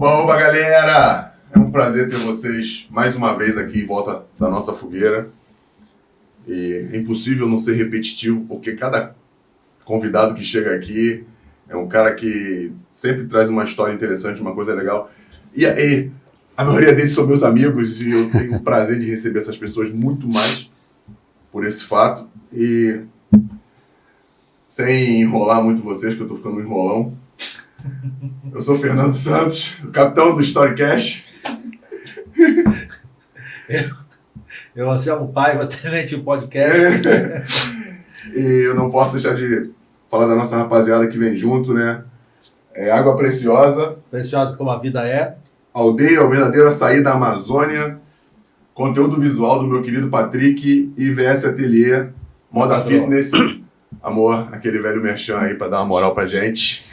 Oba, galera! É um prazer ter vocês mais uma vez aqui em volta da nossa fogueira. E é impossível não ser repetitivo, porque cada convidado que chega aqui é um cara que sempre traz uma história interessante, uma coisa legal. E aí, a maioria deles são meus amigos e eu tenho o prazer de receber essas pessoas muito mais por esse fato. E sem enrolar muito vocês, que eu tô ficando um enrolão. Eu sou o Fernando Santos, o capitão do Storycast. Eu, Anselmo Paiva, tenente do podcast. E eu não posso deixar de falar da nossa rapaziada que vem junto, né? Água Preciosa. Preciosa como a vida é. Aldeia, o verdadeiro açaí da Amazônia. Conteúdo visual do meu querido Patrick. E VS Ateliê, Moda Fitness. Amor, aquele velho merchan aí pra dar uma moral pra gente.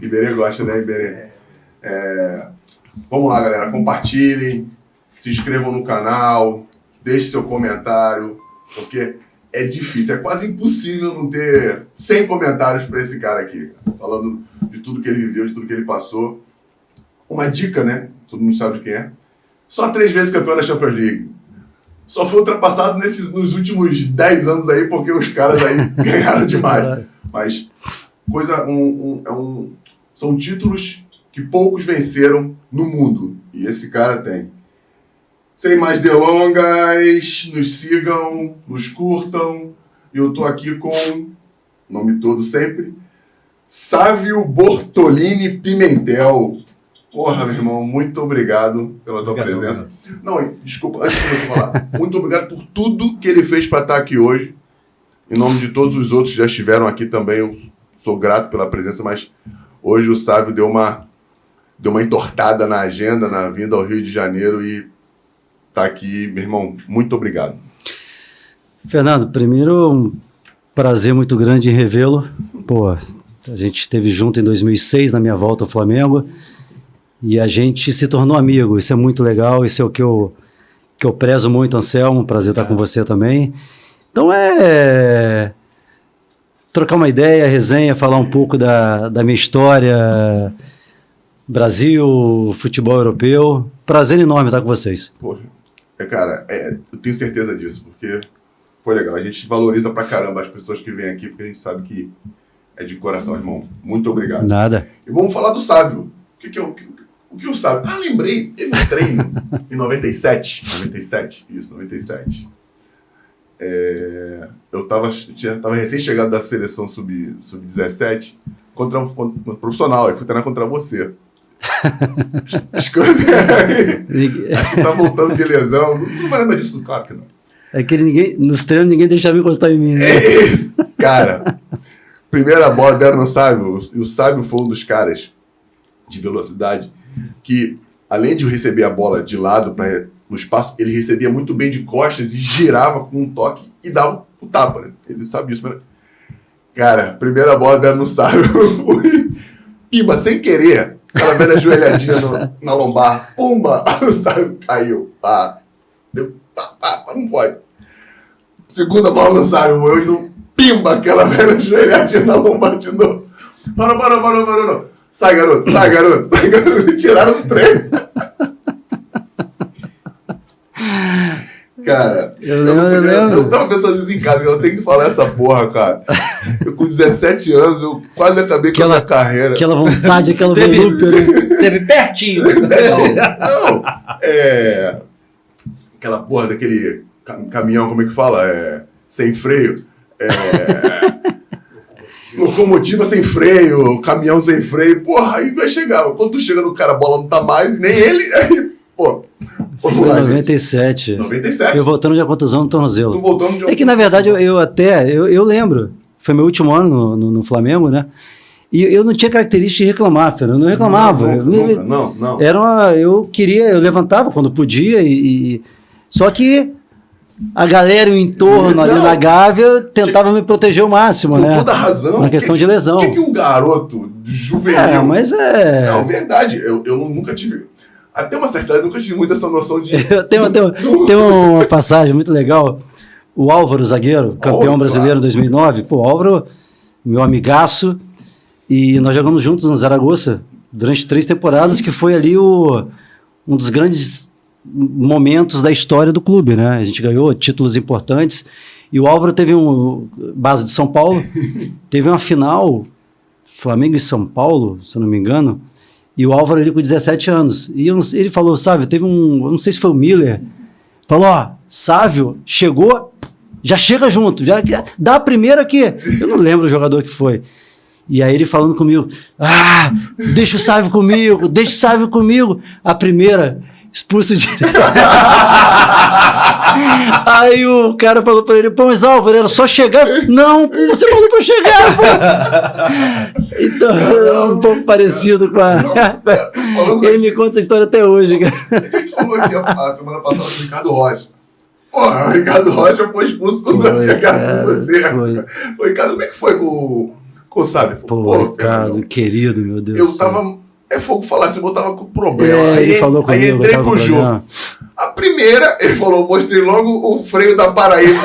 Iberê gosta, né, Iberê? Vamos lá, galera. Compartilhem, se inscrevam no canal, deixe seu comentário, porque é difícil, é quase impossível não ter 100 comentários pra esse cara aqui, falando de tudo que ele viveu, de tudo que ele passou. Uma dica, né? Todo mundo sabe de quem é. Só 3 vezes campeão da Champions League. Só foi ultrapassado nos últimos 10 anos aí, porque os caras aí ganharam demais. Mas são títulos que poucos venceram no mundo. E esse cara tem. Sem mais delongas, nos sigam, nos curtam. E eu tô aqui com o nome todo sempre, Sávio Bortolini Pimentel. Porra, meu irmão, muito obrigado pela tua presença. Não, desculpa, antes de você falar, muito obrigado por tudo que ele fez para estar aqui hoje. Em nome de todos os outros que já estiveram aqui também, eu sou grato pela presença, mas hoje o Sávio deu uma entortada na agenda, na vinda ao Rio de Janeiro e tá aqui, meu irmão, muito obrigado. Fernando, primeiro, um prazer muito grande em revê-lo. Pô, a gente esteve junto em 2006 na minha volta ao Flamengo. E a gente se tornou amigo, isso é muito legal, isso é o que eu prezo muito, Anselmo, prazer estar com você também. Então trocar uma ideia, resenha, falar um pouco da minha história, Brasil, futebol europeu, prazer enorme estar com vocês. Poxa, cara, eu tenho certeza disso, porque foi legal, a gente valoriza pra caramba as pessoas que vêm aqui, porque a gente sabe que é de coração, irmão. Muito obrigado. Nada. E vamos falar do Sávio. O que eu Sávio? Lembrei, teve um treino em 97. Eu tava recém-chegado da seleção sub-17 contra um profissional, eu fui treinar contra você. Acho que tá voltando de lesão. Tu não vai lembrar disso, claro que não. É que nos treinos ninguém deixava encostar em mim, né? É isso, cara. Primeira bola deram no Sávio, e o Sávio foi um dos caras de velocidade que, além de receber a bola de lado no espaço, ele recebia muito bem de costas e girava com um toque e dava o tapa, né? Ele sabe disso, né? Cara, primeira bola deram no Sávio, pimba, sem querer, aquela velha ajoelhadinha na lombar, pumba, o Sávio caiu, não pode. Segunda bola no Sávio, hoje não, pimba, aquela velha ajoelhadinha na lombar de novo. Não. Sai, garoto. Me tiraram do treino. Cara, eu tava pensando isso em casa, eu tenho que falar essa porra, cara. Eu com 17 anos, eu quase acabei com a minha carreira. Aquela vontade, aquela volúpia. Teve pertinho. Não. Aquela porra daquele caminhão, como é que fala? Sem freio. Locomotiva sem freio, caminhão sem freio, porra, aí vai chegar. Quando tu chega no cara, a bola não tá mais, nem ele, aí, pô. Foi 97. 97. Eu voltando de uma contusão no tornozelo. Tu voltando de uma... É que, na verdade, eu lembro, foi meu último ano no Flamengo, né? E eu não tinha característica de reclamar, Fernando, eu não reclamava. Não. Eu levantava quando podia, só que a galera em entorno ali na Gávea tentava me proteger o máximo, né? Com toda razão. Uma questão de lesão. O que um garoto juvenil... mas é... Não, verdade, eu nunca tive... Até uma certa idade, eu nunca tive muito essa noção de... Tem uma passagem muito legal. O Álvaro, zagueiro, campeão brasileiro em 2009. Pô, o Álvaro, meu amigaço, e nós jogamos juntos no Zaragoza, durante 3 temporadas, que foi ali um dos grandes momentos da história do clube, né? A gente ganhou títulos importantes e o Álvaro teve base de São Paulo, teve uma final Flamengo e São Paulo, se eu não me engano, e o Álvaro ali com 17 anos. E ele falou, Sávio, eu não sei se foi o Miller, falou, ó, Sávio, chegou, já chega junto, já dá a primeira aqui. Eu não lembro o jogador que foi. E aí ele falando comigo, deixa o Sávio comigo. A primeira, expulso de... Aí o cara falou pra ele, pô, mas Álvaro, era só chegar. Não, pô, você falou pra eu chegar, pô. Então, é um pouco parecido com a... Ele me conta essa história até hoje, cara. A gente falou aqui a semana passada do Ricardo Rocha. Porra, o Ricardo Rocha foi expulso quando eu chegar com você. Ô, Ricardo, como é que foi com o Sávio? Pô, Ricardo, querido, meu Deus. Eu tava... É fogo falar assim, eu tava com problema. Ele falou comigo, aí entrei pro jogo. A primeira, ele falou, mostrei logo o freio da Paraíba.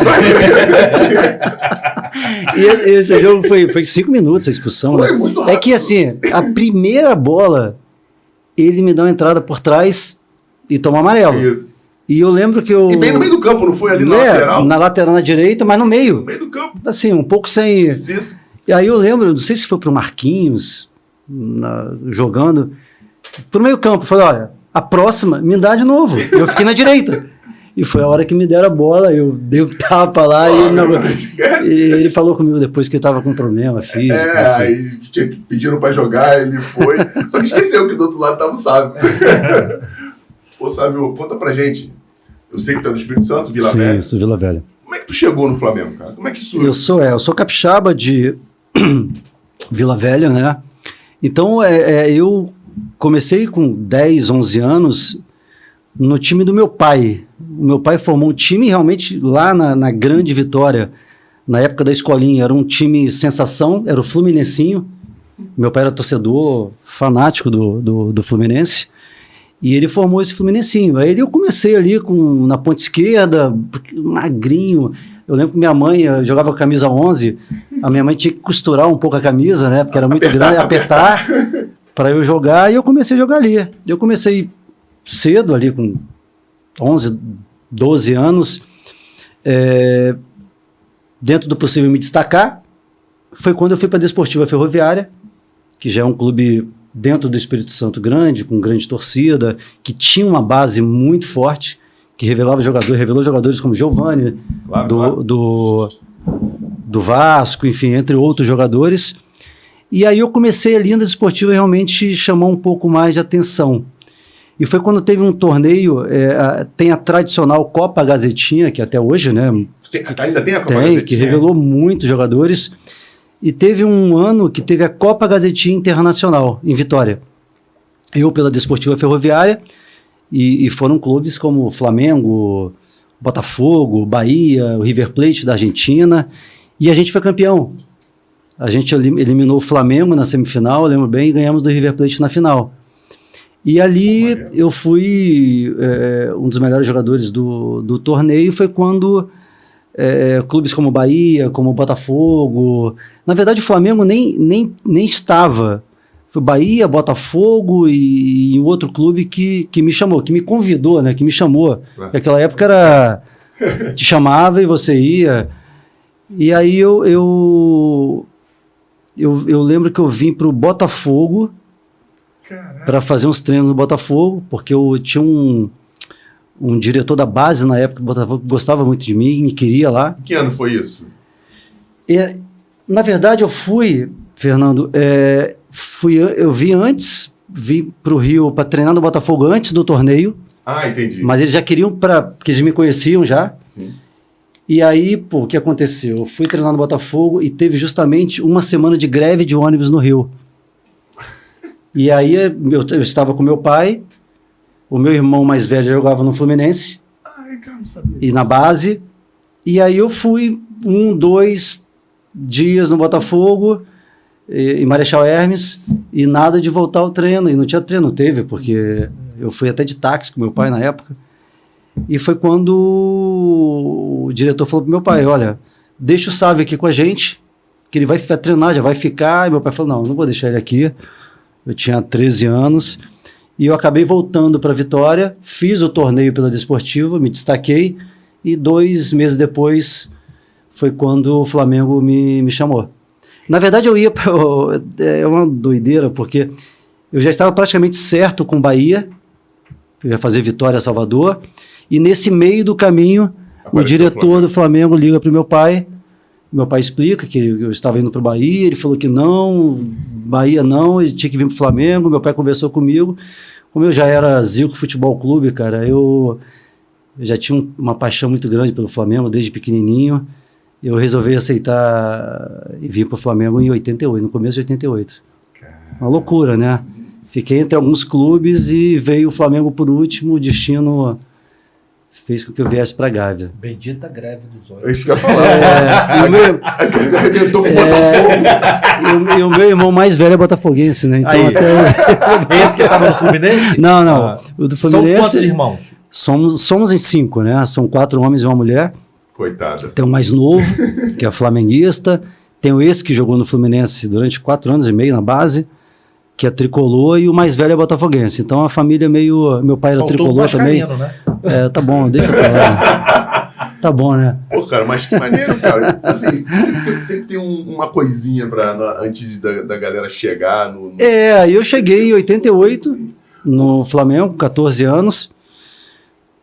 E esse jogo foi 5 minutos a expulsão. Foi né? muito rápido. É que assim, a primeira bola, ele me dá uma entrada por trás e toma amarelo. Isso. E eu lembro que eu... E bem no meio do campo, não foi ali na lateral? Na lateral, na direita, mas no meio. No meio do campo. Assim, um pouco sem... Isso. E aí eu lembro, não sei se foi pro Marquinhos, jogando, pro meio campo, falei, olha, a próxima me dá de novo. Eu fiquei na direita. E foi a hora que me deram a bola, eu dei um tapa lá e ele falou comigo depois que ele tava com problema físico. Aí pediram pra jogar, ele foi. Só que esqueceu que do outro lado tava o Sávio. Ô, Sávio, conta pra gente. Eu sei que tu é do Espírito Santo, Vila Velha. Sim, isso, Vila Velha. Como é que tu chegou no Flamengo, cara? Como é que isso... Eu sou capixaba de Vila Velha, né? Então, eu comecei com 10, 11 anos no time do meu pai. O meu pai formou um time realmente lá na Grande Vitória, na época da escolinha. Era um time sensação, era o Fluminensinho. Meu pai era torcedor fanático do Fluminense. E ele formou esse Fluminensinho. Aí eu comecei ali na ponta esquerda, magrinho. Eu lembro que minha mãe jogava com a camisa 11, a minha mãe tinha que costurar um pouco a camisa, né? Porque era muito grande, apertar para eu jogar, e eu comecei a jogar ali. Eu comecei cedo ali, com 11, 12 anos, dentro do possível me destacar. Foi quando eu fui para a Desportiva Ferroviária, que já é um clube dentro do Espírito Santo grande, com grande torcida, que tinha uma base muito forte, que revelou jogadores como Giovani, claro. Do Vasco, enfim, entre outros jogadores. E aí eu comecei ali na Desportiva, realmente chamou um pouco mais de atenção. E foi quando teve um torneio, tem a tradicional Copa Gazetinha, que até hoje, né? Ainda tem a Copa Gazetinha? Que revelou muitos jogadores. E teve um ano que teve a Copa Gazetinha Internacional, em Vitória. Eu pela Desportiva Ferroviária, e foram clubes como Flamengo, Botafogo, Bahia, o River Plate da Argentina, e a gente foi campeão. A gente eliminou o Flamengo na semifinal, lembro bem, e ganhamos do River Plate na final. E ali eu fui um dos melhores jogadores do torneio, foi quando clubes como Bahia, como Botafogo, na verdade o Flamengo nem estava, foi Bahia, Botafogo e um outro clube que me chamou, que me convidou, né, que me chamou, naquela época era, te chamava e você ia, e aí eu lembro que eu vim para o Botafogo para fazer uns treinos no Botafogo, porque eu tinha um diretor da base na época do Botafogo que gostava muito de mim, me queria lá. Que ano foi isso? Na verdade, eu fui, Fernando, eu vim para o Rio para treinar no Botafogo antes do torneio. Ah, entendi. Mas eles já queriam, porque eles me conheciam já. Sim. E aí, o que aconteceu? Eu fui treinar no Botafogo e teve justamente uma semana de greve de ônibus no Rio. E aí eu estava com meu pai, o meu irmão mais velho jogava no Fluminense, não sabia e na base, e aí eu fui 2 dias no Botafogo, em Marechal Hermes, e nada de voltar ao treino, e não tinha treino, teve, porque eu fui até de táxi com meu pai na época, e foi quando o diretor falou pro meu pai, olha, deixa o Sávio aqui com a gente, que ele vai treinar, já vai ficar, e meu pai falou, não vou deixar ele aqui, Eu tinha 13 anos e eu acabei voltando para Vitória, fiz o torneio pela Desportiva, me destaquei e 2 meses depois foi quando o Flamengo me chamou. Na verdade, eu ia para... É uma doideira, porque eu já estava praticamente certo com Bahia, eu ia fazer Vitória Salvador, e nesse meio do caminho, o diretor do Flamengo liga para o meu pai explica que eu estava indo para o Bahia, ele falou que não, Bahia não, ele tinha que vir para o Flamengo, meu pai conversou comigo, como eu já era Zico Futebol Clube, cara, eu já tinha uma paixão muito grande pelo Flamengo desde pequenininho, eu resolvi aceitar e vir para o Flamengo em 88, no começo de 88. Uma loucura, né? Fiquei entre alguns clubes e veio o Flamengo por último, o destino fez com que eu viesse para a Gávea. Bendita greve dos olhos. É isso que eu ia falar. Arrebentou com o Botafogo. E o meu irmão mais velho é botafoguense, né? Então, Esse que estava no Fluminense? Não. O do Fluminense... São quantos irmãos? Somos em 5, né? São 4 homens e uma mulher. Coitada. Tem o mais novo, que é flamenguista. Tem esse que jogou no Fluminense durante 4 anos e meio na base, que é tricolor, e o mais velho é botafoguense. Então a família meio... Meu pai era tricolor também. Né? Tá bom, deixa eu falar. Tá bom, né? Pô, cara, mas que maneiro, cara. Assim, sempre tem uma coisinha antes da galera chegar no... Eu cheguei em 88 no Flamengo, com 14 anos.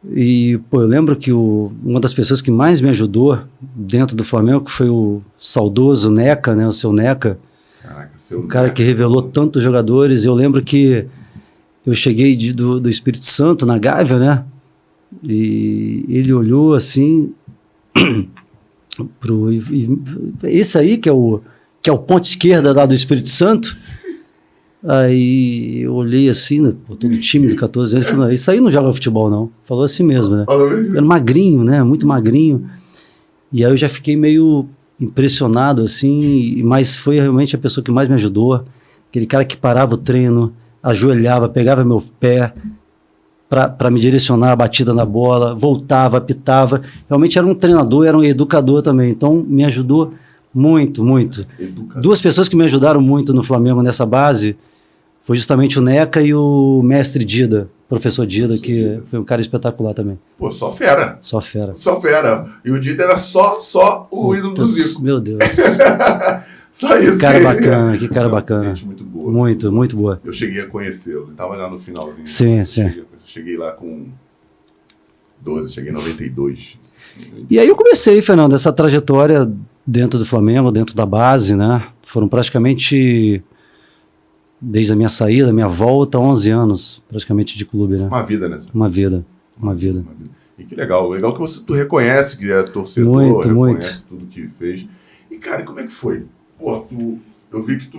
E, pô, eu lembro que uma das pessoas que mais me ajudou dentro do Flamengo, que foi o saudoso Neca, né? O seu Neca. Caraca, um cara que revelou tantos jogadores. Eu lembro que eu cheguei do Espírito Santo, na Gávea, né? E ele olhou assim esse aí que é o ponto esquerda lá do Espírito Santo. Aí eu olhei assim, né, todo time de 14 anos, falou, isso aí não joga futebol não. Falou assim mesmo, né? Era magrinho, né? Muito magrinho. E aí eu já fiquei meio impressionado assim, mas foi realmente a pessoa que mais me ajudou. Aquele cara que parava o treino, ajoelhava, pegava meu pé para me direcionar a batida na bola, voltava, apitava. Realmente era um treinador, era um educador também. Então me ajudou muito, muito. Educador. 2 pessoas que me ajudaram muito no Flamengo nessa base foi justamente o Neca e o mestre Dida, professor Dida, que foi um cara espetacular também. Pô, só fera. Só fera. Só fera. E o Dida era só o ídolo do Zico. Meu Deus. Só isso. Que cara bacana, que cara bacana. Gente muito boa. Muito, muito boa. Eu cheguei a conhecê-lo. Ele estava lá no finalzinho. Sim, sim. Cheguei lá com 12, cheguei em 92. E aí eu comecei, Fernando, essa trajetória dentro do Flamengo, dentro da base, né? Foram praticamente, desde a minha saída, a minha volta, 11 anos praticamente de clube, né? Uma vida, né? Uma vida. E que legal. Legal que tu reconhece que é torcedor, muito, reconhece tudo que fez. E, cara, como é que foi? Pô, eu vi que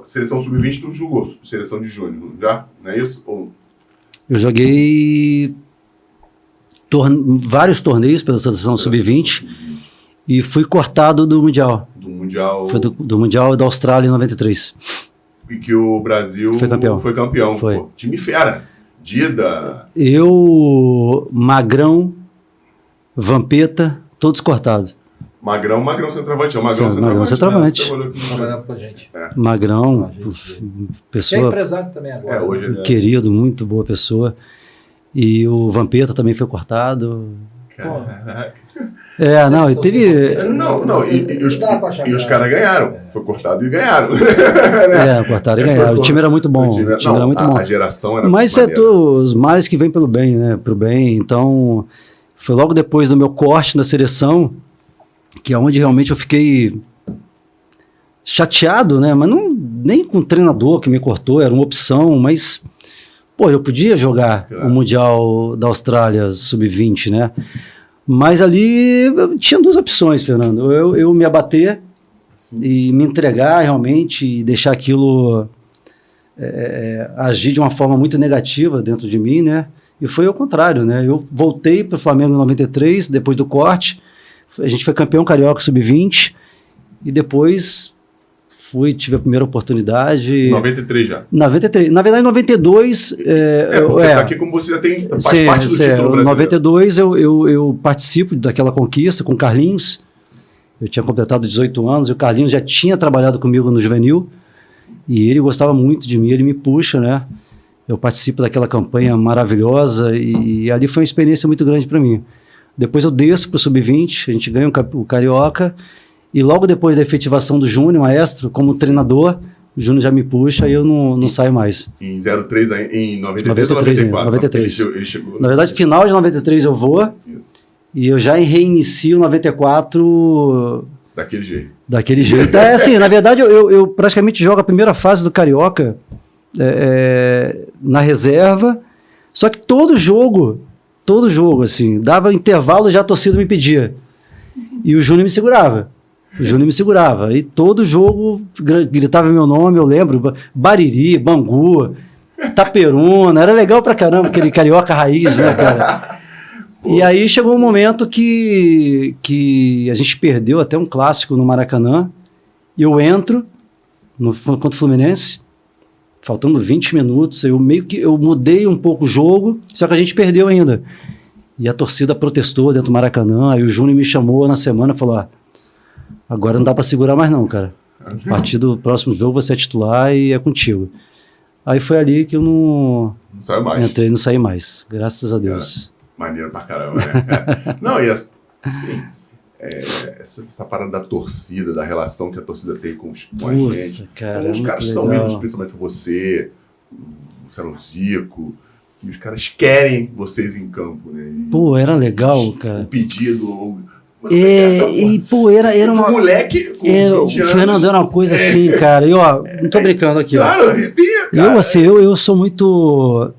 seleção sub-20 tu jogou, seleção de júnior, já? Não é isso? Eu joguei vários torneios pela seleção sub-20 e fui cortado do Mundial. Do Mundial? Foi do Mundial da Austrália em 93. E que o Brasil foi campeão. Foi. Pô, time fera. Dida. Eu, Magrão, Vampeta, todos cortados. Magrão centroavante. Magrão centroavante. Trabalhava com a gente. Magrão, pessoa... É empresário também agora. Hoje querido, muito boa pessoa. E o Vampeta também foi cortado. Caraca. Não, e teve... E os caras ganharam. Foi cortado e ganharam. Cortaram e ganharam. O time era muito bom. A geração era Mas os males que vêm pelo bem, né? Pro bem. Então, foi logo depois do meu corte na seleção, que é onde realmente eu fiquei chateado, né? Mas nem com o treinador que me cortou, era uma opção, mas... Pô, eu podia jogar o Mundial da Austrália Sub-20, né? Mas ali eu tinha 2 opções, Fernando. Eu me abater e me entregar realmente e deixar aquilo agir de uma forma muito negativa dentro de mim, né? E foi ao contrário, né? Eu voltei para o Flamengo em 93, depois do corte. A gente foi campeão carioca Sub-20 e depois... tive a primeira oportunidade... 93 já? 93. Na verdade, em 92... porque aqui como você já faz parte do título brasileiro. Em 92 eu participo daquela conquista com o Carlinhos. Eu tinha completado 18 anos e o Carlinhos já tinha trabalhado comigo no juvenil. E ele gostava muito de mim, ele me puxa, né? Eu participo daquela campanha maravilhosa e ali foi uma experiência muito grande para mim. Depois eu desço para o Sub-20, a gente ganha o Carioca, e logo depois da efetivação do Júnior, maestro, como treinador, o Júnior já me puxa e eu não saio mais. Em 03, em 93 ou 94? 93. Ele chegou... Na verdade, final de 93 eu vou, Isso. e eu já reinicio 94... Daquele jeito. Daquele jeito. Assim, na verdade, eu praticamente jogo a primeira fase do Carioca na reserva, só que todo jogo, assim, dava intervalo, já a torcida me pedia. E o Júnior me segurava. E todo jogo gritava meu nome, eu lembro, Bariri, Bangu, Taperuna, era legal pra caramba, aquele carioca raiz, né, cara? E aí chegou um momento que a gente perdeu até um clássico no Maracanã, e eu entro contra o Fluminense, faltando 20 minutos, eu mudei um pouco o jogo, só que a gente perdeu ainda. E a torcida protestou dentro do Maracanã, aí o Júnior me chamou na semana e falou, agora não dá para segurar mais não, cara. A partir do próximo jogo você é titular e é contigo. Aí foi ali que eu não saiu mais. Entrei, não saí mais, graças a Deus. Maneiro pra caramba, né? Não, e assim, essa parada da torcida, da relação que a torcida tem com a gente. Cara, os caras são unidos, principalmente você, o Zico, que os caras querem vocês em campo, né? Pô, era legal, cara. O pedido... era uma... moleque com 20 anos. Fernando, era uma coisa assim, cara. E, ó, não tô brincando aqui, claro, ó. arrepia, cara. Eu sou muito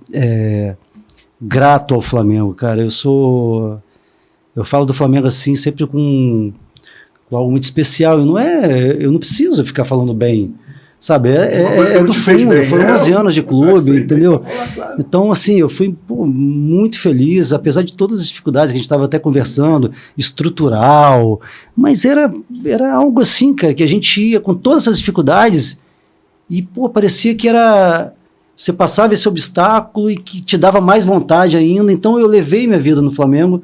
grato ao Flamengo, cara. Eu falo do Flamengo assim, sempre com algo muito especial. Eu não preciso ficar falando bem, sabe? É do fundo, foram 11 anos de clube, entendeu? Claro. Então, assim, eu fui muito feliz, apesar de todas as dificuldades que a gente estava até conversando, estrutural, mas era algo assim, cara, que a gente ia com todas essas dificuldades e, parecia que você passava esse obstáculo e que te dava mais vontade ainda. Então, eu levei minha vida no Flamengo,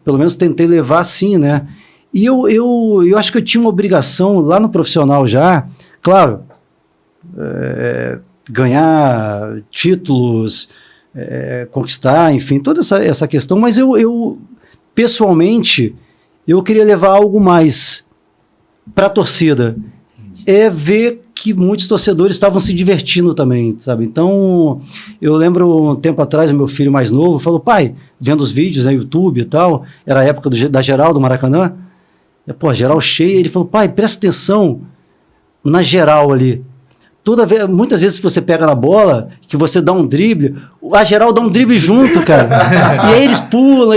pelo menos tentei levar assim, né? E eu acho que eu tinha uma obrigação lá no profissional já, claro, ganhar títulos, conquistar, enfim, toda essa questão, mas eu pessoalmente, eu queria levar algo mais para a torcida, ver que muitos torcedores estavam se divertindo também, sabe? Então, eu lembro um tempo atrás, meu filho mais novo falou, pai, vendo os vídeos no YouTube e tal, era a época da geral do Maracanã, a geral cheia, ele falou, pai, presta atenção na geral ali. Muitas vezes que você pega na bola, que você dá um drible, a geral dá um drible junto, cara. E aí eles pulam,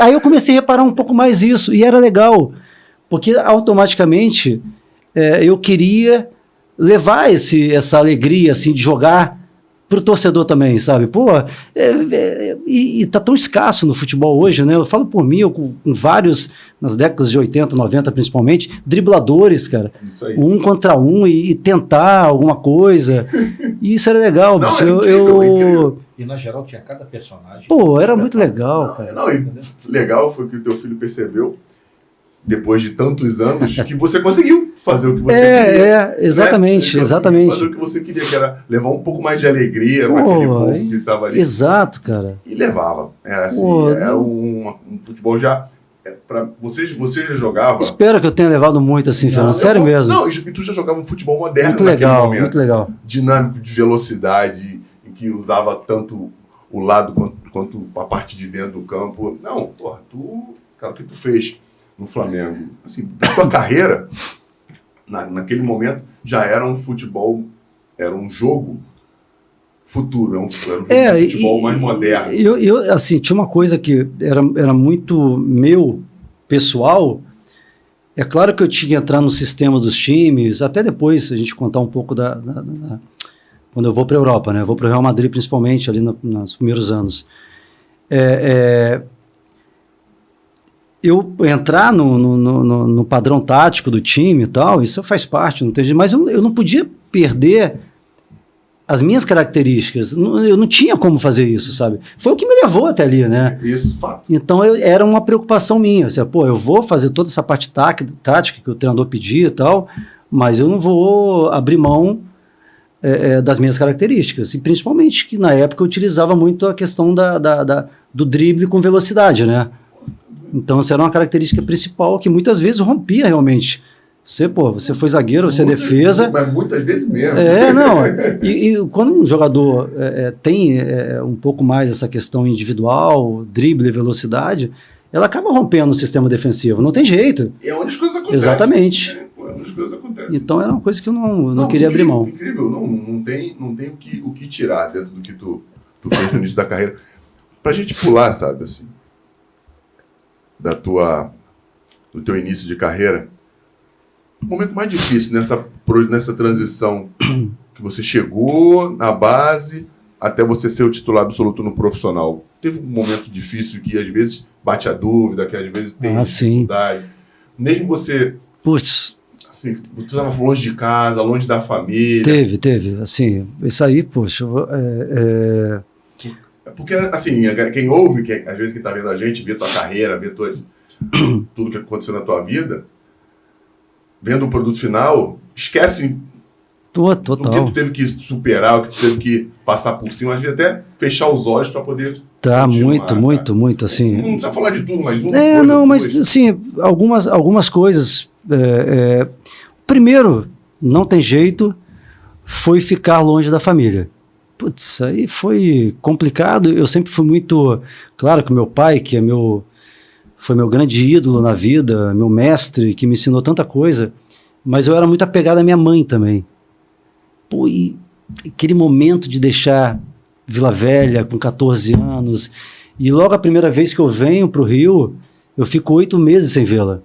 aí eu comecei a reparar um pouco mais isso, e era legal, porque automaticamente eu queria levar essa alegria assim, de jogar pro torcedor também, sabe? E tá tão escasso no futebol hoje, né? Eu falo por mim, com vários, nas décadas de 80, 90 principalmente, dribladores, cara. Isso aí. Um contra um e tentar alguma coisa. E isso era legal. Não, incrível. E na geral tinha cada personagem. Era muito legal, cara. Legal foi que o teu filho percebeu, depois de tantos anos, que você conseguiu fazer o que você queria. Exatamente, né? Exatamente. Fazer o que você queria, que era levar um pouco mais de alegria para aquele povo que estava ali. Exato, cara. E levava. Era um futebol já... Você já jogava... Espero que eu tenha levado muito assim, Fernando. Sério mesmo. Não, e tu já jogava um futebol moderno muito legal, momento. Muito legal. Dinâmico, de velocidade, em que usava tanto o lado quanto a parte de dentro do campo. Não, cara, o que tu fez no Flamengo, assim, a tua carreira, naquele momento, já era um futebol, era um jogo futuro, era um jogo de futebol mais moderno. Eu, assim, tinha uma coisa que era muito meu, pessoal. É claro que eu tinha que entrar no sistema dos times, até depois a gente contar um pouco quando eu vou para a Europa, né? Eu vou para o Real Madrid, principalmente, ali nos primeiros anos. Eu entrar no padrão tático do time e tal, isso faz parte, não tem, mas eu não podia perder as minhas características, eu não tinha como fazer isso, sabe? Foi o que me levou até ali, né? Isso, fato. Então era uma preocupação minha, eu vou fazer toda essa parte tática que o treinador pedia e tal, mas eu não vou abrir mão das minhas características. E principalmente que na época eu utilizava muito a questão do drible com velocidade, né? Então, essa era uma característica principal que muitas vezes rompia realmente. Você foi zagueiro, você é defesa. Mas muitas vezes mesmo. Não. E quando um jogador tem um pouco mais essa questão individual, drible e velocidade, ela acaba rompendo o sistema defensivo. Não tem jeito. É onde as coisas acontecem. Exatamente. É onde as coisas acontecem. Então, era uma coisa que eu não queria abrir mão. Incrível. Não tem o que tirar dentro do que tu fez no início da carreira. Pra gente pular, sabe, assim, do teu início de carreira, o momento mais difícil nessa transição que você chegou na base até você ser o titular absoluto no profissional. Teve um momento difícil que às vezes bate a dúvida, que às vezes tem dificuldade. Mesmo você... Putz. Assim, você estava longe de casa, longe da família. Teve. Assim, isso aí, poxa... Porque, assim, quem ouve, às vezes quem está vendo a gente, vê tua carreira, vê tudo que aconteceu na tua vida, vendo o produto final, esquece Total. do que tu teve que superar, o que tu teve que passar por cima, às vezes até fechar os olhos para poder muito, assim. Não precisa falar de tudo, mas mas assim, algumas coisas. Primeiro, não tem jeito, foi ficar longe da família. Putz, aí foi complicado. Eu sempre fui muito... Claro que meu pai, que foi meu grande ídolo na vida, meu mestre, que me ensinou tanta coisa, mas eu era muito apegado à minha mãe também. Pô, e aquele momento de deixar Vila Velha com 14 anos, e logo a primeira vez que eu venho para o Rio, eu fico 8 meses sem vê-la.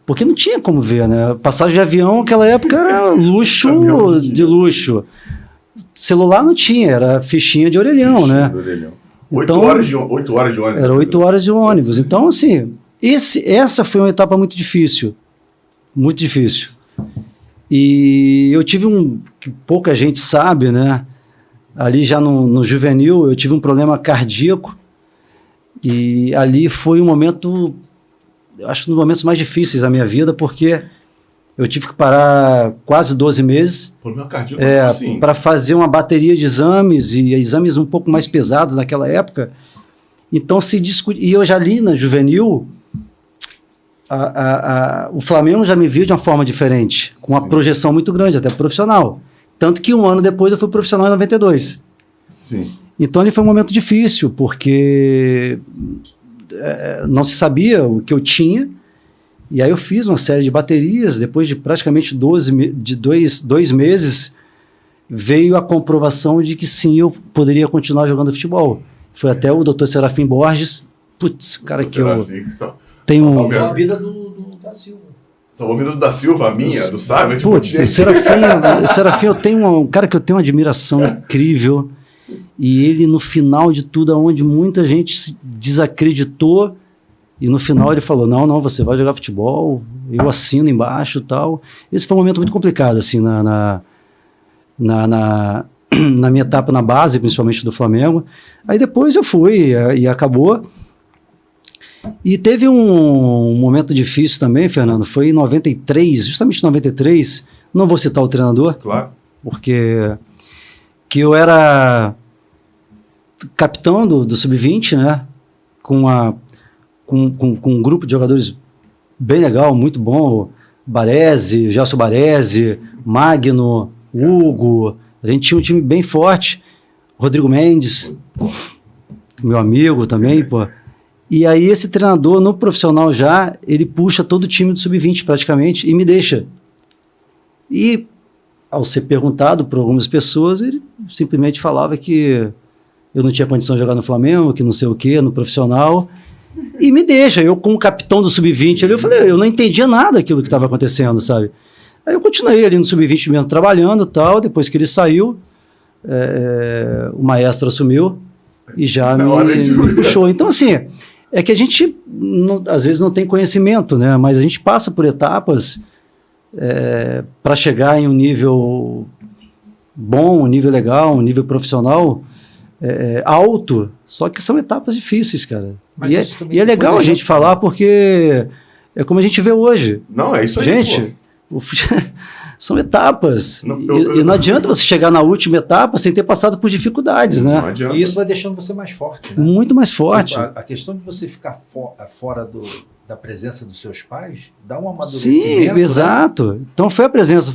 Porque não tinha como ver, né? Passagem de avião naquela época era luxo de luxo. Celular não tinha, era fichinha de orelhão, né? 8 horas de ônibus. Era 8 horas de ônibus. Então, assim, essa foi uma etapa muito difícil. Muito difícil. E eu tive que pouca gente sabe, né? Ali já no juvenil, eu tive um problema cardíaco. E ali foi um momento, acho que um dos momentos mais difíceis da minha vida, porque eu tive que parar quase 12 meses para fazer uma bateria de exames, e exames um pouco mais pesados naquela época. Então, e eu já li na juvenil, o Flamengo já me viu de uma forma diferente, com uma projeção muito grande, até profissional. Tanto que um ano depois eu fui profissional em 92. Sim. Então, ali foi um momento difícil, porque não se sabia o que eu tinha. E aí eu fiz uma série de baterias, depois de praticamente 2 meses, veio a comprovação de que sim, eu poderia continuar jogando futebol. Foi até o Dr. Serafim Borges, cara que eu tenho salvou a vida da Silva. Salvou a vida do da Silva, a minha, do Sábio. Serafim, eu tenho um cara que eu tenho uma admiração incrível, e ele no final de tudo, onde muita gente se desacreditou, e no final ele falou, não, você vai jogar futebol, eu assino embaixo e tal. Esse foi um momento muito complicado, assim, na minha etapa na base, principalmente do Flamengo. Aí depois eu fui e acabou. E teve um momento difícil também, Fernando, foi em 93, justamente em 93, não vou citar o treinador, claro, porque que eu era capitão do Sub-20, né, com um grupo de jogadores bem legal, muito bom, Baresi, Gelson Baresi, Magno, Hugo, a gente tinha um time bem forte, Rodrigo Mendes, meu amigo também, pô. E aí esse treinador, no profissional já, ele puxa todo o time do Sub-20 praticamente e me deixa. E ao ser perguntado por algumas pessoas, ele simplesmente falava que eu não tinha condição de jogar no Flamengo, que não sei o quê, no profissional, e me deixa. Eu, como capitão do Sub-20, ali, eu falei, eu não entendia nada daquilo que estava acontecendo, sabe? Aí eu continuei ali no Sub-20 mesmo, trabalhando e tal. Depois que ele saiu, o maestro assumiu e já me puxou. Então, assim, é que a gente, às vezes, não tem conhecimento, né? Mas a gente passa por etapas para chegar em um nível bom, um nível legal, um nível profissional alto, só que são etapas difíceis, cara. E é legal a gente falar, porque é como a gente vê hoje. Não, é isso aí. Gente, São etapas. Não, E não adianta você chegar na última etapa sem ter passado por dificuldades, Não né? adianta. E isso vai deixando você mais forte, né? Muito mais forte. A questão de você ficar fora da presença dos seus pais dá um Sim, amadurecimento. exato. Então foi a presença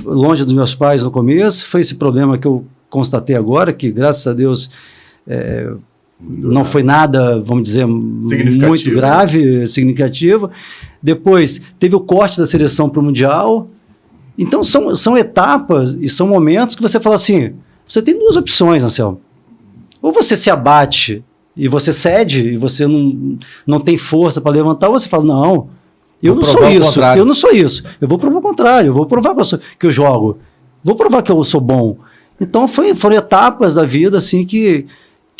longe dos meus pais no começo, foi esse problema que eu constatei agora, que graças a Deus não foi nada, vamos dizer, muito grave, significativo. Depois teve o corte da seleção para o Mundial. Então são etapas e são momentos que você fala assim, você tem duas opções, Anselmo. Ou você se abate e você cede e você não tem força para levantar, ou você fala, não, eu não sou isso, eu não sou isso. Eu vou provar o contrário, eu vou provar que eu jogo, vou provar que eu sou bom. Então foram etapas da vida assim que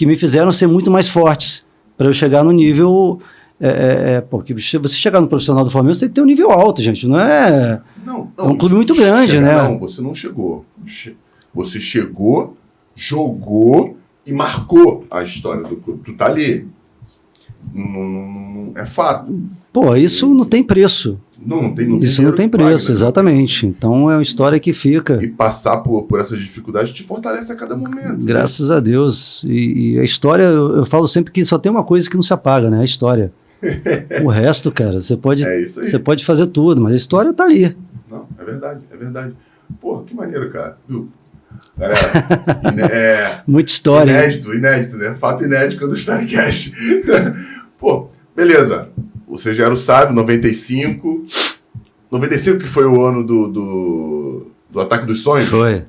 me fizeram ser muito mais fortes para eu chegar no nível... porque você chegar no profissional do Flamengo, você tem que ter um nível alto, gente. Não é... Não, é um clube muito grande, né? Não, você não chegou. Você chegou, jogou e marcou a história do clube. Tu tá ali. Não, é fato. Pô, isso não tem preço. Não tem isso não tem preço, exatamente. Então é uma história que fica. E passar por essas dificuldades te fortalece a cada momento. Graças a Deus. E a história, eu falo sempre que só tem uma coisa que não se apaga, né? A história. O resto, cara, você pode fazer tudo, mas a história tá ali. Não, é verdade. Porra, que maneiro, cara. Viu? Galera, muita história. Inédito, né? Fato inédito do Starcast. Pô, beleza. Você já era o sábio, 95. 95 que foi o ano do Ataque dos Sonhos? Foi.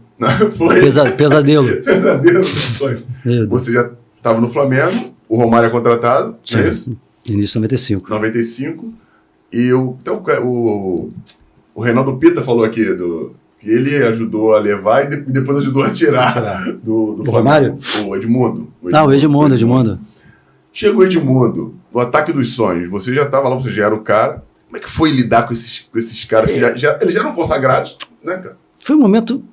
Foi. Pesadelo. Pesadelo dos sonhos. Você já estava no Flamengo, o Romário é contratado, não é isso? Início de 95. 95. E o Reinaldo Pita falou aqui que ele ajudou a levar e depois ajudou a tirar do Romário? O Edmundo. O Edmundo. Chegou o Edmundo, no Ataque dos Sonhos, você já estava lá, você já era o cara. Como é que foi lidar com esses caras que eles já eram consagrados, né, cara? Foi um momento...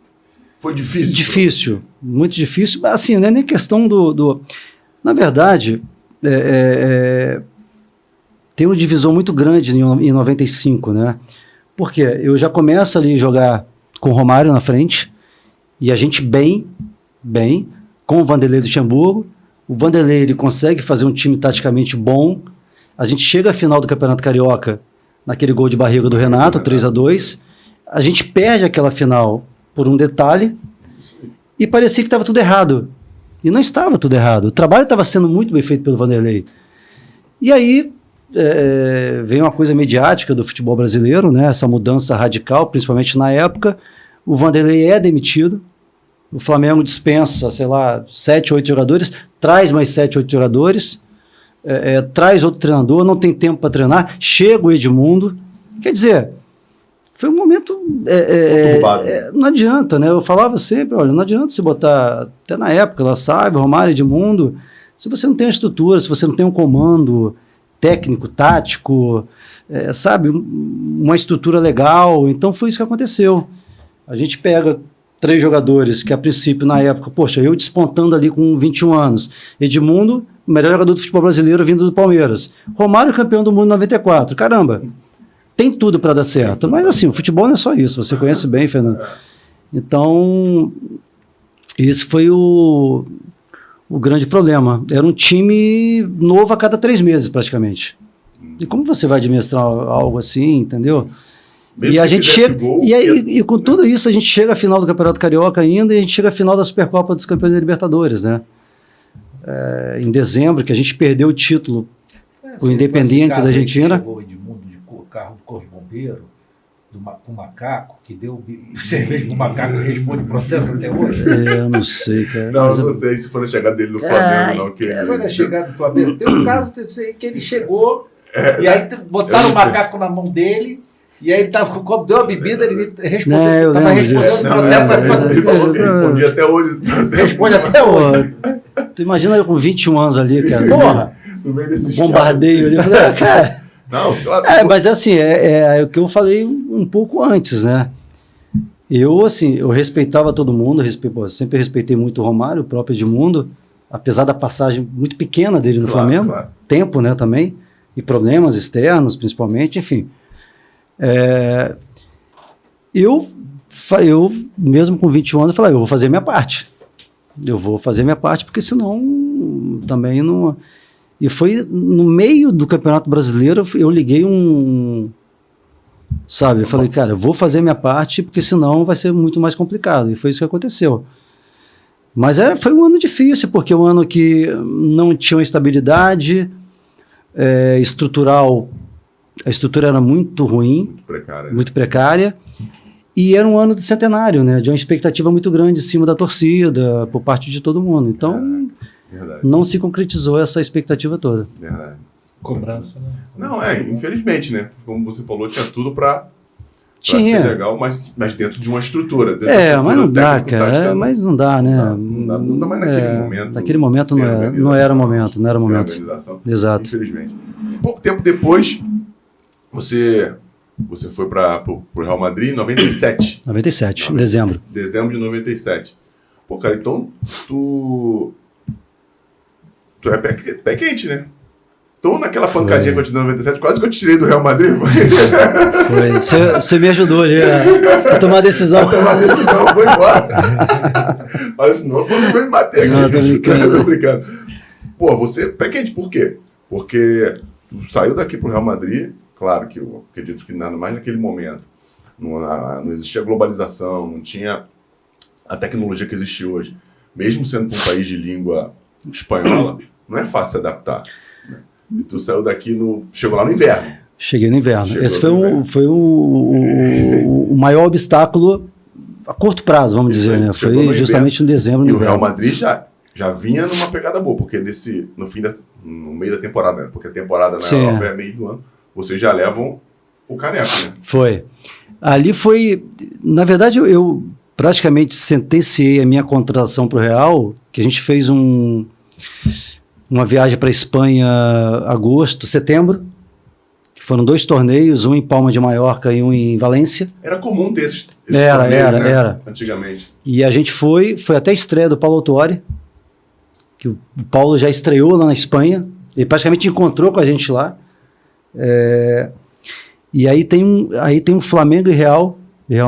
Foi difícil? Difícil, muito difícil. Mas assim, não é nem questão do... Na verdade, tem um divisor muito grande em 95, né? Porque eu já começo ali a jogar com o Romário na frente, e a gente bem, com o Vanderlei do Luxemburgo. O Vanderlei ele consegue fazer um time taticamente bom. A gente chega à final do Campeonato Carioca, naquele gol de barriga do Renato, 3-2. A gente perde aquela final por um detalhe, e parecia que estava tudo errado. E não estava tudo errado. O trabalho estava sendo muito bem feito pelo Vanderlei. E aí vem uma coisa mediática do futebol brasileiro, né? Essa mudança radical, principalmente na época. O Vanderlei é demitido. O Flamengo dispensa, 7, 8 jogadores, traz mais 7, 8 jogadores, traz outro treinador, não tem tempo para treinar, chega o Edmundo. Quer dizer, foi um momento... não adianta, né? Eu falava sempre, olha, não adianta se botar, até na época, ela sabe, Romário, Edmundo, se você não tem uma estrutura, se você não tem um comando técnico, tático, uma estrutura legal. Então foi isso que aconteceu. A gente pega 3 jogadores que a princípio, na época, poxa, eu despontando ali com 21 anos, Edmundo, o melhor jogador do futebol brasileiro vindo do Palmeiras, Romário, campeão do mundo em 94, caramba, tem tudo para dar certo, mas assim, o futebol não é só isso, você conhece bem, Fernando. Então, esse foi o grande problema, era um time novo a cada 3 meses praticamente, e como você vai administrar algo assim, entendeu? E a gente chega, e com tudo isso a gente chega à final do Campeonato Carioca ainda, e a gente chega à final da Supercopa dos Campeões da Libertadores, né? Em dezembro, que a gente perdeu o título, o Independiente da Argentina. Chegou o Edmundo de carro do Corpo de Bombeiro, com o macaco, que deu cerveja com o macaco e responde processo até hoje. Eu não sei, cara. Não sei se foi na chegada dele no Flamengo, não. Foi na chegada do Flamengo. Tem um caso que ele chegou, e aí botaram o macaco na mão dele. E aí ele tava com o copo, deu a bebida, ele respondeu. Estava respondendo o processo. Ele falou que respondia até hoje. Responde até hoje. Tu imagina eu com 21 anos ali, cara. Porra! No meio desses bombardeio ali. Cara. Não, claro. Mas assim, é o que eu falei um pouco antes, né? Eu respeitava todo mundo, sempre respeitei muito o Romário, o próprio Edmundo, apesar da passagem muito pequena dele no Flamengo, tempo, né, também, e problemas externos, principalmente, enfim. Eu, mesmo com 21 anos, eu falei, eu vou fazer minha parte. Eu vou fazer minha parte, porque senão também não... E foi no meio do Campeonato Brasileiro, eu liguei sabe, eu falei, cara, eu vou fazer minha parte, porque senão vai ser muito mais complicado. E foi isso que aconteceu. Mas foi um ano difícil, porque um ano que não tinha uma estabilidade estrutural, a estrutura era muito ruim, muito precária, e era um ano de centenário, né, de uma expectativa muito grande em cima da torcida, por parte de todo mundo. Então, não se concretizou essa expectativa toda. Verdade. Cobrança, né? Não, infelizmente, né? Como você falou, tinha tudo para ser legal, mas dentro de uma estrutura. Mas não dá, cara. Mas não dá, né? Não dá mais naquele momento. Naquele momento não era momento, não era momento. Exato. Infelizmente. Pouco tempo depois, você foi para o Real Madrid em 97. 97, em dezembro. Dezembro de 97. Pô, cara, então tu é pé quente, né? Então, naquela pancadinha que eu te dei em 97, quase que eu te tirei do Real Madrid. Foi. Você me ajudou ali a tomar a decisão. Foi embora. Mas senão você não vai me bater aqui. Não, tô brincando. Pô, você pé quente por quê? Porque tu saiu daqui pro Real Madrid, claro que eu acredito que nada mais naquele momento. Não existia globalização, não tinha a tecnologia que existe hoje. Mesmo sendo um país de língua espanhola, não é fácil se adaptar. E tu saiu daqui, chegou lá no inverno. Cheguei no inverno. Esse foi o maior obstáculo a curto prazo, vamos dizer, né? Foi justamente em dezembro. E o Real Madrid já vinha numa pegada boa, porque no meio da temporada, né? Porque a temporada na Europa é meio do ano, vocês já levam o caneco, né? Foi. Ali foi... Na verdade, eu praticamente sentenciei a minha contratação para o Real, que a gente fez uma viagem para a Espanha agosto, setembro, que foram 2 torneios, um em Palma de Mallorca e um em Valência. Era comum ter esses torneios, né? Era. Antigamente. E a gente foi até a estreia do Paulo Autuori, que o Paulo já estreou lá na Espanha, ele praticamente encontrou com a gente lá. E aí tem um Flamengo e Real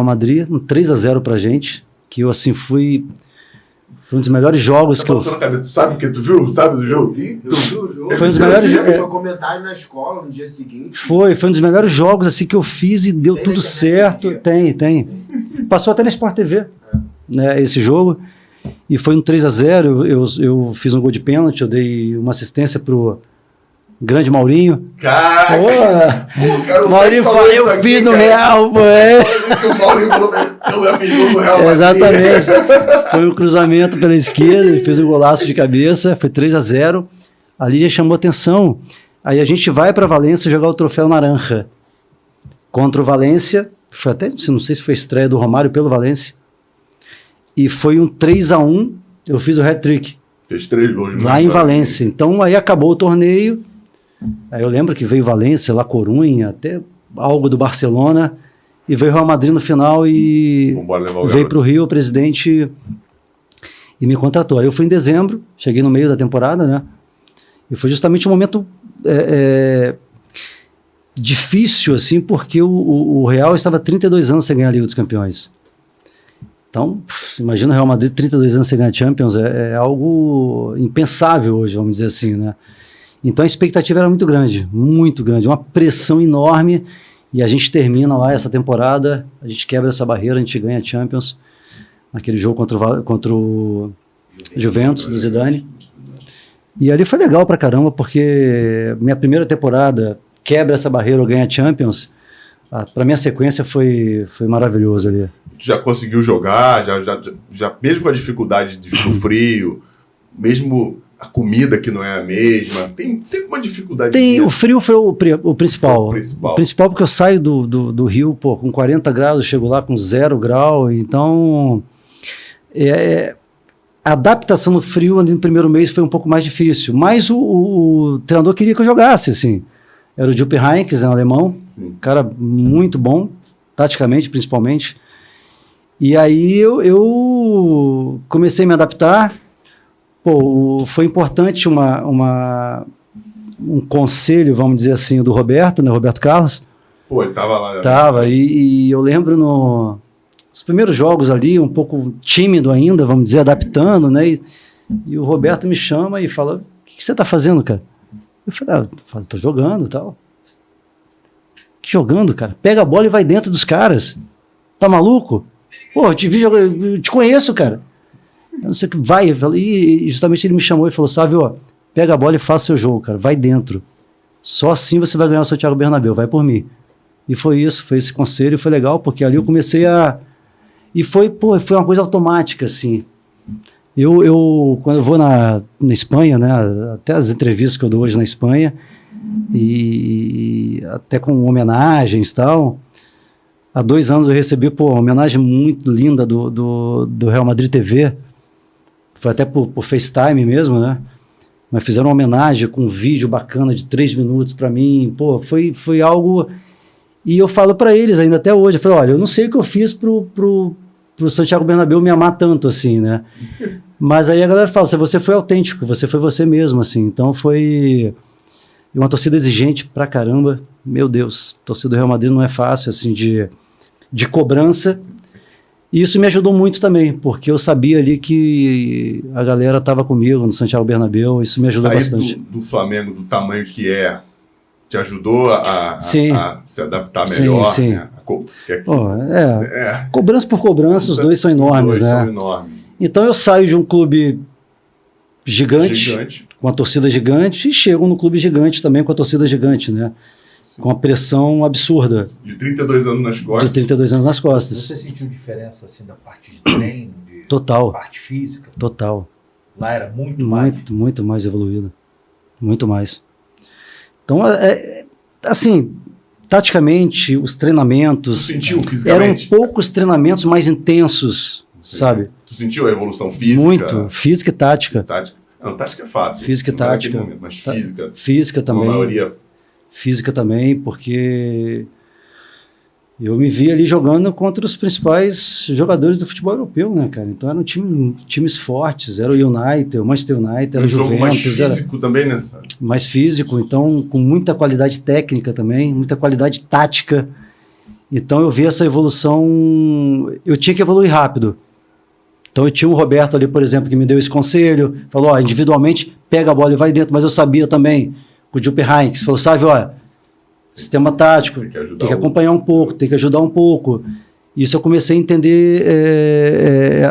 Madrid, um 3-0 pra gente, que eu assim fui um dos melhores jogos que eu... Tu sabe o que tu viu? Sabe do jogo? Eu vi o jogo. Foi um dos melhores jogos. Foi comentário na escola no dia seguinte. Foi um dos melhores jogos assim que eu fiz e deu tudo certo. Tem. Passou até na Sport TV, né, esse jogo. E foi um 3-0, eu fiz um gol de pênalti, eu dei uma assistência pro grande Maurinho. Cara, Maurinho falou, eu fiz no Real, pô. O Maurinho falou, eu já fiz gol no Real. Exatamente. Foi um cruzamento pela esquerda, ele fez um golaço de cabeça, foi 3-0. Ali já chamou atenção. Aí a gente vai para Valência jogar o troféu Naranja contra o Valência. Foi até, não sei se foi a estreia do Romário pelo Valência. E foi um 3-1, eu fiz o hat-trick. Fez 3 gols. Lá em Valência. Então aí acabou o torneio. Aí eu lembro que veio Valência, La Corunha, até algo do Barcelona, e veio o Real Madrid no final e veio para o Rio, o presidente, e me contratou. Aí eu fui em dezembro, cheguei no meio da temporada, né? E foi justamente um momento difícil, assim, porque o Real estava 32 anos sem ganhar a Liga dos Campeões. Então, imagina o Real Madrid 32 anos sem ganhar Champions, é algo impensável hoje, vamos dizer assim, né? Então a expectativa era muito grande, uma pressão enorme, e a gente termina lá essa temporada, a gente quebra essa barreira, a gente ganha a Champions, naquele jogo contra o Juventus, do Zidane. E ali foi legal pra caramba, porque minha primeira temporada quebra essa barreira, eu ganho a Champions, pra minha sequência foi maravilhoso ali. Tu já conseguiu jogar, já mesmo com a dificuldade do frio, mesmo a comida que não é a mesma, tem sempre uma dificuldade. O frio foi o principal. O principal porque eu saio do Rio, pô, com 40 graus, chego lá com 0 grau, então a adaptação no frio no primeiro mês foi um pouco mais difícil, mas o treinador queria que eu jogasse, assim. Era o Jupp Heynckes, um alemão, cara muito bom, taticamente principalmente. E aí eu comecei a me adaptar. Pô, foi importante um conselho, vamos dizer assim, do Roberto, né, Roberto Carlos, Pô, ele tava lá. Tava, e eu lembro nos primeiros jogos ali, um pouco tímido ainda, vamos dizer, adaptando, né? E o Roberto me chama e fala, o que você tá fazendo, cara? Eu falei, tô jogando e tal. Que jogando, cara? Pega a bola e vai dentro dos caras. Tá maluco? Pô, eu te vi jogar, eu te conheço, cara. Eu não sei o que, vai. E justamente ele me chamou e falou, Sávio, ó, pega a bola e faça seu jogo, cara, vai dentro. Só assim você vai ganhar o Santiago Bernabéu, vai por mim. E foi isso, foi esse conselho, foi legal, porque ali eu comecei a... E foi uma coisa automática, assim. Quando eu vou na Espanha, né, até as entrevistas que eu dou hoje na Espanha, e até com homenagens e tal, há 2 anos eu recebi uma homenagem muito linda do Real Madrid TV, foi até por FaceTime mesmo, né? Mas fizeram uma homenagem com um vídeo bacana de 3 minutos para mim, foi algo... E eu falo para eles ainda até hoje, eu falo, olha, eu não sei o que eu fiz pro Santiago Bernabéu me amar tanto, assim, né? Mas aí a galera fala, você foi autêntico, você foi você mesmo, assim, então foi uma torcida exigente pra caramba, meu Deus, torcida do Real Madrid não é fácil, assim, de cobrança, e isso me ajudou muito também, porque eu sabia ali que a galera estava comigo no Santiago Bernabéu, isso me ajudou bastante. Do Flamengo, do tamanho que é, te ajudou a se adaptar melhor? Sim. Né? Cobrança por cobrança, os dois são enormes, né? São enormes. Então eu saio de um clube gigante, com a torcida gigante, e chego no clube gigante também com a torcida gigante, né? Sim. Com a pressão absurda. De 32 anos nas costas. De 32 anos nas costas. Você sentiu diferença assim da parte de treino, Total. parte física? Total. Lá era muito mais evoluído. Muito mais. Então, assim, taticamente, os treinamentos... Tu sentiu fisicamente? Eram poucos treinamentos mais intensos, sabe? Tu sentiu a evolução física? Muito. Física e tática. Tática é fato. Física e tática. Momento, mas física. Física também. A maioria. Física também, porque eu me vi ali jogando contra os principais jogadores do futebol europeu, né, cara? Então eram times fortes, era o United, o Manchester United, era o Juventus. Mais físico também, né? Mais físico, então com muita qualidade técnica também, muita qualidade tática. Então eu vi essa evolução, eu tinha que evoluir rápido. Então eu tinha o Roberto ali, por exemplo, que me deu esse conselho, falou, individualmente pega a bola e vai dentro, mas eu sabia também, com o Jupp Heynckes, falou, sabe, sistema tático, tem que acompanhar um pouco, tem que ajudar um pouco. Isso eu comecei a entender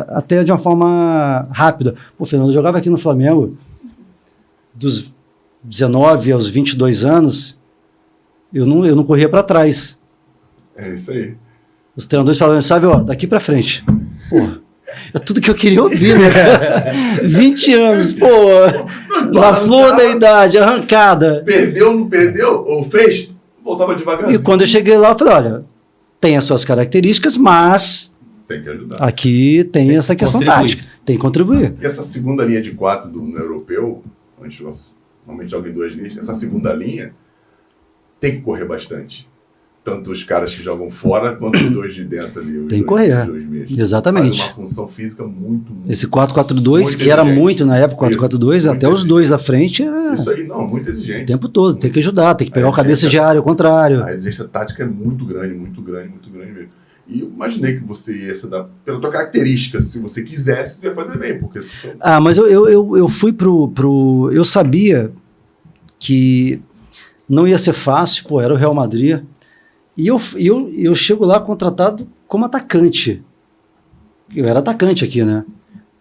até de uma forma rápida. Pô, Fernando, eu jogava aqui no Flamengo, dos 19 aos 22 anos, eu não corria para trás. É isso aí. Os treinadores falavam, sabe, daqui para frente. Pô, é tudo que eu queria ouvir, né? 20 anos, na flor da idade, arrancada. Perdeu, não perdeu? Ou fez? Voltava devagarzinho. E quando eu cheguei lá, eu falei, olha, tem as suas características, mas tem que ajudar. Aqui tem essa questão tática, tem que contribuir. E essa segunda linha de 4 no europeu, normalmente joga em 2 linhas, essa segunda linha tem que correr bastante. Tanto os caras que jogam fora, quanto os 2 de dentro ali. Tem que correr, exatamente. Faz uma função física muito esse 4-4-2, que era muito na época, 4-4-2, até os 2 à frente era... Isso aí, muito exigente. O tempo todo, tem que ajudar, tem que pegar o cabeça de área, ao contrário. A exigência tática é muito grande mesmo. E eu imaginei que você ia se dar, pela tua característica, se você quisesse, você ia fazer bem. Porque... mas eu fui pro... Eu sabia que não ia ser fácil, era o Real Madrid... E eu chego lá contratado como atacante. Eu era atacante aqui, né?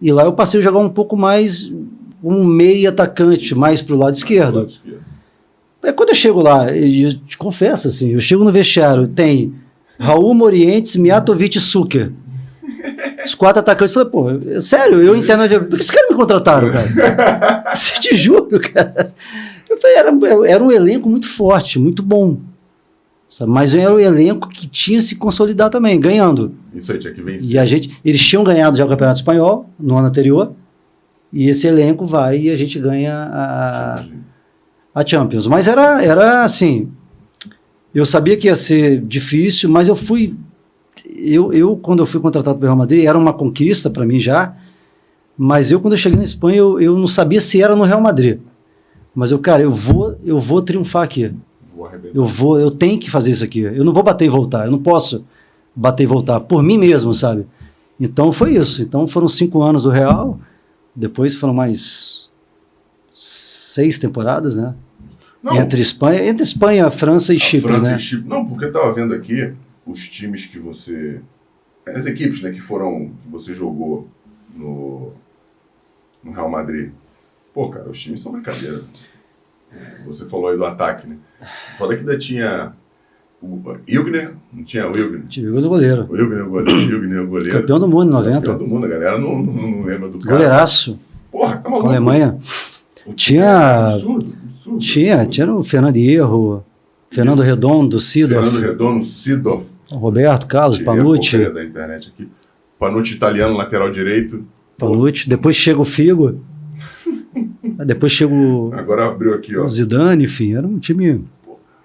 E lá eu passei a jogar um pouco mais, um meio atacante, mais pro lado esquerdo. Quando eu chego lá, eu te confesso assim, eu chego no vestiário, tem Raul Morientes, Mijatovic e Suker. Os 4 atacantes, eu falei, sério, eu entendo, por que esses caras me contrataram, cara? Eu te juro, cara. Eu falei, era um elenco muito forte, muito bom. Mas era o elenco que tinha se consolidar também, ganhando. Isso aí, tinha que vencer. E eles tinham ganhado já o Campeonato Espanhol no ano anterior, e esse elenco vai e a gente ganha a Champions. Mas era assim, eu sabia que ia ser difícil, mas eu quando eu fui contratado pelo Real Madrid, era uma conquista para mim já, mas quando eu cheguei na Espanha, eu não sabia se era no Real Madrid. Mas eu vou triunfar aqui. Vou arrebentar. Eu tenho que fazer isso aqui. Eu não vou bater e voltar. Eu não posso bater e voltar por mim mesmo, sabe? Então foi isso. Então foram 5 anos do Real. Depois foram mais 6 temporadas, né? Não, Entre Espanha, França e Chipre, França né? e Chipre. Não, porque eu tava vendo aqui os times que você... As equipes, né, que você jogou no Real Madrid. Pô, cara, os times são brincadeira. Você falou aí do ataque, né? Fora que ainda tinha o Ilgner, não tinha o Ilgner? Tive o goleiro. O Ilgner, o goleiro. Campeão do mundo em 90. Campeão do mundo, a galera não lembra do cara. Goleiraço. Porra, tá Com maluco. a Alemanha. Tinha... Absurdo. Tinha o Fernando Hierro, Fernando Redondo, Sidorf, Fernando Redondo, Sidorf. Roberto Carlos, Tirei a Panucci. porcaria da internet aqui. Panucci italiano, lateral direito. Panucci. Depois chega o Figo. Depois chega Agora abriu aqui, ó. o Zidane, enfim, era um time...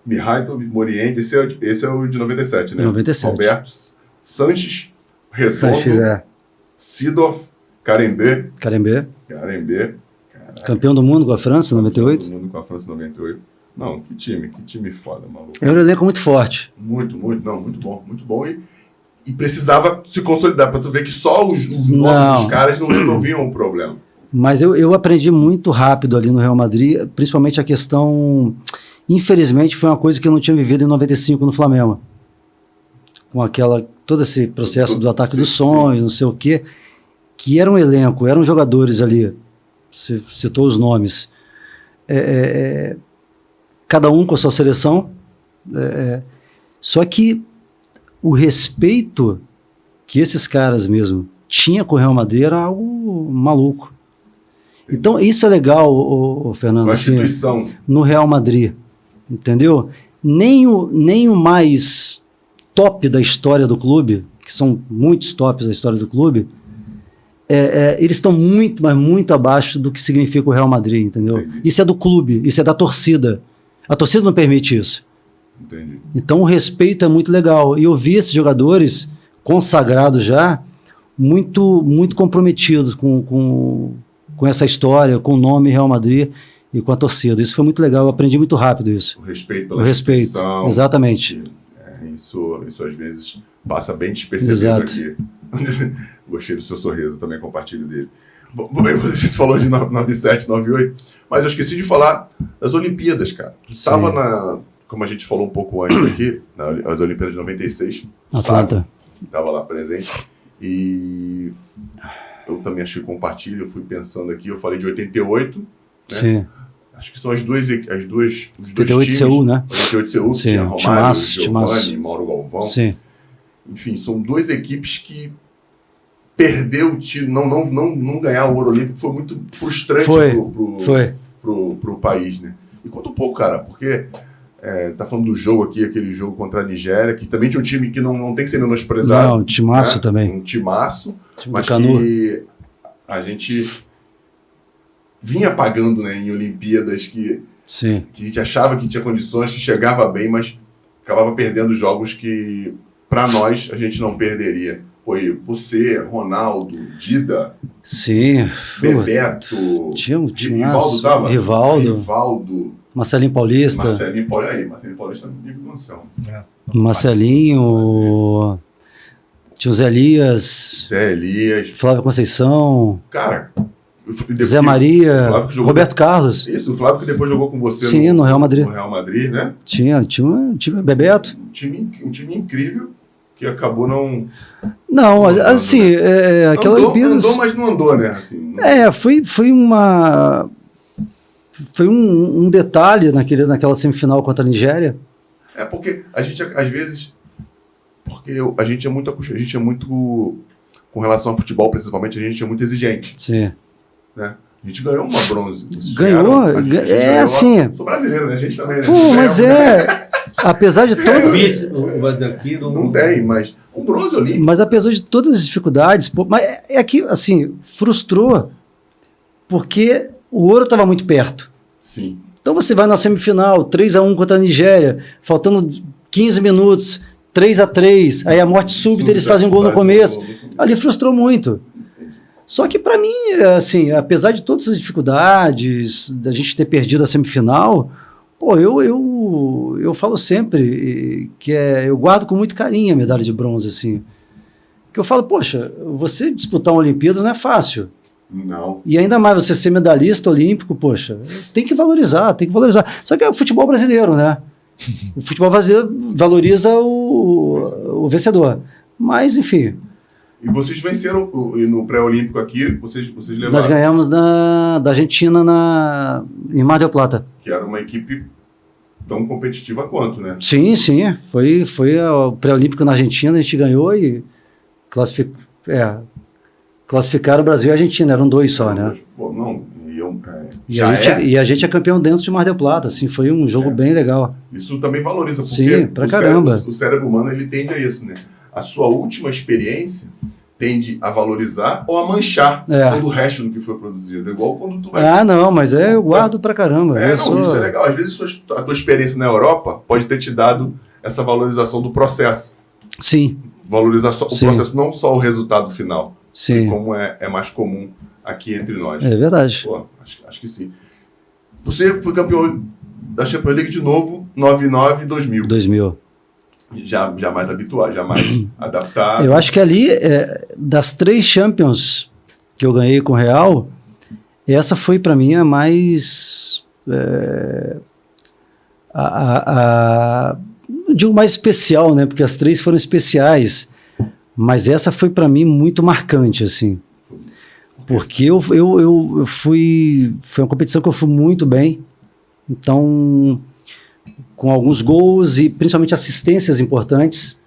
Mihailo Moriente, esse é o de 97, né? 97. Roberto Sanches, Redondo, Sanches, Sidorf, Carembé. Carembé. Caraca, Campeão do mundo com a França, 98. todo mundo com a França 98. Não, que time foda, maluco. Era um elenco muito forte. Muito bom. E precisava se consolidar, pra tu ver que só os nomes dos caras não resolviam o problema. Mas eu aprendi muito rápido ali no Real Madrid, principalmente a questão... Infelizmente, foi uma coisa que eu não tinha vivido em 95 no Flamengo. Com todo esse processo do ataque dos sonhos, não sei o quê, que era um elenco, eram jogadores ali, você citou os nomes, cada um com a sua seleção, só que o respeito que esses caras mesmo tinham com o Real Madrid era algo maluco. Então, isso é legal, Fernando, assim, no Real Madrid, entendeu? Nem o mais top da história do clube, que são muitos tops da história do clube, eles estão muito, mas muito abaixo do que significa o Real Madrid, entendeu? Entendi. Isso é do clube, isso é da torcida. A torcida não permite isso. Entendi. Então o respeito é muito legal. E eu vi esses jogadores consagrados já, muito, muito comprometidos com essa história, com o nome Real Madrid e com a torcida. Isso foi muito legal, eu aprendi muito rápido isso. O respeito pela O respeito, instituição. exatamente. Isso às vezes passa bem despercebido Exato. aqui. Gostei do seu sorriso, também compartilho dele. Bom, a gente falou de 97, 98, mas eu esqueci de falar das Olimpíadas, cara. Estava como a gente falou um pouco antes aqui, nas Olimpíadas de 96. Atlanta. Estava lá presente. E eu também achei compartilho, eu fui pensando aqui, eu falei de 88, né? Sim. Acho que são os dois 88 times. Seul, né? 88 Seul, Sim, tinha Romário, timaço. Giovanni, Mauro Galvão. Sim. Enfim, são duas equipes que perder o título, não ganhar o Ouro Olímpico foi muito frustrante pro país, né? Me conta um pouco, cara, porque tá falando do jogo aqui, aquele jogo contra a Nigéria, que também tinha um time que não tem que ser menosprezado. Não, timaço, né? Também. Um timaço, mas Canu. que a gente vinha pagando, né, em Olimpíadas que Sim. a gente achava que tinha condições, que chegava bem, mas acabava perdendo jogos que, para nós, a gente não perderia. Foi você, Ronaldo, Dida, Sim. Bebeto, Tinha um Rivaldo tava? Rivaldo, Marcelinho Paulista. Marcelinho Paulista é amigo do Anselmo. Marcelinho, tinha o Zé Elias, Flávio Conceição, cara, Zé Maria, Roberto Carlos. Isso, o Flávio que depois jogou com você no Real Madrid. No Real Madrid, né? Tinha um time Bebeto. Um time incrível que acabou não... Não, assim, aquela Olimpíadas... Andou, mas não andou, né? Assim, foi um detalhe naquela semifinal contra a Nigéria. Porque a gente, às vezes... Porque a gente é muito... Com relação ao futebol, principalmente, a gente é muito exigente. Sim. Né? A gente ganhou uma bronze. Ganhou? Assim... Sou brasileiro, né? A gente também, né? Pô, mas apesar de todo... Mas aqui não tem, mas um bronze olímpico. Mas apesar de todas as dificuldades, mas que, assim, frustrou, porque o ouro estava muito perto. Sim. Então você vai na semifinal, 3-1 contra a Nigéria, faltando 15 minutos, 3-3, aí a morte súbita, eles fazem um gol no começo. Ali frustrou muito. Só que para mim, assim, apesar de todas as dificuldades, da gente ter perdido a semifinal, Pô, eu falo sempre que eu guardo com muito carinho a medalha de bronze, assim. Que eu falo, poxa, você disputar uma Olimpíada não é fácil. Não. E ainda mais você ser medalhista olímpico, poxa, tem que valorizar, tem que valorizar. Só que é o futebol brasileiro, né? O futebol brasileiro valoriza o vencedor. Mas, enfim. E vocês venceram no pré-olímpico aqui, vocês levaram. Nós ganhamos da Argentina em Mar del Plata. Que era uma equipe tão competitiva quanto, né? Sim, sim. Foi o pré-olímpico na Argentina, a gente ganhou e classificaram o Brasil e a Argentina, eram 2 só, né? Pô, não, E a gente é campeão dentro de Mar del Plata, assim, foi um jogo bem legal. Isso também valoriza, porque Sim, pra caramba. O cérebro humano ele tende a isso, né? A sua última experiência tende a valorizar ou a manchar todo o resto do que foi produzido. Igual quando tu vai... Ah, não, mas eu guardo pra caramba. Isso é legal. Às vezes a tua experiência na Europa pode ter te dado essa valorização do processo. Sim. Valorizar o processo, não só o resultado final. Sim. Como é mais comum aqui entre nós. É verdade. Pô, acho que sim. Você foi campeão da Champions League de novo, 99 e 2000. 2000. Já mais habituado, já mais adaptado. Eu acho que ali, das 3 Champions que eu ganhei com o Real, essa foi para mim a mais... não digo mais especial, né? Porque as 3 foram especiais. Mas essa foi para mim muito marcante, assim. Porque eu fui... Foi uma competição que eu fui muito bem. Então... com alguns gols e principalmente assistências importantes.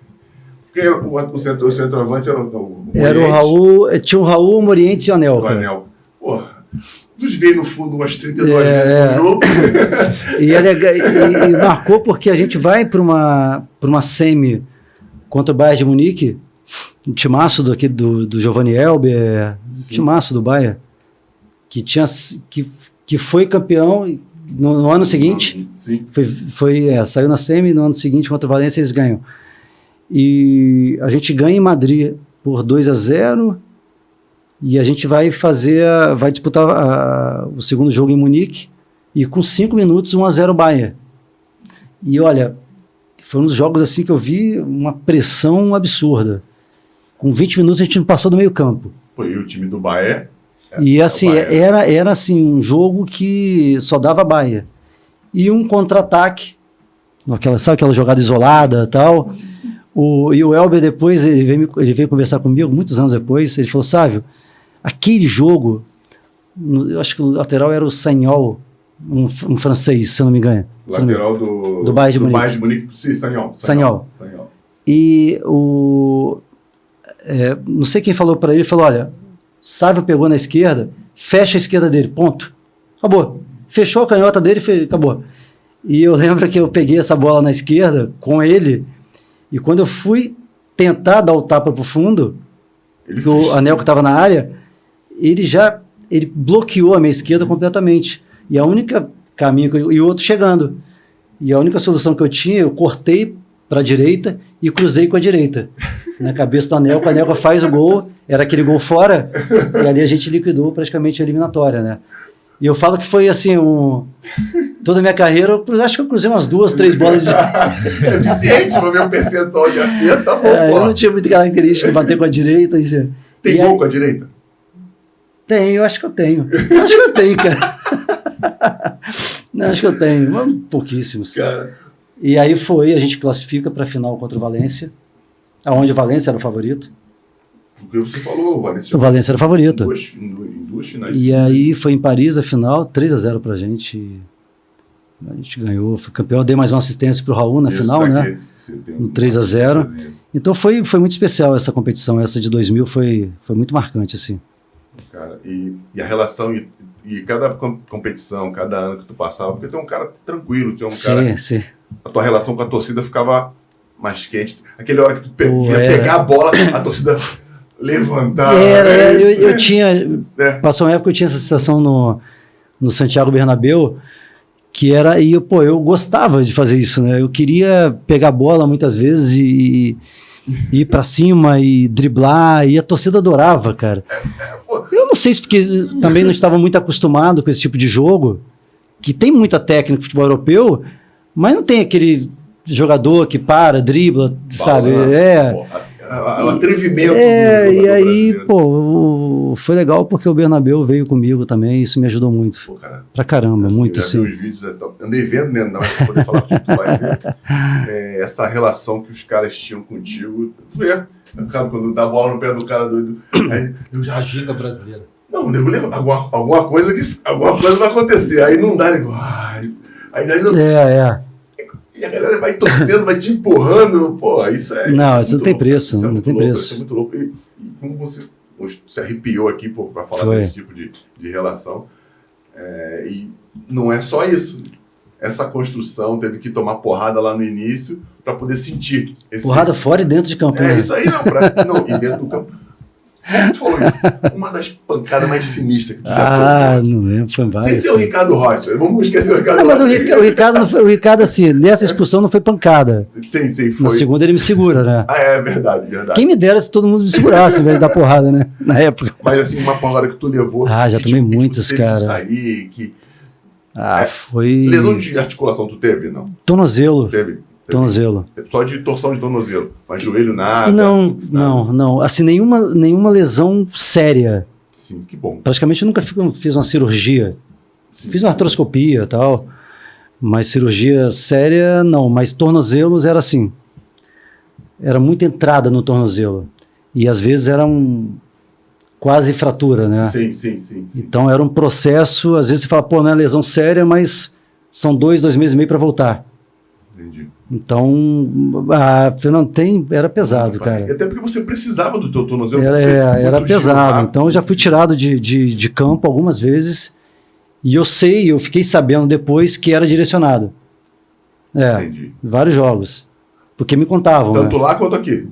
Porque o centroavante era o Raul, tinha o Raul, o Morientes e o Anelka. Porra, dos veio no fundo umas 32 vezes no jogo. E marcou porque a gente vai para uma semi contra o Bayern de Munique, um timaço do Giovanni Elber, timaço do Bayern, que foi campeão no ano seguinte. Sim. Saiu na semi, no ano seguinte contra o Valência eles ganham. E a gente ganha em Madrid por 2-0 e a gente vai disputar o segundo jogo em Munique e com 5 minutos 1-0 Bayern. E olha, foi um dos jogos assim que eu vi uma pressão absurda. Com 20 minutos a gente não passou do meio campo. Pô, e o time do Bayern... E assim, era assim, um jogo que só dava Bayern. E um contra-ataque, sabe aquela jogada isolada e tal. E o Elber depois, ele veio conversar comigo, muitos anos depois, ele falou, Sávio, aquele jogo, eu acho que o lateral era o Sagnol, um francês, se eu não me engano. Lateral do Bayern de Munique. Bayern de Munique, sim, Sagnol. E não sei quem falou para ele, falou, olha, Sávio pegou na esquerda, fecha a esquerda dele, ponto. Acabou. Fechou a canhota dele, acabou. E eu lembro que eu peguei essa bola na esquerda com ele, e quando eu fui tentar dar o tapa pro fundo, que o Anelka estava na área, ele bloqueou a minha esquerda completamente. E a única caminho, e o outro chegando. E a única solução que eu tinha, eu cortei para a direita e cruzei com a direita. Na cabeça do Anelka, o Anelka faz o gol, era aquele gol fora, e ali a gente liquidou praticamente a eliminatória, né? E eu falo que foi assim, toda a minha carreira, eu acho que eu cruzei umas 2, 3 bolas de... É eficiente, o meu percentual de acerto, tá bom, eu não tinha muita característica de bater com a direita. Tem gol com a direita? Tenho, eu acho que eu tenho. Acho que eu tenho, cara. Não, acho que eu tenho, mas pouquíssimos. Cara. E aí a gente classifica para a final contra o Valência, aonde o Valência era o favorito. Porque você falou, o Valência era o favorito. Em duas finais. E aí foi em Paris a final, 3-0 pra gente. A gente ganhou, foi campeão. Eu dei mais uma assistência pro Raul na final, né? No 3-0. Então foi muito especial essa competição. Essa de 2000 foi muito marcante, assim. Cara, e a relação, e cada competição, cada ano que tu passava, porque tu é um cara tranquilo, tu é um cara... Sim. A tua relação com a torcida ficava mais quente. Aquela hora que tu ia pegar a bola, a torcida levantar. Eu tinha... Passou uma época que eu tinha essa sensação no Santiago Bernabéu, que era... E eu gostava de fazer isso, né? Eu queria pegar a bola muitas vezes e ir pra cima e driblar, e a torcida adorava, cara. Eu não sei se porque também não estava muito acostumado com esse tipo de jogo, que tem muita técnica no futebol europeu, mas não tem aquele jogador que para, dribla, sabe? O atrevimento do e jogador aí, brasileiro. pô, foi legal porque o Bernabéu veio comigo também, isso me ajudou muito. Pô, cara, Pra caramba, assim, muito já vi sim. os vídeos, andei vendo, né? Não, mas pra poder falar que tu vai ver. Essa relação que os caras tinham contigo. Tu vê, cara, quando dá bola no pé do cara doido. Aí eu já. A giga brasileira. Não, nego, alguma coisa vai acontecer. Aí não dá, nego. Aí não. E a galera vai torcendo, vai te empurrando. Pô, isso é. Não, isso isso não tem preço, Isso é não muito tem louco, preço. Isso é muito louco. E como você se arrepiou aqui pra falar Foi. desse tipo de relação. E não é só isso. Essa construção teve que tomar porrada lá no início para poder sentir. Porrada fora e dentro de campo. né? Isso aí, não, e dentro do campo. Como tu falou isso? Uma das pancadas mais sinistras que tu já não lembro, foi Sem várias. ser o Ricardo Rocha. Vamos esquecer o Ricardo Não, mas Rocha. o Ricardo, não foi, o Ricardo, assim, nessa expulsão não foi pancada. Sim, foi. Na segunda ele me segura, né? É verdade. Quem me dera se todo mundo me segurasse em vez de dar porrada, né? Na época. Mas assim, uma porrada que tu levou. Já que, tomei que muitas, tu teve cara. Que sair, que... Foi... Lesão de articulação tu teve, não? Tornozelo. Teve. Tornozelo. Só de torção de tornozelo. Mas joelho nada. Não. Assim, nenhuma lesão séria. Sim, que bom. Praticamente eu nunca fiz uma cirurgia. Sim, Fiz uma artroscopia e tal. Mas cirurgia séria, não. Mas tornozelos era assim. Era muita entrada no tornozelo. E às vezes era quase fratura, né? Sim. Então era um processo, às vezes você fala, pô, não é lesão séria, mas são 2 meses e meio para voltar. Entendi. Então, Fernando, era pesado, cara. Até porque você precisava do teu tornozelo. Era pesado. Então eu já fui tirado de campo algumas vezes e eu fiquei sabendo depois que era direcionado. Entendi. Vários jogos. Porque me contavam. Tanto lá quanto aqui.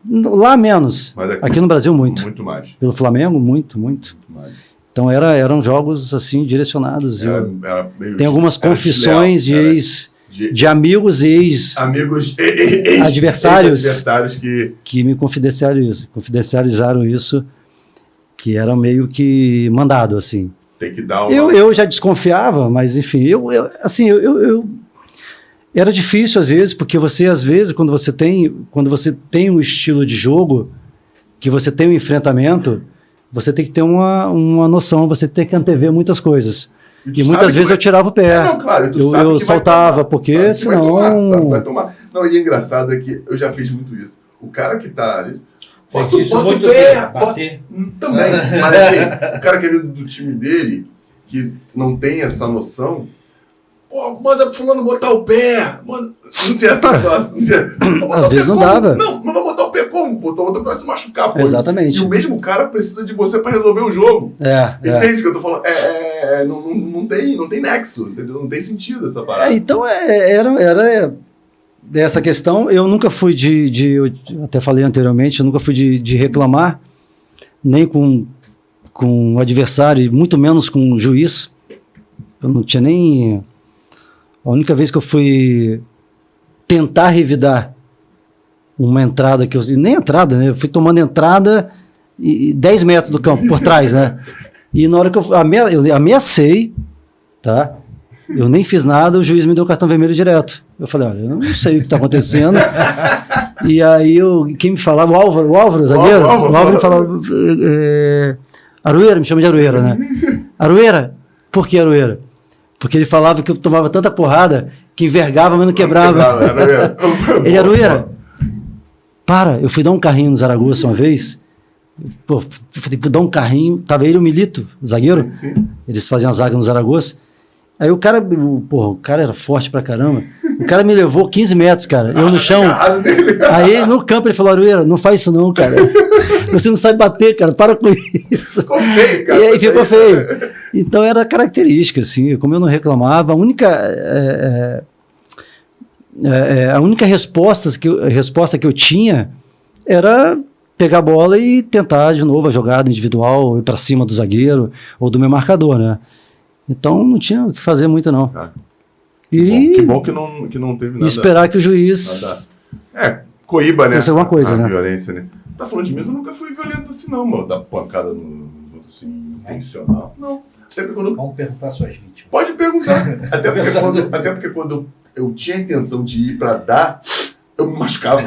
Lá menos. Mas aqui no Brasil, muito. Muito mais. Pelo Flamengo, muito. Mais. Então eram jogos assim direcionados. Tem algumas confissões de amigos e adversários que me confidencializaram isso, que era meio que mandado assim. Tem que dar eu já desconfiava, mas enfim, eu era difícil às vezes, porque você às vezes quando você tem um estilo de jogo, que você tem um enfrentamento, você tem que ter uma noção, você tem que antever muitas coisas. E muitas vezes eu tirava o pé. Claro, eu saltava, porque senão... Sabe que vai tomar. Não, e engraçado é que eu já fiz muito isso. O cara que tá ali... Bota o pé! Bater. Também. Mas assim, o cara que é do time dele, que não tem essa noção... Pô, manda pro fulano botar o pé. Não tinha essa situação. Às vezes não dava. Não vai botar o pé como? Botar o pé vai se machucar, pô. Exatamente. E o mesmo cara precisa de você para resolver o jogo. Entende o que eu tô falando? Não tem nexo, entendeu? Não tem sentido essa parada. Então, era essa questão. Eu nunca fui eu até falei anteriormente, eu nunca fui de reclamar, nem com o adversário, e muito menos com o juiz. Eu não tinha nem... A única vez que eu fui tentar revidar uma entrada que nem entrada, né? Eu fui tomando entrada e 10 metros do campo por trás, né? E na hora que eu ameacei, tá? Eu nem fiz nada, o juiz me deu o cartão vermelho direto. Eu falei, olha, eu não sei o que está acontecendo. E aí quem me falava, o Álvaro, zagueiro, o Álvaro falava, Arueira, me chama de Arueira, né? Arueira, por que Arueira? Porque ele falava que eu tomava tanta porrada que envergava, mas não quebrava. Ele, Arueira, eu fui dar um carrinho no Zaragoza uma vez. Pô, falei, vou dar um carrinho. Tava ele e o Milito, o zagueiro. Sim. Eles faziam a zaga no Zaragoza. Aí o cara era forte pra caramba. O cara me levou 15 metros, cara. Eu no chão. Aí no campo ele falou, Arueira, não faz isso não, cara. Você não sabe bater, cara. Para com isso. Ficou feio, cara. E aí ficou feio. Então era característica, assim. Como eu não reclamava, a única resposta que eu tinha era pegar a bola e tentar de novo a jogada individual, ir para cima do zagueiro ou do meu marcador, né? Então não tinha o que fazer muito, não. Que bom que não teve nada. E esperar que o juiz... Coíba, né? Alguma coisa, né? Violência, né? Tá falando de mim, eu nunca fui violento assim, não, mano. Dar pancada no assim, intencional. Não. Até porque quando... Vamos perguntar às suas vítimas. Pode perguntar. Até porque quando eu tinha a intenção de ir pra dar, eu me machucava.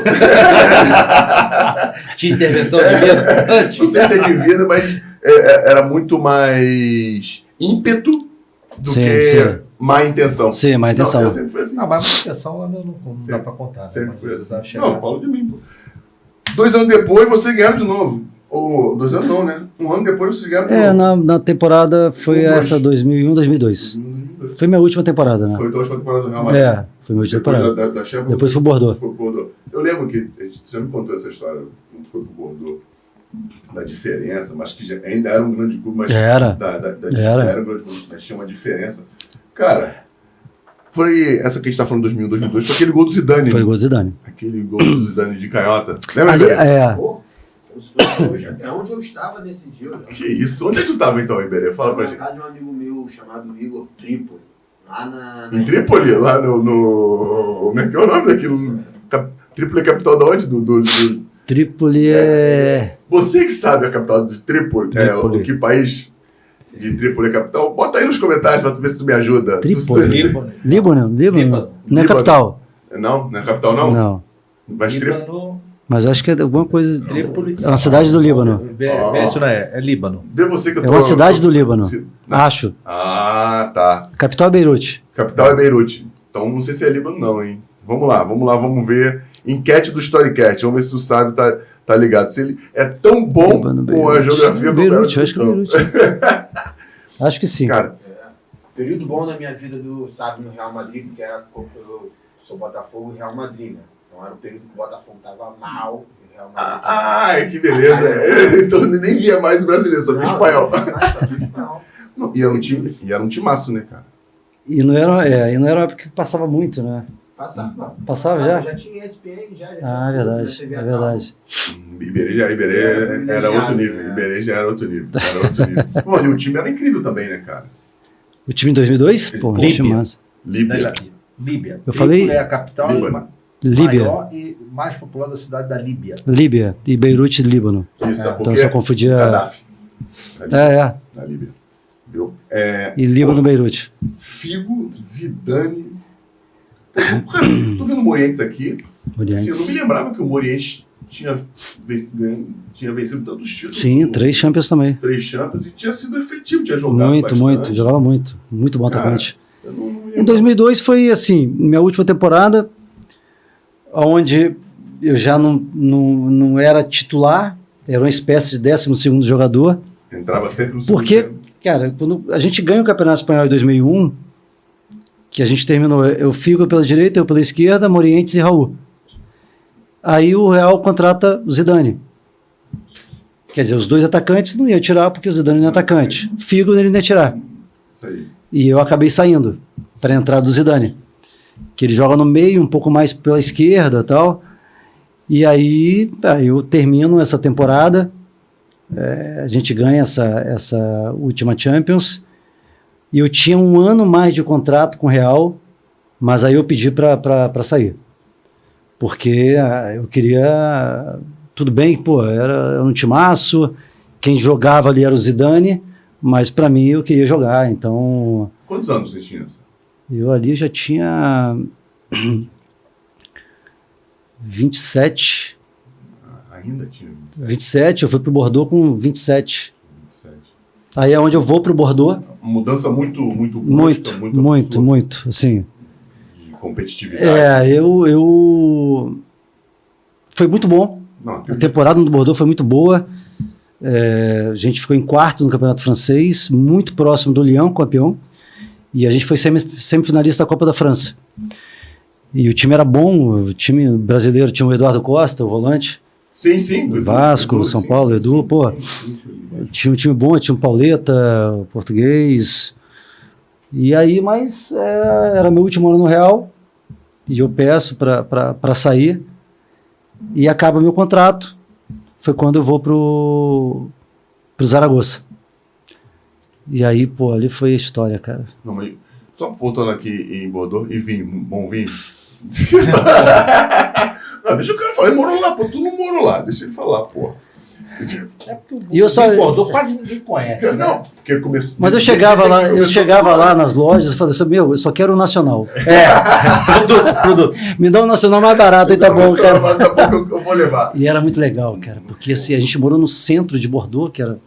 Tinha intervenção de vida antes. Não sei se é de vida, mas era muito mais ímpeto do Sim, que sim. má intenção. Sim, má intenção. Não, eu sempre fui assim. Não, mas a intenção lá não dá Sempre- pra contar. né? Sempre Mas foi assim. dá chegar. Não, falo de mim, pô. 2 anos depois, você ganharam de novo. Ou 2 anos não, né? 1 ano depois, você ganharam de novo. Na temporada foi Dois. essa 2001, 2002. 2002. Foi minha última temporada, né? Foi a tua última temporada do Real Madrid. Foi minha última Depois temporada. da Champions, Depois foi o você Bordeaux. foi pro Bordeaux. Eu lembro que a gente já me contou essa história, quando foi pro Bordeaux, da diferença, mas que ainda era um grande clube, mas Era era um grande clube, mas tinha uma diferença. Cara, foi essa que a gente tá falando 2001, 2002, foi aquele gol do Zidane. Foi o gol do Zidane. Aquele gol do Zidane de canhota. Lembra, Ali, Iberê? Pô, eu sou hoje, até onde eu estava nesse dia. Eu Que isso? Onde é que tu tava então, Iberê? Fala pra na gente. casa de um amigo meu chamado Igor Trípoli. Lá na Em Trípoli, lá no... Como é que é o nome daquilo? Trípoli é capital de onde? Do... Trípoli é. Você que sabe a capital de Trípoli, Trípoli. o que país de Trípoli é capital? Bota aí nos comentários pra tu ver se tu me ajuda. Trípoli. Líbano. Líbano. Não é Líbano. capital. Não? Não é capital não? Não. Mas Trípoli... Líbano, Mas acho que é alguma coisa. Trípoli. É uma cidade do Líbano. Vê isso não é Líbano. Vê você que eu É tô... uma cidade do Líbano. Não. Acho. Ah, tá. Capital é Beirute. Capital é Beirute. Então não sei se é Líbano não, hein? Vamos lá, vamos ver. Enquete do Storycat. Vamos ver se o Sábio tá ligado. Se ele é tão bom Líbano, com a Beirute. geografia... Beirute, eu acho que é não. Beirute. Acho que sim. Cara, período bom na minha vida sabe, no Real Madrid, porque era eu sou Botafogo e Real Madrid, né? Então era o período que o Botafogo tava mal e o Real Madrid. ai, que beleza. Então eu nem via mais o brasileiro, só via espanhol. Só vi espanhol. Não, e era um timaço, né, cara? E não era uma época que passava muito, né? Passava já? Já tinha ESPN, já. Ah, é verdade. É verdade. Iberê era outro nível. Iberê já era outro nível. Bom, e o time era incrível também, né, cara? O time em 2002? Pô, Líbia. time massa. Líbia. Líbia. Eu falei- Trípoli é a capital Líbano. Líbia. maior e mais populosa da cidade da Líbia. Líbia e Beirute, Líbano. Isso, sabe por Então quê? eu só confundia. Gaddafi. É. Na Líbia. Viu? E Líbano, Beirute. Figo, Zidane. Pô, cara, tô vendo o Morientes aqui. Assim, eu não me lembrava que o Morientes tinha vencido tantos títulos. Sim, 3 Champions também. 3 Champions e tinha sido efetivo, tinha jogado Muito, bastante. muito. Jogava muito. Muito bom Cara, atacante. Eu não me Em lembro. 2002 foi assim, minha última temporada, onde eu já não era titular, era uma espécie de 12º jogador, Entrava sempre no segundo porque, tempo. cara, quando a gente ganha o Campeonato Espanhol em 2001, que a gente terminou, eu Figo pela direita, eu pela esquerda, Morientes e Raul. Aí o Real contrata o Zidane. Quer dizer, os 2 atacantes não iam tirar porque o Zidane não é atacante. Figo ele não ia tirar. Isso aí. E eu acabei saindo para a entrada do Zidane, que ele joga no meio, um pouco mais pela esquerda e tal. E aí eu termino essa temporada, a gente ganha essa última Champions, e eu tinha 1 ano mais de contrato com o Real, mas aí eu pedi para sair. Porque eu queria... Tudo bem, pô, era um timaço, quem jogava ali era o Zidane, mas para mim eu queria jogar, então... Quantos anos você tinha? Eu ali já tinha 27, Ainda tinha 27, eu fui pro Bordeaux com 27. 27. Aí é onde eu vou pro Bordeaux, Mudança muito brusca, muito, absurda assim. de competitividade. Foi muito bom, Não, a temporada no Bordeaux foi muito boa, a gente ficou em 4º no Campeonato Francês, muito próximo do Lyon, campeão, e a gente foi semifinalista da Copa da França. E o time era bom, o time brasileiro tinha o Eduardo Costa, o volante, Sim. o Vasco, São Paulo, Edu, pô. Tinha um time bom, tinha o Pauleta, o português. E aí, mas era meu último ano no Real, e eu peço para sair, e acaba meu contrato. Foi quando eu vou pro Zaragoza. E aí, pô, ali foi a história, cara. Não, mas só voltando aqui em Bordeaux, e vinho, bom vinho. Não, deixa o cara falar, ele morou lá, pô, tu não morou lá, deixa ele falar, pô. É porque E eu só- o Bordeaux quase ninguém conhece, né? Não, porque começou. Mas eu chegava lá nas lojas e falei assim, meu, eu só quero o nacional. Produto. Me dá um nacional mais barato aí, tá bom, cara. Daqui a pouco eu vou levar. E era muito legal, cara, porque assim, a gente morou no centro de Bordeaux, que era...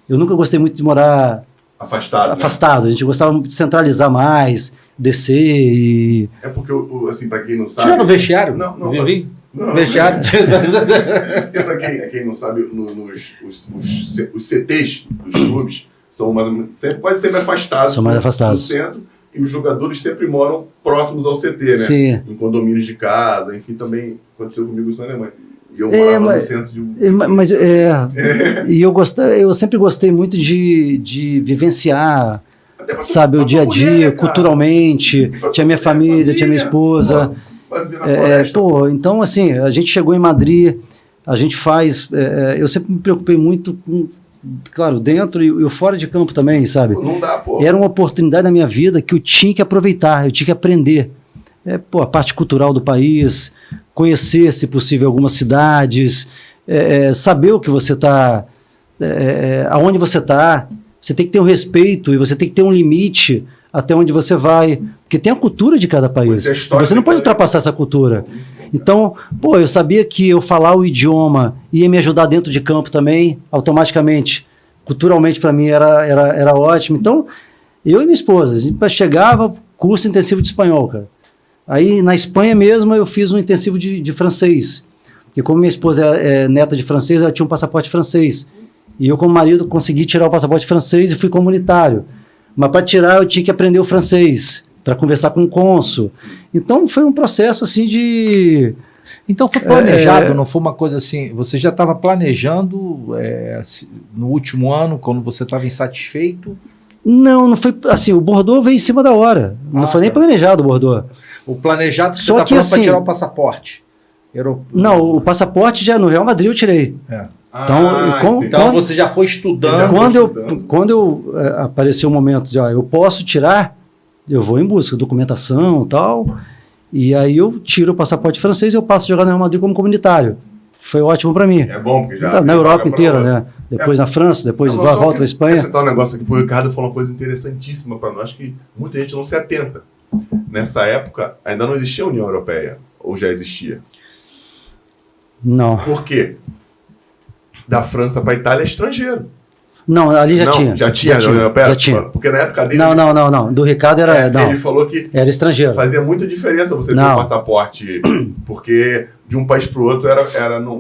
Eu nunca gostei muito de morar Afastado. Né? afastado, a gente gostava muito de centralizar mais, descer e... É porque, assim, pra quem não sabe. Já no vestiário? Não. Viu? Não, Vestiário. Porque pra quem não sabe, os CTs dos clubes são mais ou menos, quase sempre afastados. São mais afastados. Do centro, e os jogadores sempre moram próximos ao CT, né? Sim. Em condomínios de casa, enfim, também aconteceu comigo isso na Alemanha. E eu morava no centro de... Mas e eu sempre gostei muito de vivenciar, Até pra sabe, o dia a mulher, dia, cara. culturalmente, Pra tinha minha tua família, tinha minha esposa. Pô, vai viver na floresta. Então assim, a gente chegou em Madrid, a gente faz, eu sempre me preocupei muito com, claro, dentro e o fora de campo também, sabe? Pô, não dá, pô. Era uma oportunidade na minha vida que eu tinha que aproveitar, eu tinha que aprender. A parte cultural do país, conhecer, se possível, algumas cidades, saber o que você está, aonde você está. Você tem que ter um respeito e você tem que ter um limite até onde você vai. Porque tem a cultura de cada país. Mas é a história Você não de pode cada- ultrapassar essa cultura. Então, eu sabia que eu falar o idioma ia me ajudar dentro de campo também, automaticamente. Culturalmente, para mim, era ótimo. Então, eu e minha esposa, a gente chegava, curso intensivo de espanhol, cara. Aí, na Espanha mesmo, eu fiz um intensivo de francês. Porque como minha esposa é neta de francês, ela tinha um passaporte francês. E eu, como marido, consegui tirar o passaporte francês e fui comunitário. Mas para tirar, eu tinha que aprender o francês, para conversar com o cônsul. Então, foi um processo, assim, de... Então foi planejado, não foi uma coisa assim. Você já estava planejando no último ano, quando você estava insatisfeito? Não foi... Assim, o Bordeaux veio em cima da hora. Não foi nem planejado o Bordeaux. O planejado que você Só está que, falando para assim, tirar o passaporte. Não, o passaporte já no Real Madrid eu tirei. Entendi. Então você já foi estudando. Quando apareceu o momento de, eu posso tirar, eu vou em busca de documentação e tal, e aí eu tiro o passaporte francês e eu passo a jogar no Real Madrid como comunitário. Foi ótimo para mim. É bom, porque já... Na Europa inteira, né? Depois na França, depois volta para a Espanha. Esse tal negócio aqui, o Ricardo falou uma coisa interessantíssima para nós, que muita gente não se atenta. Nessa época, ainda não existia a União Europeia, ou já existia? Não. Por quê? Da França para a Itália é estrangeiro. Não, ali já tinha. Já tinha a União Europeia? Já tinha. Porque na época dele... Não. Do Ricardo Ele falou que era estrangeiro. fazia muita diferença você ter um passaporte, porque de um país para o outro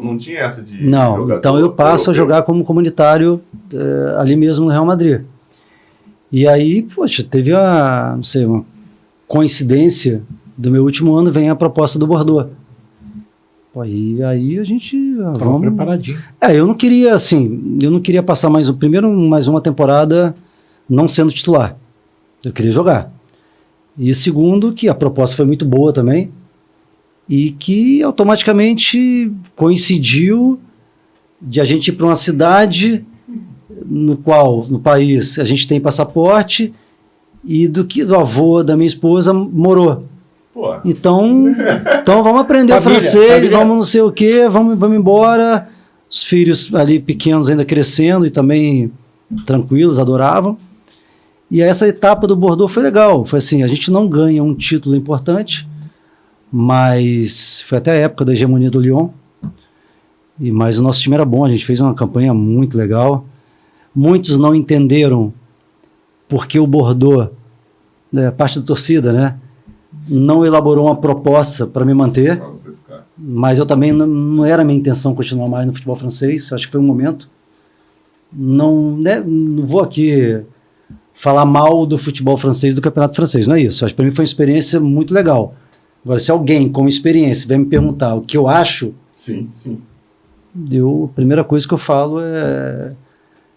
não tinha essa de Não, jogador então eu passo a europeu. jogar como comunitário ali mesmo no Real Madrid. E aí, poxa, teve uma coincidência do meu último ano, vem a proposta do Bordeaux. Pô, e aí a gente... Estava preparadinho. Eu não queria passar mais uma temporada não sendo titular. Eu queria jogar. E segundo, que a proposta foi muito boa também, e que automaticamente coincidiu de a gente ir para uma cidade no país a gente tem passaporte e do avô da minha esposa morou. Pô. Então vamos aprender francês, vamos não sei o quê, vamos embora. Os filhos ali pequenos ainda crescendo e também tranquilos, adoravam. E essa etapa do Bordeaux foi legal. Foi assim, a gente não ganha um título importante, mas foi até a época da hegemonia do Lyon. Mas o nosso time era bom, a gente fez uma campanha muito legal. Muitos não entenderam porque o Bordeaux, a parte da torcida, né, não elaborou uma proposta para me manter, mas eu também não era a minha intenção continuar mais no futebol francês, acho que foi um momento. Não vou aqui falar mal do futebol francês, do campeonato francês, não é isso. Acho que para mim foi uma experiência muito legal. Agora, se alguém com experiência vem me perguntar o que eu acho, sim. A primeira coisa que eu falo é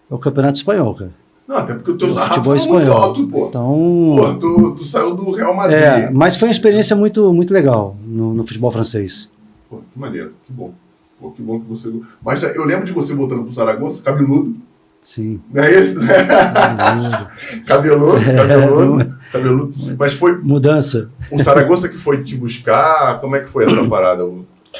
o campeonato espanhol, cara. Não, até porque o teu futebol sarrafo muito espanhol. alto, pô. Então, Tu saiu do Real Madrid. mas foi uma experiência muito, muito legal no futebol francês. Pô, que maneiro, que bom. Pô, que bom que você... Mas eu lembro de você voltando pro Saragossa, cabeludo. Sim. Não é isso? Cabeludo. Mas foi mudança. o Saragossa que foi te buscar? Como é que foi essa parada?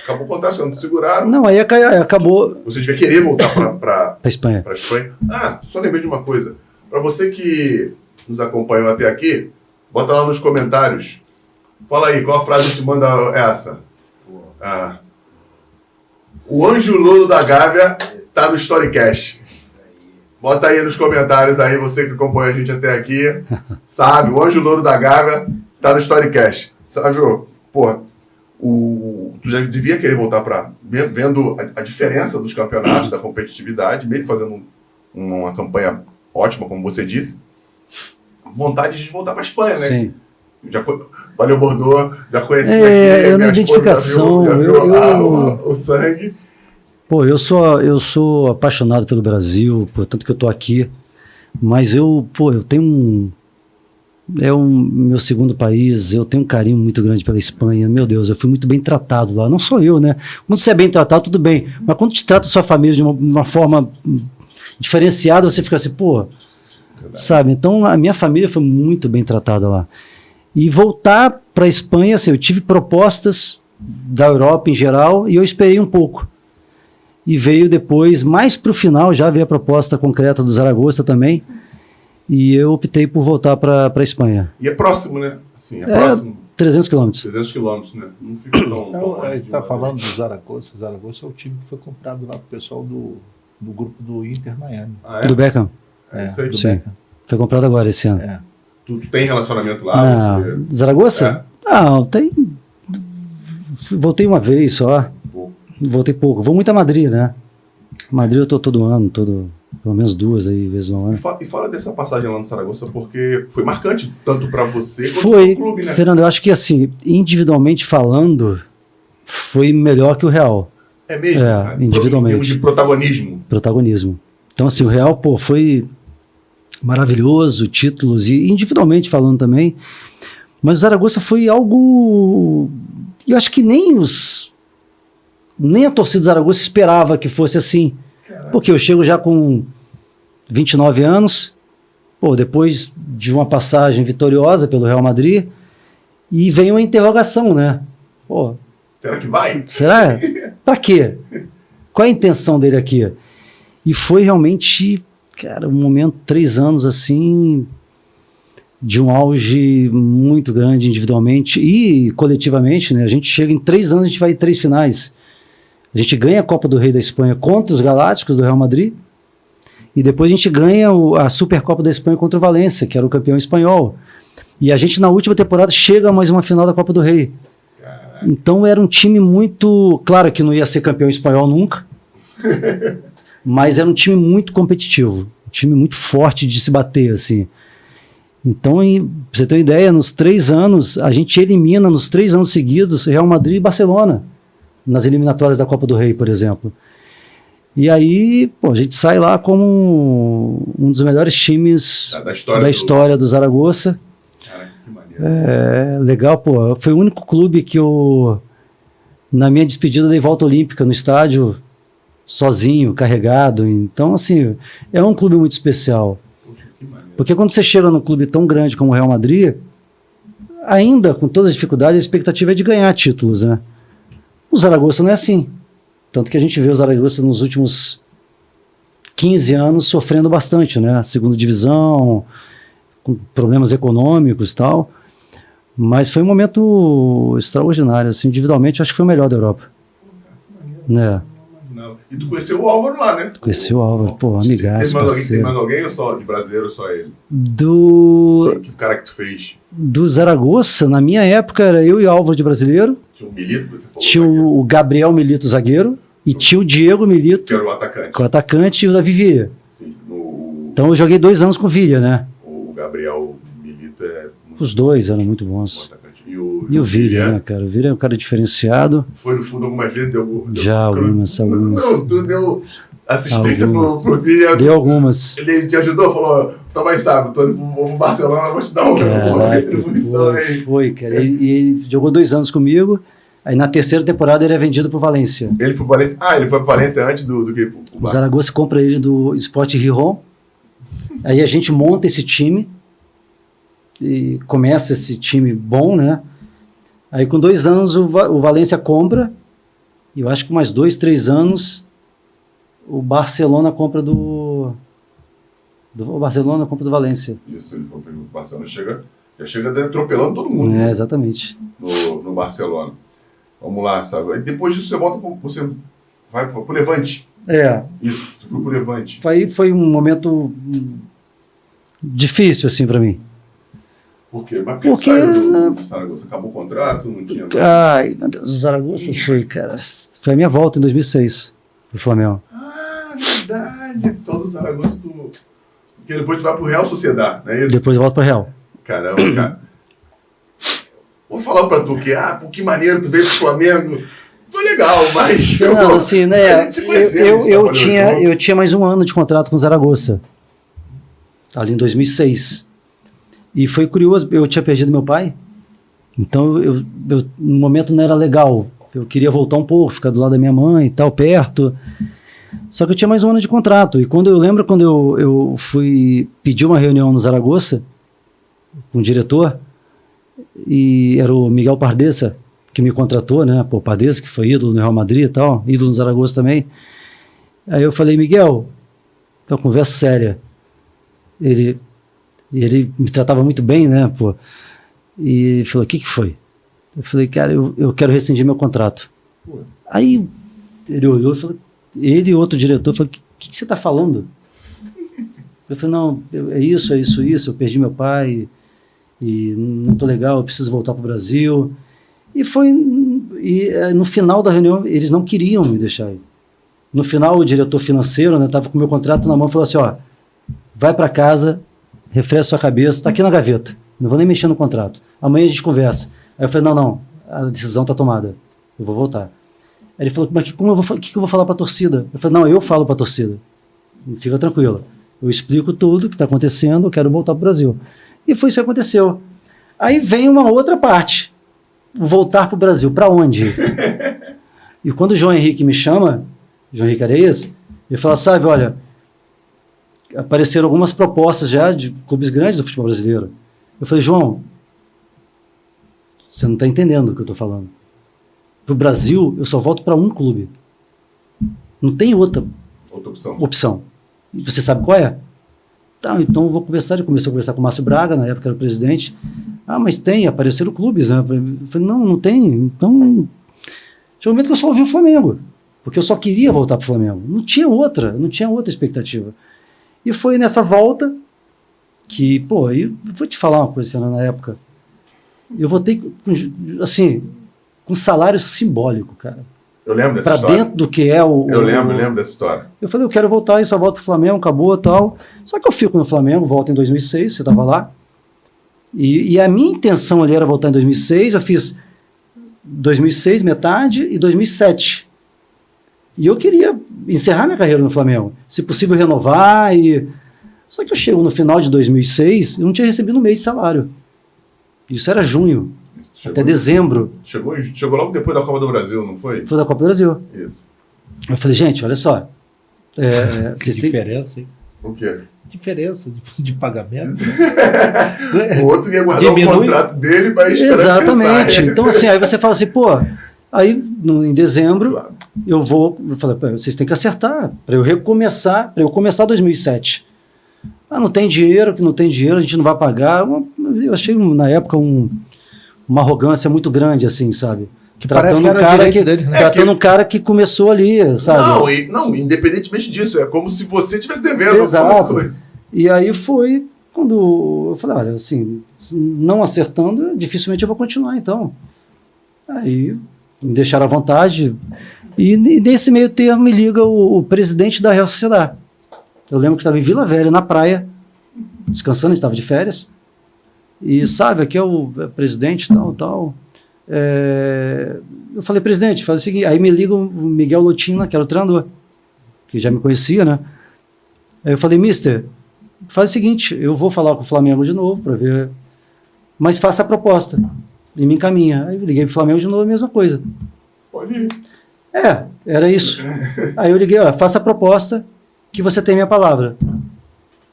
Acabou o contrato, não seguraram. Não, aí acabou. Você devia querer voltar para Espanha. Para Espanha. Ah, só lembrei de uma coisa. Para você que nos acompanhou até aqui, bota lá nos comentários. Fala aí, qual a frase que te manda essa? Ah, o Anjo Louro da Gávea tá no Storycast. Bota aí nos comentários aí, você que acompanha a gente até aqui, sabe, o Anjo Louro da Gávea tá no Storycast. Sabe, pô, tu já devia querer voltar para vendo a diferença dos campeonatos, da competitividade, mesmo fazendo uma campanha ótima, como você disse, vontade de voltar para Espanha, né? Sim. Valeu, Bordeaux, já conheci aqui, É uma minha identificação. esposa já viu o sangue. Pô, eu sou apaixonado pelo Brasil, portanto que eu tô aqui, mas eu tenho meu segundo país, eu tenho um carinho muito grande pela Espanha, meu Deus, eu fui muito bem tratado lá, não sou eu, né? Quando você é bem tratado, tudo bem, mas quando te trata a sua família de uma forma diferenciada, você fica assim, pô, sabe? Então a minha família foi muito bem tratada lá. E voltar para a Espanha, assim, eu tive propostas da Europa em geral e eu esperei um pouco. E veio depois, mais para o final, já veio a proposta concreta do Zaragoza também, e eu optei por voltar para a Espanha. E é próximo, né? Assim, próximo. 300 quilômetros. 300 quilômetros, né? Não fica tão A gente está falando do Zaragoza. Zaragoza é o time que foi comprado lá pro pessoal do grupo do Inter Miami. Ah, é? Do Beckham. Isso aí. do Sim. Beckham. Foi comprado agora esse ano. É. Tu tem relacionamento lá? Você... Zaragoza? Não, tem. Voltei uma vez só. Voltei pouco. Vou muito a Madrid, né? Madrid eu tô todo ano, pelo menos 2 vezes no ano. E fala dessa passagem lá no Zaragoza, porque foi marcante tanto para você quanto Foi, pro clube, né? Fernando, eu acho que assim, individualmente falando, foi melhor que o Real. É mesmo? É, individualmente. Em termos de protagonismo. Então assim, o Real, pô, foi maravilhoso, títulos, e individualmente falando também, mas o Zaragoza foi algo, eu acho que nem a torcida do Zaragoza esperava que fosse assim. Caraca. Porque eu chego já com 29 anos, pô, depois de uma passagem vitoriosa pelo Real Madrid, e vem uma interrogação, né? Pô, será que vai? Será? Pra quê? Qual é a intenção dele aqui? E foi realmente, cara, um momento, 3 anos assim, de um auge muito grande individualmente e coletivamente, né? A gente chega em 3 anos, a gente vai em 3 finais. A gente ganha a Copa do Rei da Espanha contra os Galácticos do Real Madrid e depois a gente ganha a Supercopa da Espanha contra o Valência, que era o campeão espanhol. E a gente na última temporada chega a mais uma final da Copa do Rei. Caraca. Então era um time muito... Claro que não ia ser campeão espanhol nunca, mas era um time muito competitivo, um time muito forte de se bater, assim. Então, pra você ter uma ideia, nos 3 anos, a gente elimina nos 3 anos seguidos Real Madrid e Barcelona, nas eliminatórias da Copa do Rei, por exemplo. E aí, pô, a gente sai lá como um dos melhores times da história do Zaragoza. Cara, que maneiro. Legal, pô. Foi o único clube que eu, na minha despedida, dei volta olímpica no estádio, sozinho, carregado. Então, assim, é um clube muito especial. Poxa, que maneiro. Porque quando você chega num clube tão grande como o Real Madrid, ainda com todas as dificuldades, a expectativa é de ganhar títulos, né? O Zaragoza não é assim. Tanto que a gente vê o Zaragoza nos últimos 15 anos sofrendo bastante, né? Segunda divisão, com problemas econômicos e tal. Mas foi um momento extraordinário. Assim, individualmente, eu acho que foi o melhor da Europa. Né? E tu conheceu o Álvaro lá, né? Conheci o Álvaro, pô, amigaço, Tem mais alguém ou só de brasileiro, só ele? Que cara que tu fez? Do Zaragoza, na minha época, era eu e o Álvaro de brasileiro. Tinha o Milito, você falou. Tinha o Gabriel Milito, zagueiro. E tinha o Diego Milito, que era o atacante. Com o atacante, e o Davi Villa. Sim, então eu joguei 2 anos com o Villa, né? O Gabriel Milito é... Os dois eram muito bons. E o Villa, né, cara? O Villa é um cara diferenciado. Foi no fundo algumas vezes, deu já, algumas. Não, tu deu assistência pro Villa. Deu algumas. Ele te ajudou, falou, também sabe, tô indo pro Barcelona, vou te dar uma retribuição aí. Foi, cara. E ele jogou 2 anos comigo. Aí na 3ª temporada ele é vendido pro Valência. Ele foi pro Valência? Ah, ele foi pro Valência antes do que o Zaragoza compra ele do Sport Gijón. Aí a gente monta esse time e começa esse time bom, né? Aí com 2 anos o Valência compra E eu acho que mais 2, 3 anos o Barcelona compra o Barcelona compra do Valência. Isso, ele foi o Barcelona já chega atropelando todo mundo. Exatamente. No Barcelona. Vamos lá, sabe? Aí depois disso você vai pro Levante. Isso, você foi pro Levante. Foi um momento difícil, assim, para mim. Por quê? Mas por que saiu do Zaragoza? Acabou o contrato? Não tinha... Ai, meu Deus, o Zaragoza foi, cara. Foi a minha volta em 2006, pro Flamengo. Ah, verdade. Edição do Zaragoza, porque depois tu vai pro Real Sociedade, não é isso? Depois eu volto pro Real. Caramba, cara. Vou falar pra tu que maneiro tu veio pro Flamengo. Foi legal, mas... Não, assim, né? A gente se conheceu, Eu tinha mais um ano de contrato com o Zaragoza. Ali em 2006. E foi curioso, eu tinha perdido meu pai. Então, eu no momento não era legal. Eu queria voltar um pouco, ficar do lado da minha mãe e tal, perto. Só que eu tinha mais um ano de contrato. E quando eu fui pedir uma reunião no Zaragoza, com o diretor, e era o Miguel Pardessa, que me contratou, né? Pô, Pardessa, que foi ídolo no Real Madrid e tal, ídolo no Zaragoza também. Aí eu falei, Miguel, é uma conversa séria. Ele me tratava muito bem, né? Pô. E falou, o que foi? Eu falei, cara, eu quero rescindir meu contrato. Pô. Aí ele olhou e falou, ele e outro diretor falou, o que você está falando? Eu falei, não, é isso, eu perdi meu pai e não estou legal, eu preciso voltar para o Brasil. E no final da reunião, eles não queriam me deixar ir. No final, o diretor financeiro estava com o meu contrato na mão e falou assim, ó, vai para casa, refresca sua cabeça, está aqui na gaveta, não vou nem mexer no contrato. Amanhã a gente conversa. Aí eu falei, não, a decisão está tomada, eu vou voltar. Aí ele falou, mas que eu vou falar para a torcida? Eu falei, não, eu falo para a torcida, fica tranquila. Eu explico tudo o que está acontecendo, eu quero voltar para o Brasil. E foi isso que aconteceu. Aí vem uma outra parte, voltar para o Brasil, para onde? E quando o João Henrique me chama, João Henrique Areias, ele fala, sabe, olha, apareceram algumas propostas já de clubes grandes do futebol brasileiro. Eu falei, João, você não está entendendo o que eu estou falando. Para o Brasil, eu só volto para um clube. Não tem outra opção. E você sabe qual é? Tá, então eu vou conversar. Ele começou a conversar com o Márcio Braga, na época era o presidente. Ah, mas apareceram clubes, né? Eu falei, não tem. Então, tinha um momento que eu só ouvi o Flamengo, porque eu só queria voltar para o Flamengo. Não tinha outra expectativa. E foi nessa volta que, pô, eu vou te falar uma coisa, Fernando, na época, eu voltei, assim, com salário simbólico, cara. Eu lembro dessa história. Para dentro do que é o... Eu lembro dessa história. Eu falei, eu quero voltar e só volto pro Flamengo, acabou e tal. Só que eu fico no Flamengo, volto em 2006, você estava lá. E a minha intenção ali era voltar em 2006, eu fiz 2006 metade e 2007. E eu queria encerrar minha carreira no Flamengo, se possível renovar. Só que eu chego no final de 2006, eu não tinha recebido um mês de salário. Isso era junho. Até dezembro. Chegou logo depois da Copa do Brasil, não foi? Foi da Copa do Brasil. Isso. Eu falei, gente, olha só. Que diferença, hein? O quê? Diferença de pagamento. O outro ia guardar o contrato dele para esperar. Exatamente. Então, assim, aí você fala assim, pô, aí em dezembro eu falei, vocês têm que acertar para eu recomeçar, para eu começar 2007. Ah, não tem dinheiro, a gente não vai pagar. Eu achei, na época, uma arrogância muito grande, assim, sabe? Que tratando um cara que começou ali, sabe? Não, independentemente disso, é como se você estivesse devendo. Exato. Coisa. E aí foi quando eu falei, olha, assim, não acertando, dificilmente eu vou continuar, então. Aí me deixaram à vontade. E nesse meio termo me liga o presidente da Real Sociedade. Eu lembro que estava em Vila Velha, na praia, descansando, a gente estava de férias. E sabe, aqui é o presidente, tal. Eu falei, presidente, faz o seguinte. Aí me liga o Miguel Lotina, que era o treinador, que já me conhecia, né? Aí eu falei, mister, faz o seguinte, eu vou falar com o Flamengo de novo para ver, mas faça a proposta e me encaminha. Aí eu liguei para o Flamengo de novo, a mesma coisa. Pode ir. Era isso. Aí eu liguei, olha, faça a proposta que você tem minha palavra.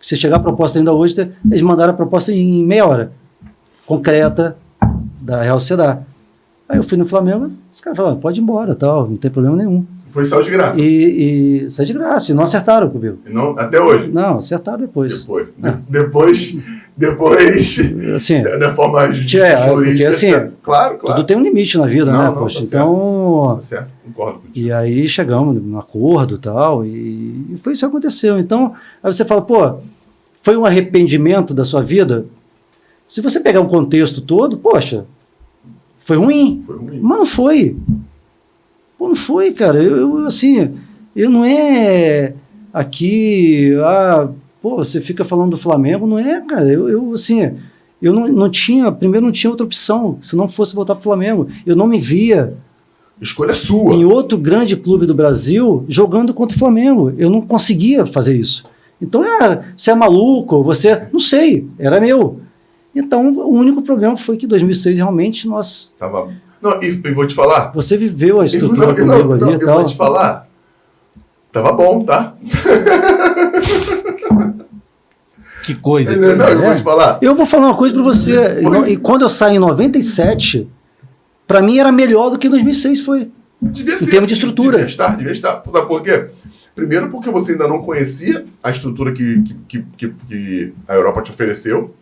Se chegar a proposta ainda hoje, eles mandaram a proposta em meia hora, concreta, da Real Sociedade. Aí eu fui no Flamengo, os caras falaram, pode ir embora, tal, não tem problema nenhum. Saiu de graça. E saiu de graça, e não acertaram comigo. E não, até hoje. Não, acertaram depois. Depois Assim, da forma jurídica. Porque assim, claro. Tudo tem um limite na vida, né, poxa? Tá então. Tá certo, concordo contigo. E aí chegamos num acordo tal, e foi isso que aconteceu. Então, aí você fala, pô, foi um arrependimento da sua vida? Se você pegar um contexto todo, poxa, foi ruim. Mas não foi. Pô, não foi, cara. Assim, eu não é aqui, pô, você fica falando do Flamengo, não é, cara. Assim, eu não tinha, primeiro não tinha outra opção, se não fosse voltar pro Flamengo. Eu não me via escolha sua. Em outro grande clube do Brasil, jogando contra o Flamengo. Eu não conseguia fazer isso. Então, você é maluco, você... Não sei, era meu. Então, o único problema foi que em 2006, realmente, nós... Não, e vou te falar... Você viveu a estrutura comigo ali e tal. Eu vou te falar... Tava bom, tá? Que coisa. Eu vou te falar. Eu vou falar uma coisa pra você. E quando eu saí em 97, pra mim era melhor do que em 2006 foi. Devia ser. Em termos de estrutura. Devia estar. Sabe por quê? Primeiro porque você ainda não conhecia a estrutura que a Europa te ofereceu.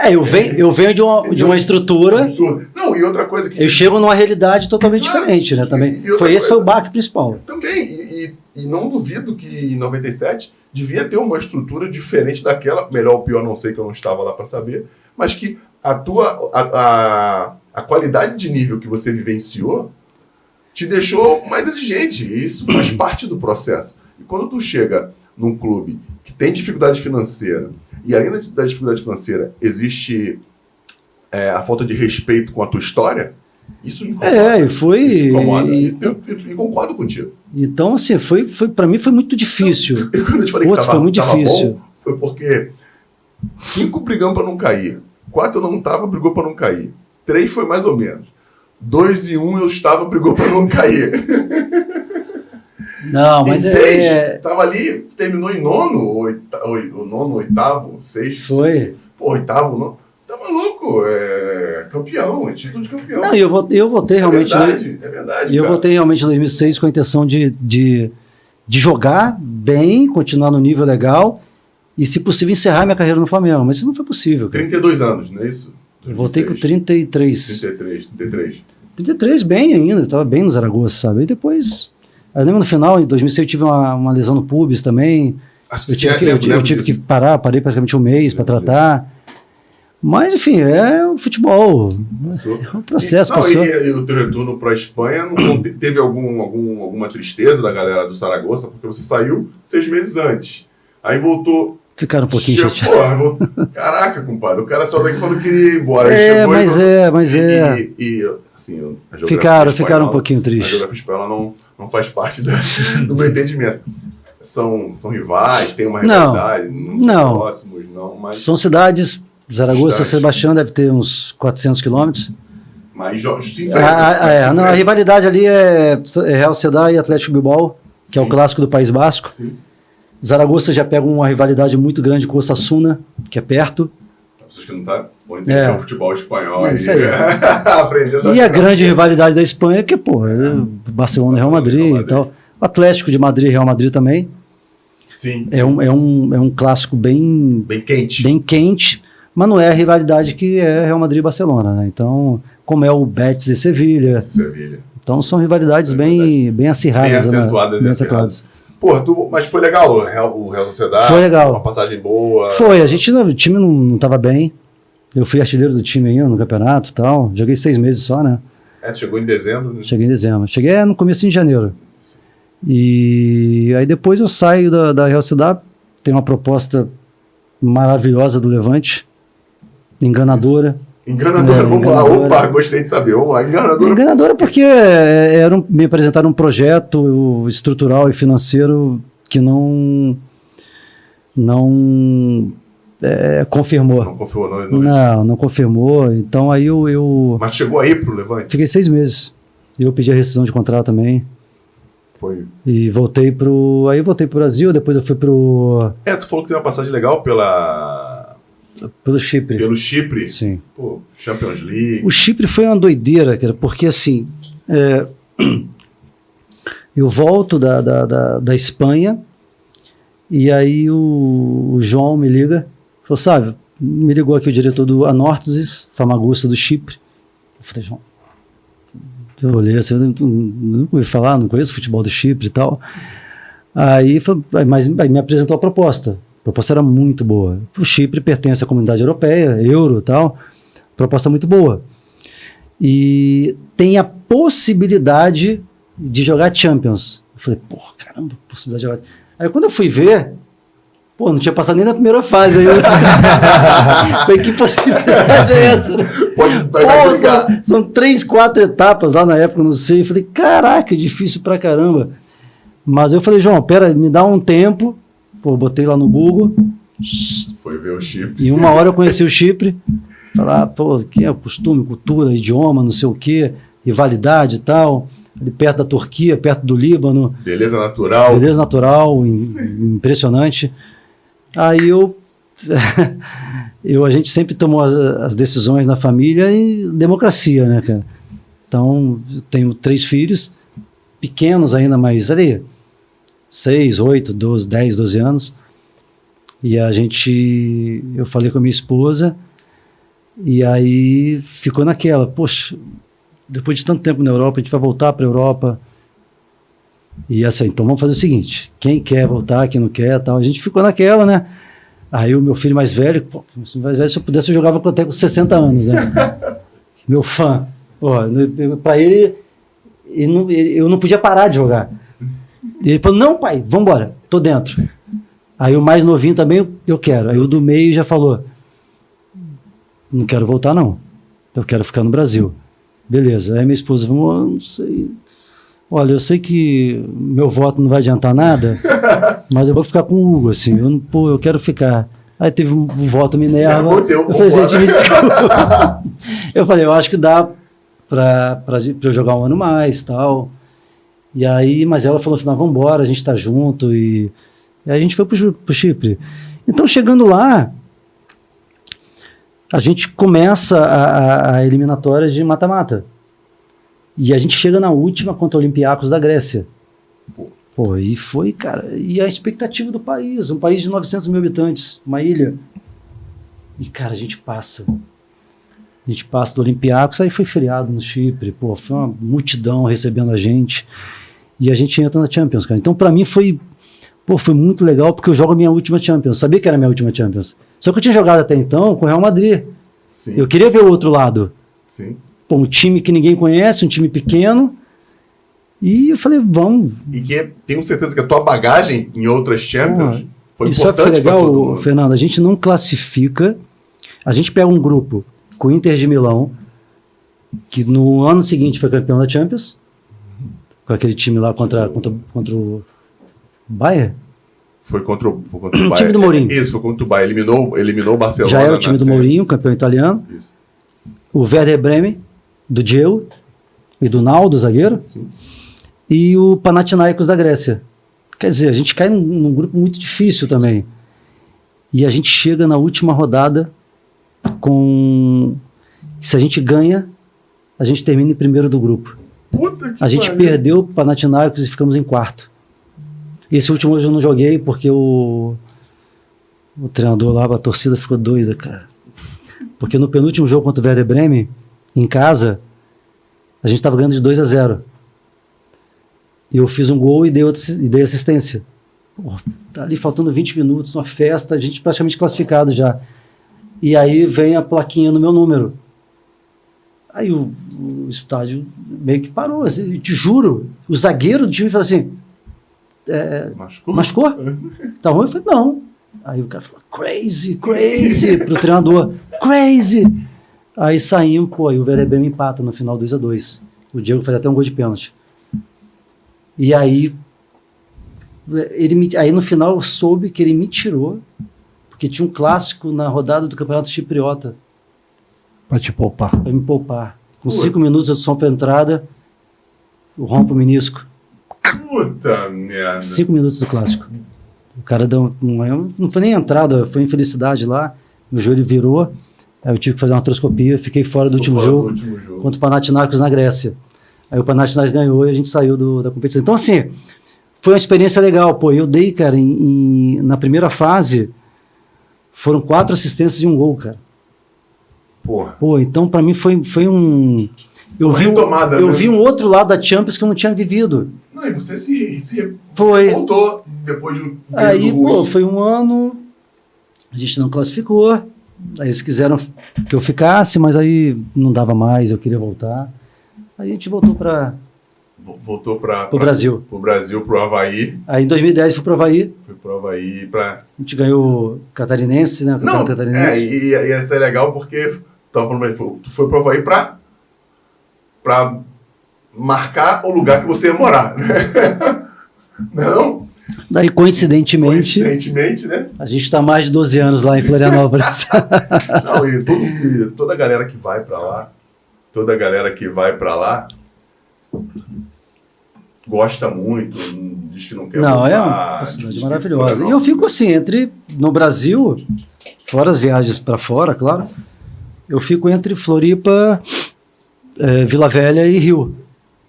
Eu venho de uma estrutura... Absurdo. Não, e outra coisa que... Eu chego numa realidade totalmente diferente, né? Também. Esse foi o baque principal. Também, e não duvido que em 97 devia ter uma estrutura diferente daquela, melhor ou pior, não sei, que eu não estava lá para saber, mas que a qualidade de nível que você vivenciou te deixou mais exigente, e isso faz parte do processo. E quando tu chega num clube que tem dificuldade financeira, e além da dificuldade financeira, existe a falta de respeito com a tua história, isso incomoda. Isso incomoda. E concordo contigo. Então, assim, para mim foi muito difícil. E quando eu te falei que foi muito difícil. Bom, foi porque 5 brigamos para não cair. 4 eu não estava, brigou para não cair. 3 foi mais ou menos. 2 e 1 eu estava, brigou para não cair. Não, mas 6, tava ali, terminou em nono, oitavo, sexto. Foi. Pô, oitavo, nono. Tá maluco, campeão, título de campeão. Não, eu votei realmente. É verdade. Eu votei realmente em 2006 com a intenção de jogar bem, continuar no nível legal e, se possível, encerrar minha carreira no Flamengo. Mas isso não foi possível. 32 anos, não é isso? 2006. Eu votei com 33. 33 bem ainda, estava bem no Zaragoza, sabe? E depois. Eu lembro no final, em 2006, eu tive uma lesão no pubis também. Eu tive que parei praticamente um mês para tratar. Mas, enfim, é o futebol. É um processo. E o teu retorno para a Espanha, teve alguma tristeza da galera do Zaragoza? Porque você saiu 6 meses antes. Aí voltou... Ficaram um pouquinho chateados. Caraca, compadre, o cara saiu daqui falando que queria ir embora. Ficaram um pouquinho tristes. A geografia espanhola não faz parte do meu entendimento. São rivais, tem uma rivalidade, não. Próximos, não, mas... São cidades, Zaragoza, Sebastião deve ter uns 400 quilômetros. Mas sim, a rivalidade ali é Real Sociedade e Atlético Bilbao, que é o clássico do País Basco. Sim. Zaragoza já pega uma rivalidade muito grande com o Osasuna, que é perto. As pessoas que não estão entendendo o futebol espanhol. É isso aí. Aprendendo e a grande rivalidade da Espanha, que é Barcelona e Real Madrid e tal. O Atlético de Madrid e Real Madrid também. Sim. É um clássico bem quente, mas não é a rivalidade que é Real Madrid e Barcelona, né? Então, como é o Betis e Sevilha. Então são rivalidades bem acirradas. Bem acentuadas. Pô, mas foi legal o Real Sociedade? Foi legal. Uma passagem boa? Foi, o time não estava bem. Eu fui artilheiro do time ainda no campeonato e tal. Joguei 6 meses só, né? Chegou em dezembro? Né? Cheguei em dezembro. Cheguei no começo de janeiro. E aí depois eu saio da Real Sociedade. Tem uma proposta maravilhosa do Levante. Enganadora. Enganadora, vamos lá. Opa, gostei de saber. Vamos lá, enganadora. Enganadora porque me apresentaram um projeto estrutural e financeiro que não confirmou. Não confirmou, não confirmou. Então aí eu... Mas chegou aí pro Levante? Fiquei 6 meses. Eu pedi a rescisão de contrato também. Foi. E voltei pro Brasil, depois eu fui pro... Tu falou que tem uma passagem legal pela Pelo Chipre. Pelo Chipre? Sim. Pô, Champions League. O Chipre foi uma doideira, cara, porque assim, eu volto da Espanha e aí o João me liga, falou, sabe, me ligou aqui o diretor do Anorthosis, Famagusta do Chipre. Eu falei, João, eu olhei assim, eu não ouvi falar, não conheço o futebol do Chipre e tal. Aí me apresentou a proposta. A proposta era muito boa. O Chipre pertence à comunidade europeia, euro e tal. Proposta muito boa. E tem a possibilidade de jogar Champions. Eu falei, porra, caramba, possibilidade de jogar. Aí quando eu fui ver, pô, não tinha passado nem na primeira fase aí. Falei, que possibilidade é essa? São 3, 4 etapas lá na época, eu não sei. Eu falei, caraca, difícil pra caramba. Mas eu falei, João, pera, me dá um tempo. Pô, botei lá no Google. Foi ver o Chipre. Em 1 hora eu conheci o Chipre. Falar, pô, que é costume, cultura, idioma, não sei o quê, rivalidade e tal. Ali perto da Turquia, perto do Líbano. Beleza natural. Beleza natural, impressionante. Aí a gente sempre tomou as decisões na família e democracia, né, cara? Então, eu tenho 3 filhos, pequenos ainda, mas ali, 6, 8, 12, 10, 12 anos. E eu falei com a minha esposa, e aí ficou naquela, poxa, depois de tanto tempo na Europa, a gente vai voltar para a Europa. E assim, então vamos fazer o seguinte, quem quer voltar, quem não quer, tal. A gente ficou naquela, né? Aí o meu filho mais velho, pô, se eu pudesse, eu jogava até com 60 anos, né? Meu fã. Para ele, eu não podia parar de jogar. E ele falou, não, pai, vamos embora, tô dentro. Aí o mais novinho também, eu quero. Aí o do meio já falou, não quero voltar não, eu quero ficar no Brasil. Beleza, aí minha esposa falou, não sei, olha, eu sei que meu voto não vai adiantar nada, mas eu vou ficar com o Hugo, assim, eu quero ficar. Aí teve um voto Minerva, eu falei, gente, me desculpa. Eu falei, eu acho que dá para eu jogar um ano mais, tal. E aí, mas ela falou assim, não, vamos embora, a gente tá junto, e aí a gente foi pro Chipre. Então, chegando lá, a gente começa a eliminatória de mata-mata. E a gente chega na última contra o Olympiacos da Grécia. Pô, e foi, cara, e a expectativa do país, um país de 900 mil habitantes, uma ilha. E, cara, a gente passa do Olympiacos, aí foi feriado no Chipre, pô, foi uma multidão recebendo a gente. E a gente entra na Champions, cara. Então, pra mim, foi muito legal, porque eu jogo a minha última Champions. Sabia que era a minha última Champions. Só que eu tinha jogado até então com o Real Madrid. Sim. Eu queria ver o outro lado. Sim. Pô, um time que ninguém conhece, um time pequeno. E eu falei, vamos. E tenho certeza que a tua bagagem em outras Champions foi isso importante. Foi legal, Fernando. A gente não classifica. A gente pega um grupo com o Inter de Milão, que no ano seguinte foi campeão da Champions, com aquele time lá contra o Bayern. Foi contra o Bayern. O time do Mourinho. Isso, foi contra o Bayern. Eliminou o Barcelona. Já era o time do Mourinho, campeão italiano. Isso. O Werder Bremen, do Diego e do Naldo, zagueiro. Sim. E o Panathinaikos da Grécia. Quer dizer, a gente cai num grupo muito difícil também. E a gente chega na última rodada com... Se a gente ganha, a gente termina em primeiro do grupo. Puta que a gente perdeu o Panathinaikos e ficamos em quarto. Esse último hoje eu não joguei porque o treinador lá, a torcida ficou doida, cara. Porque no penúltimo jogo contra o Werder Bremen, em casa, a gente estava ganhando de 2-0. E eu fiz um gol e dei assistência. Pô, tá ali faltando 20 minutos, uma festa, a gente praticamente classificado já. E aí vem a plaquinha no meu número. Aí o estádio meio que parou, assim, te juro. O zagueiro do time falou assim, machucou? Tá ruim? Eu falei, não. Aí o cara falou, crazy pro treinador, crazy. Aí saímos, pô, e o Werder Bremen empata no final 2-2. O Diego fez até um gol de pênalti. E aí, aí no final eu soube que ele me tirou, porque tinha um clássico na rodada do Campeonato Chipriota. Pra te poupar. Pra me poupar. Com 5 minutos eu só pra entrada, eu rompo o menisco. Puta merda. 5 minutos do clássico. O cara deu, não foi nem entrada, foi infelicidade lá, meu joelho virou, aí eu tive que fazer uma artroscopia, fiquei fora do último jogo, contra o Panathinaikos na Grécia. Aí o Panathinaikos ganhou e a gente saiu da competição. Então, assim, foi uma experiência legal. Pô, eu dei, cara, na primeira fase, foram 4 assistências e 1 gol, cara. Porra. Pô, então pra mim foi um... Eu vi um outro lado da Champions que eu não tinha vivido. Não, e você se voltou depois de um Aí, pô, foi um ano, a gente não classificou, aí eles quiseram que eu ficasse, mas aí não dava mais, eu queria voltar. Aí a gente voltou para o Brasil. Pro Brasil, pro Avaí. Aí em 2010 fui pro Avaí. Fui pro Avaí pra... A gente ganhou Catarinense, né? Não, Catarinense. e ia ser legal porque tu foi pro Avaí pra marcar o lugar que você ia morar, né? Não? Daí, coincidentemente, né? a gente está mais de 12 anos lá em Florianópolis. Não, e toda a galera que vai para lá, gosta muito, diz que não quer voltar. É uma cidade maravilhosa. E eu fico assim, no Brasil, fora as viagens para fora, claro, eu fico entre Floripa, Vila Velha e Rio.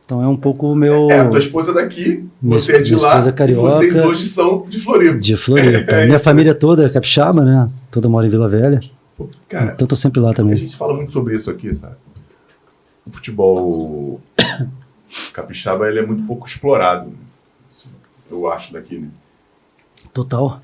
Então é um pouco o meu... a tua esposa é daqui, você é de lá, e vocês hoje são de Floripa. De Floripa. Minha família toda é capixaba, né? Toda mora em Vila Velha. Pô, cara, então eu tô sempre lá também. A gente fala muito sobre isso aqui, sabe? O futebol capixaba, ele é muito pouco explorado. Eu acho daqui, né? Total.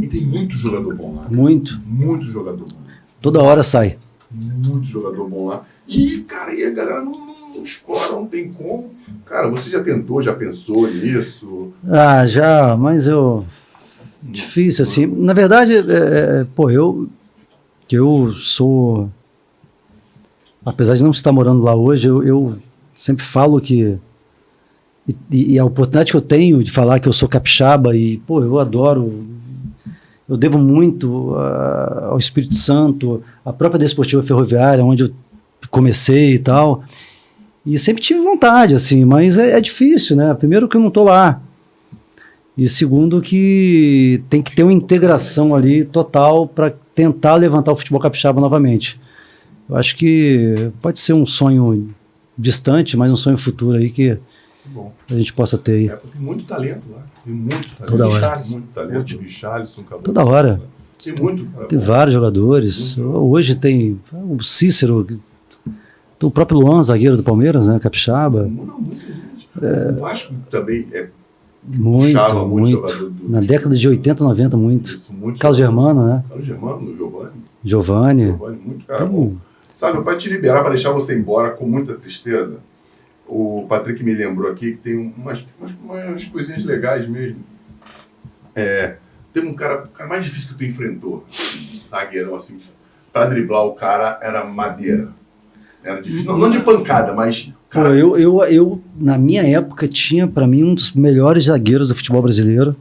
E tem muito jogador bom lá. Muito. Muito jogador bom. Toda hora sai. Muito jogador bom lá. E, cara, a galera não explora, não tem como. Cara, você já tentou, já pensou nisso? Já, mas difícil, assim. Na verdade, eu sou... Apesar de não estar morando lá hoje, eu sempre falo que... E a oportunidade que eu tenho de falar que eu sou capixaba e, eu adoro... Eu devo muito ao Espírito Santo, à própria Desportiva Ferroviária, onde eu comecei e tal. E sempre tive vontade, assim, mas é difícil, né? Primeiro que eu não estou lá. E segundo que tem que ter uma integração ali total para tentar levantar o futebol capixaba novamente. Eu acho que pode ser um sonho distante, mas um sonho futuro aí que a gente possa ter aí. Tem muito talento lá. Tem muito talento. Toda hora. Muito talento. O Richarlison, toda hora. Tem muito. Tem vários jogadores. Hoje tem o Cícero, o próprio Luan, zagueiro do Palmeiras, né? Capixaba. Muita gente. O Vasco também muito jogador na década de 80, 90, muito. Carlos Germano, né? Carlos Germano, Giovanni. Muito cara bom. Sabe, para te liberar, para deixar você embora com muita tristeza, o Patrick me lembrou aqui que tem umas coisinhas legais mesmo. Tem um cara mais difícil que tu enfrentou, zagueirão, assim, para driblar o cara era madeira. Era difícil, não de pancada, mas... Cara, eu, na minha época, tinha para mim um dos melhores zagueiros do futebol brasileiro,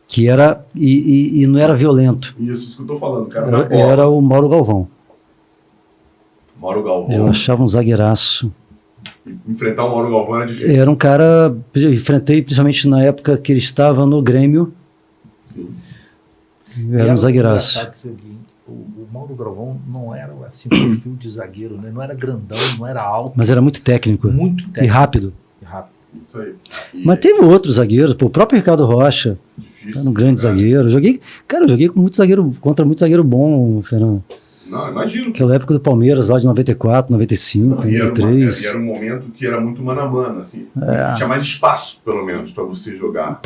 que era, e não era violento. Isso que eu tô falando, cara. Era o Mauro Galvão. Mauro Galvão. Eu achava um zagueiraço. Enfrentar o Mauro Galvão era difícil. Era um cara, eu enfrentei principalmente na época que ele estava no Grêmio. Sim. Era um zagueiraço. O Mauro Galvão não era assim um perfil de zagueiro, né? Não era grandão, não era alto. Mas era muito técnico. E rápido. Isso aí. Mas teve outros zagueiros, o próprio Ricardo Rocha. Difícil, era um grande zagueiro. Eu joguei com contra muito zagueiro bom, Fernando. Não, imagino. Aquela época do Palmeiras, lá de 94, 95, 93. Era um momento que era muito mano a mano, assim. Tinha mais espaço, pelo menos, para você jogar.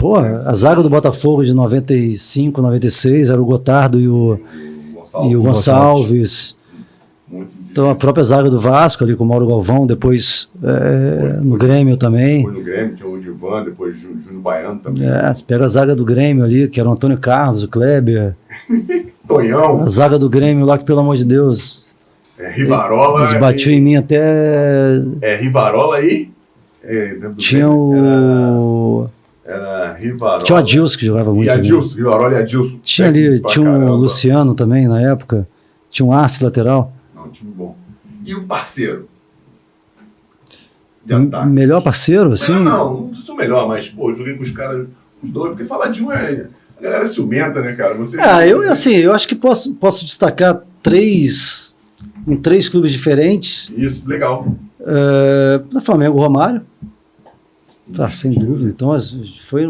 A zaga do Botafogo de 95, 96 era o Gotardo e o Gonçalves. Então a própria zaga do Vasco ali com o Mauro Galvão, depois no Grêmio também. Depois no Grêmio tinha o Divan, depois o Júnior Baiano também. Você pega a zaga do Grêmio ali, que era o Antônio Carlos, o Kleber. Tonhão. A zaga do Grêmio lá que, pelo amor de Deus. Rivarola. Eles batiam em mim até... Rivarola aí. Tinha o... Era Rivarola. Tinha o Adilson que jogava muito. Rivarola e Adilson. Tinha o Luciano também na época. Tinha um Arce lateral. Não, time bom. E o parceiro? Melhor parceiro, assim? Não sei se o melhor, mas, eu joguei com os caras, os dois, porque falar de um A galera é ciumenta, né, cara? Você... eu acho que posso destacar em três clubes diferentes. Isso, legal. No Flamengo, o Romário. Sem dúvida. Então,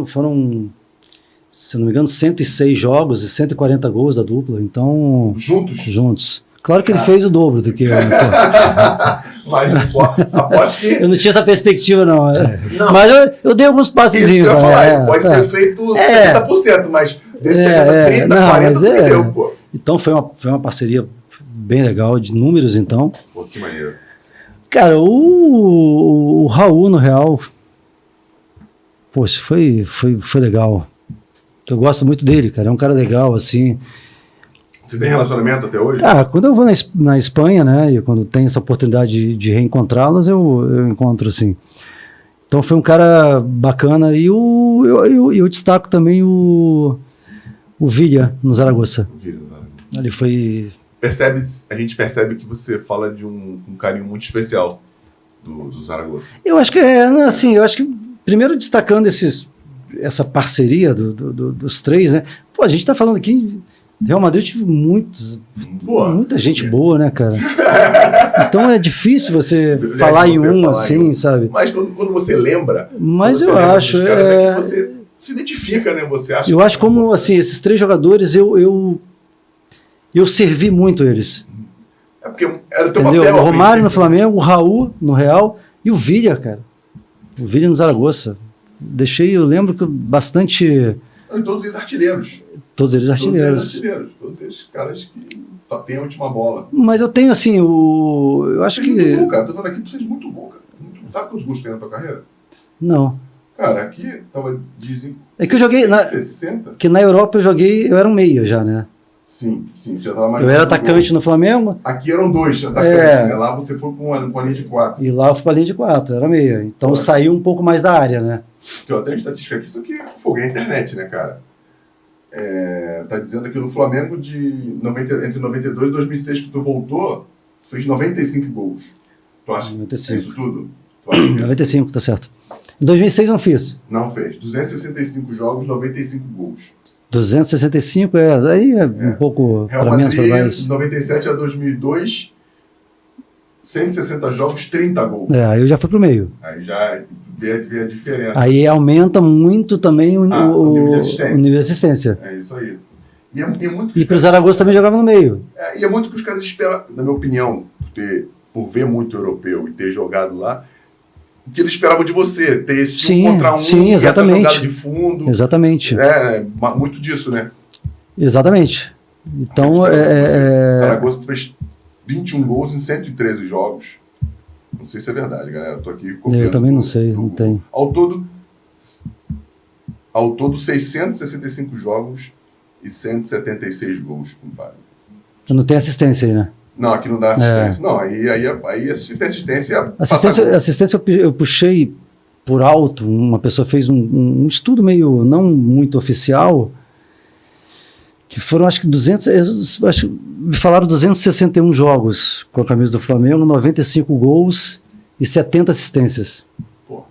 foram, se não me engano, 106 jogos e 140 gols da dupla. Então, juntos. Claro que ele fez o dobro do que eu. Mas aposto que... Eu não tinha essa perspectiva, não. Mas eu dei alguns passezinhos. Isso que eu ia falar, ele pode ter feito 70%, mas desse 70%, 30%, 40% deu, pô. Então foi uma parceria bem legal, de números, então. Pô, que maneiro. Cara, o Raul no Real, poxa, foi legal. Eu gosto muito dele, cara. É um cara legal, assim. Você tem relacionamento até hoje? Quando eu vou na Espanha, né, e quando tem essa oportunidade de reencontrá-las, eu encontro, assim. Então foi um cara bacana. E eu destaco também o Villa, no Zaragoza. Ali foi... A gente percebe que você fala de um carinho muito especial do Zaragoza. Eu acho que eu acho que primeiro destacando essa parceria dos três, né? Pô, a gente tá falando aqui, Real Madrid tive muita gente boa, né, cara? Então é difícil você falar em um assim, sabe? Mas quando você lembra... Mas eu acho... que você se identifica, né? Você acha... Eu acho como, assim, esses três jogadores, eu servi muito eles. É porque era o teu papel. O Romário no Flamengo, o Raul no Real e o Villa, cara. O Villa no Zaragoza. Eu lembro que bastante... Todos eles artilheiros. Todos eles artilheiros. Todos eles caras que só tem a última bola. Mas eu tenho, assim, eu acho que... Muito gol, cara. Tô falando aqui, tu fez muito gol, cara. Sabe quantos gols tem na tua carreira? Não. Cara, aqui dizem... É que eu joguei... 60. Que na Europa eu era um meia já, né? Sim, já tava mais... Eu era atacante no Flamengo. Aqui eram 2 atacantes, né? Lá você foi com uma linha de 4. E lá eu fui pra linha de 4, era meia. Então eu saí um pouco mais da área, né? Porque eu tenho estatística aqui, isso aqui foguei a internet, né, cara? Tá dizendo aqui no Flamengo entre 92 e 2006 que tu voltou, fez 95 gols. Tu acha 95. Que é isso tudo? 95, tá certo. Em 2006 eu não fiz. Não fez. 265 jogos, 95 gols. 265, aí é um pouco para menos, para mais. 97 a 2002, 160 jogos, 30 gols. Aí eu já fui pro meio. Aí já vê a diferença. Aí aumenta muito também o nível de assistência. É isso aí. Muito e pro Zaragoza também jogava no meio. E é muito que os caras esperam, na minha opinião, por ver muito europeu e ter jogado lá, o que eles esperavam de você, ter esse contra um, sim, exatamente. Essa jogada de fundo. Exatamente. Muito disso, né? Exatamente. Então, Zaragoza fez 21 gols em 113 jogos. Não sei se é verdade, galera. Tô aqui copiando. Eu também não sei, não tem. Ao todo 665 jogos e 176 gols, compadre. Não tem assistência aí, né? Não, aqui não dá assistência. Não, aí se tem assistência... Assistência eu puxei por alto. Uma pessoa fez um estudo meio não muito oficial, que foram acho que 200... me falaram 261 jogos com a camisa do Flamengo, 95 gols e 70 assistências. Pô,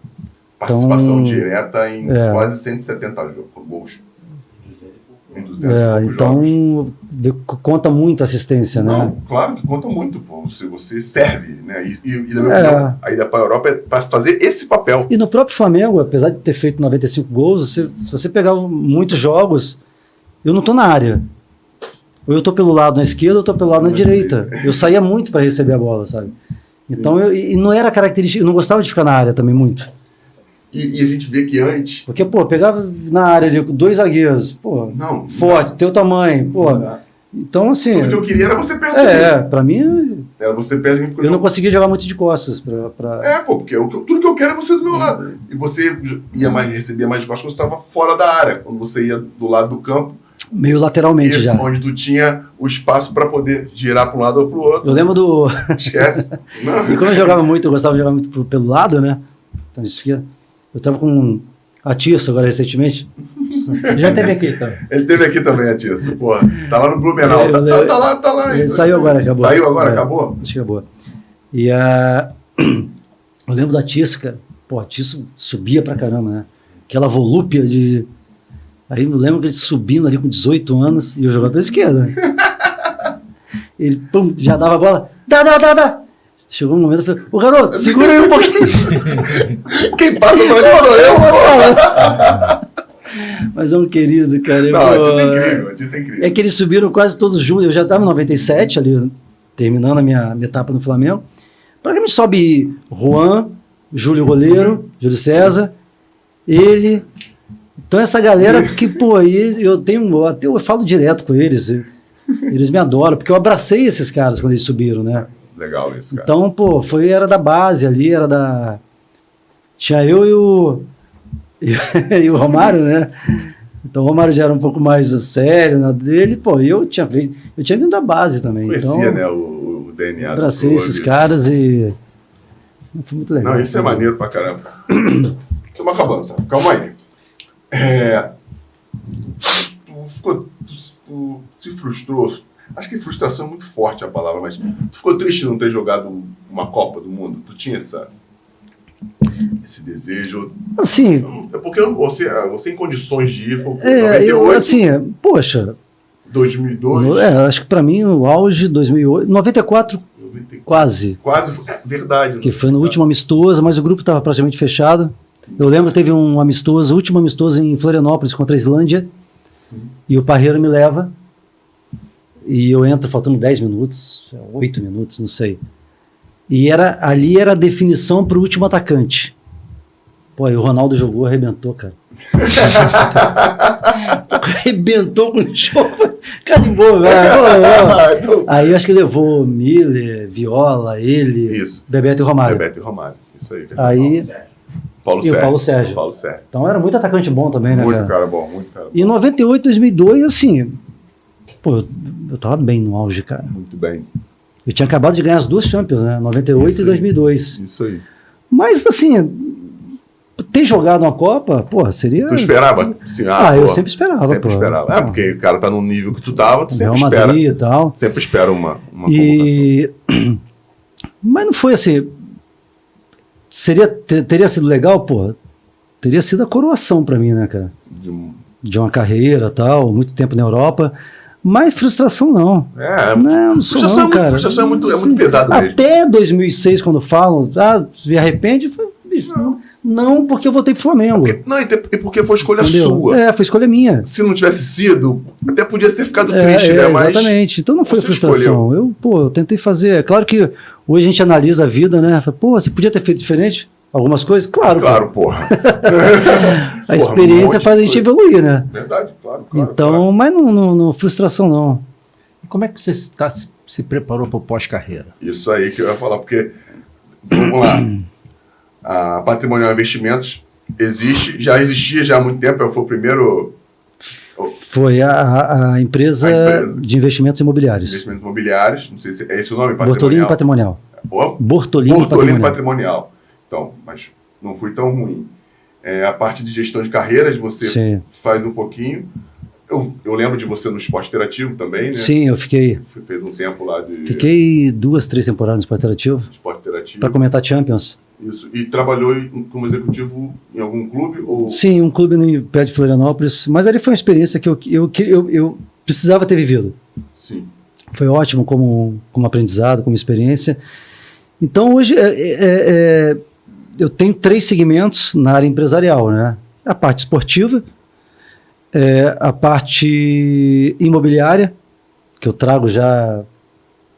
participação direta em quase 170 gols. Em 200 então jogos. Conta muito a assistência, né? Não, claro que conta muito, pô. Você serve, né? E da minha opinião, a ida para a Europa é para fazer esse papel. E no próprio Flamengo, apesar de ter feito 95 gols, se você pegar muitos jogos, eu não estou na área. Ou eu estou pelo lado na esquerda, ou eu estou pelo lado na direita. Eu saía muito para receber a bola, sabe? Então, e não era característica, eu não gostava de ficar na área também muito. E a gente vê que antes... Porque, pegava na área ali com 2 zagueiros, não, forte, teu tamanho, então assim... Tudo que eu queria era você perto pra mim... Era você perto. Eu não conseguia jogar muito de costas porque tudo que eu quero é você do meu lado. E você recebia mais de costas quando você estava fora da área, quando você ia do lado do campo. Meio lateralmente já. Onde tu tinha o espaço para poder girar para um lado ou para o outro. Eu lembro do... Esquece. E como eu gostava de jogar muito pelo lado, né? Então, eu estava com a Tirso agora recentemente. Já teve aqui, tá? Ele teve aqui também, a Tirso. Tá lá no Blumenau. Tá lá. Ele saiu agora, acabou. Saiu agora, acabou? Acho que acabou. E eu lembro da Tirso, cara. A Tirso subia pra caramba, né? Aquela volúpia de... Aí eu lembro que ele subindo ali com 18 anos e eu jogava pela esquerda. Ele pum, já dava a bola. Dá. Chegou um momento, eu falei, ô garoto, segura aí um pouquinho. Quem passa no sou eu, Mas é um querido, cara. Não, a Diz é incrível. É que eles subiram quase todos juntos. Eu já estava em 97, ali, terminando a minha etapa no Flamengo. Praticamente sobe Juan, Júlio Goleiro, Júlio César, ele. Então essa galera que, pô, eu falo direto com eles. Eles me adoram, porque eu abracei esses caras quando eles subiram, né? Legal isso, cara. Então, pô, era da base ali, era da... Tinha eu e o Romário, né? Então o Romário já era um pouco mais sério na dele, pô, eu tinha vindo da base também. Conhecia, então, né, o DNA do abracei esses caras e... Foi muito legal. Não, isso é maneiro pra caramba. Estamos acabando, sabe? Calma aí. Tu se frustrou. Acho que frustração é muito forte a palavra, mas tu ficou triste de não ter jogado uma Copa do Mundo? Tu tinha esse desejo? Assim... É porque você em condições de ir, foi 98, assim, poxa... 2002... acho que pra mim o auge 2008... 94, quase. Quase, verdade. Que foi no último amistoso, mas o grupo estava praticamente fechado. Eu lembro que teve um amistoso, último amistoso em Florianópolis contra a Islândia. Sim. E o Parreira me leva. E eu entro faltando 10 minutos, 8 minutos, não sei. E ali era a definição para o último atacante. Pô, e o Ronaldo jogou, arrebentou, cara. Arrebentou com o jogo. Carimbou, velho. Aí acho que levou Miller, Viola, ele, Isso. Bebeto e Romário. Isso aí. Aí... Paulo Sérgio. Então era muito atacante bom também, né, muito cara bom, muito cara bom. E em 98, 2002, assim, pô, eu tava bem no auge, cara. Muito bem. Eu tinha acabado de ganhar as duas Champions, né, 98 e 2002. Isso aí. Mas, assim, ter jogado uma Copa, pô, seria... Tu esperava? Assim, eu sempre esperava, Sempre esperava. Porque o cara tá no nível que tu tava, tu sempre Real espera. Madrid e tal. Sempre espera uma convocação. Mas não foi assim... Teria sido legal, pô, teria sido a coroação pra mim, né, cara? De uma carreira tal, muito tempo na Europa, mas frustração não. Não sou não, cara. Frustração é muito pesado mesmo. Até 2006, quando falam, se arrepende, bicho, não, porque eu voltei pro Flamengo. E porque foi escolha sua. Foi escolha minha. Se não tivesse sido, até podia ter ficado triste, né? Mas exatamente. Então não foi frustração. Eu tentei fazer. É claro que hoje a gente analisa a vida, né? Pô, você podia ter feito diferente algumas coisas? Claro, porra. A experiência faz a gente evoluir, né? Verdade, claro. Então, mas não frustração não. E como é que você se preparou para o pós-carreira? Isso aí que eu ia falar, porque, vamos lá, a Patrimonial Investimentos já existia há muito tempo, foi o primeiro... Foi a empresa de investimentos imobiliários. Investimentos imobiliários, não sei se é esse o nome, Bortolini Patrimonial. Bortolini Patrimonial. Então, mas não foi tão ruim. A parte de gestão de carreiras, você faz um pouquinho. Eu lembro de você no Esporte Interativo também, né? Sim, eu fiquei. Fez um tempo lá de... Fiquei 2, 3 temporadas no Esporte Interativo. Para comentar Champions. Isso. E trabalhou como executivo em algum clube? Ou... Sim, um clube no pé de Florianópolis. Mas ali foi uma experiência que eu precisava ter vivido. Sim. Foi ótimo como aprendizado, como experiência. Então, hoje, eu tenho 3 segmentos na área empresarial, né? A parte esportiva, a parte imobiliária, que eu trago já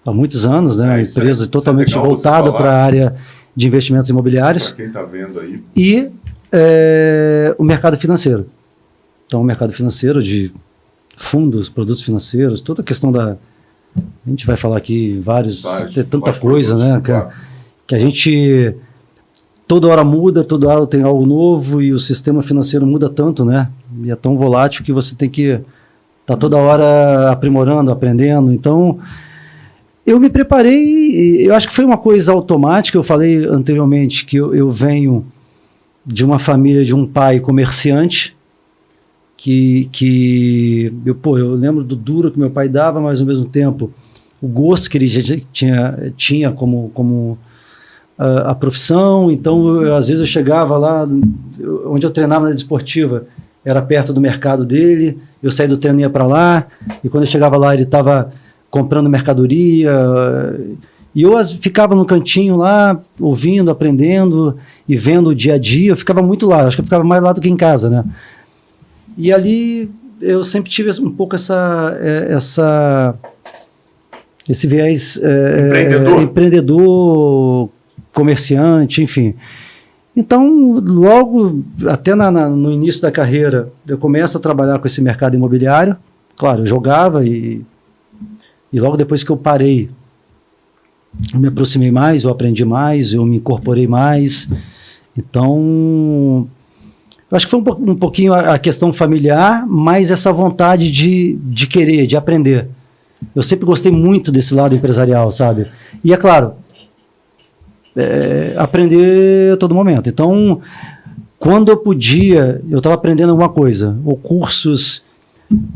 há muitos anos, né? Uma empresa totalmente voltada para a área de investimentos imobiliários. Para quem está vendo aí. E o mercado financeiro. Então, o mercado financeiro de fundos, produtos financeiros, toda a questão da... A gente vai falar aqui tem tanta coisa, né? Que a gente... Toda hora muda, toda hora tem algo novo e o sistema financeiro muda tanto, né? E é tão volátil que você tem que estar toda hora aprimorando, aprendendo. Então, eu me preparei, eu acho que foi uma coisa automática. Eu falei anteriormente que eu venho de uma família de um pai comerciante, eu lembro do duro que meu pai dava, mas ao mesmo tempo o gosto que ele já tinha como a profissão. Então, às vezes eu chegava lá, onde eu treinava na desportiva, era perto do mercado dele, eu saía do treino e ia para lá, e quando eu chegava lá ele estava comprando mercadoria, e eu ficava no cantinho lá, ouvindo, aprendendo e vendo o dia a dia. Eu ficava muito lá, acho que eu ficava mais lá do que em casa, né? E ali eu sempre tive um pouco esse viés empreendedor, comerciante, enfim. Então, logo, até no início da carreira, eu começo a trabalhar com esse mercado imobiliário. Claro, eu jogava e logo depois que eu parei, eu me aproximei mais, eu aprendi mais, eu me incorporei mais. Então, eu acho que foi um pouquinho a questão familiar, mas essa vontade de querer, de aprender. Eu sempre gostei muito desse lado empresarial, sabe? E é claro, aprender a todo momento. Então, quando eu podia, eu estava aprendendo alguma coisa, ou cursos,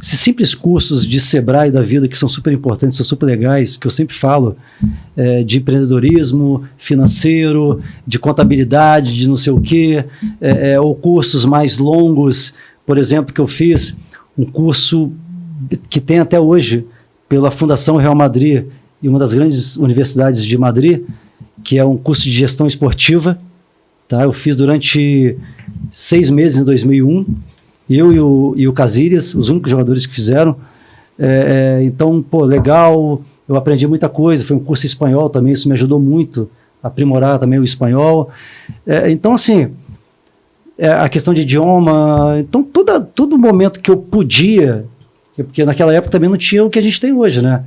esses simples cursos de Sebrae da vida, que são super importantes, são super legais, que eu sempre falo, de empreendedorismo financeiro, de contabilidade, de não sei o quê, ou cursos mais longos, por exemplo, que eu fiz, um curso que tem até hoje, pela Fundação Real Madrid e uma das grandes universidades de Madrid, que é um curso de gestão esportiva, tá? Eu fiz durante 6 meses em 2001, eu e o Casillas, os únicos jogadores que fizeram. Então, pô, legal, eu aprendi muita coisa, foi um curso em espanhol também, isso me ajudou muito a aprimorar também o espanhol. Então, assim, a questão de idioma, então todo momento que eu podia, porque naquela época também não tinha o que a gente tem hoje, né?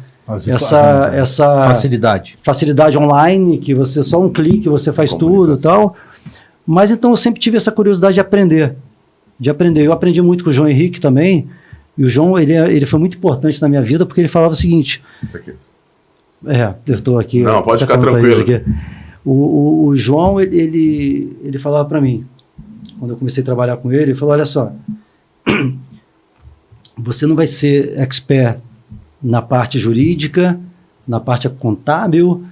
Essa facilidade online, que você só um clique, você faz tudo e tal. Mas então eu sempre tive essa curiosidade de aprender. Eu aprendi muito com o João Henrique também, e o João, ele foi muito importante na minha vida, porque ele falava o seguinte... Isso aqui. Eu estou aqui... Não, pode ficar tranquilo. O João, ele falava para mim, quando eu comecei a trabalhar com ele falou, olha só, você não vai ser expert na parte jurídica, na parte contábil,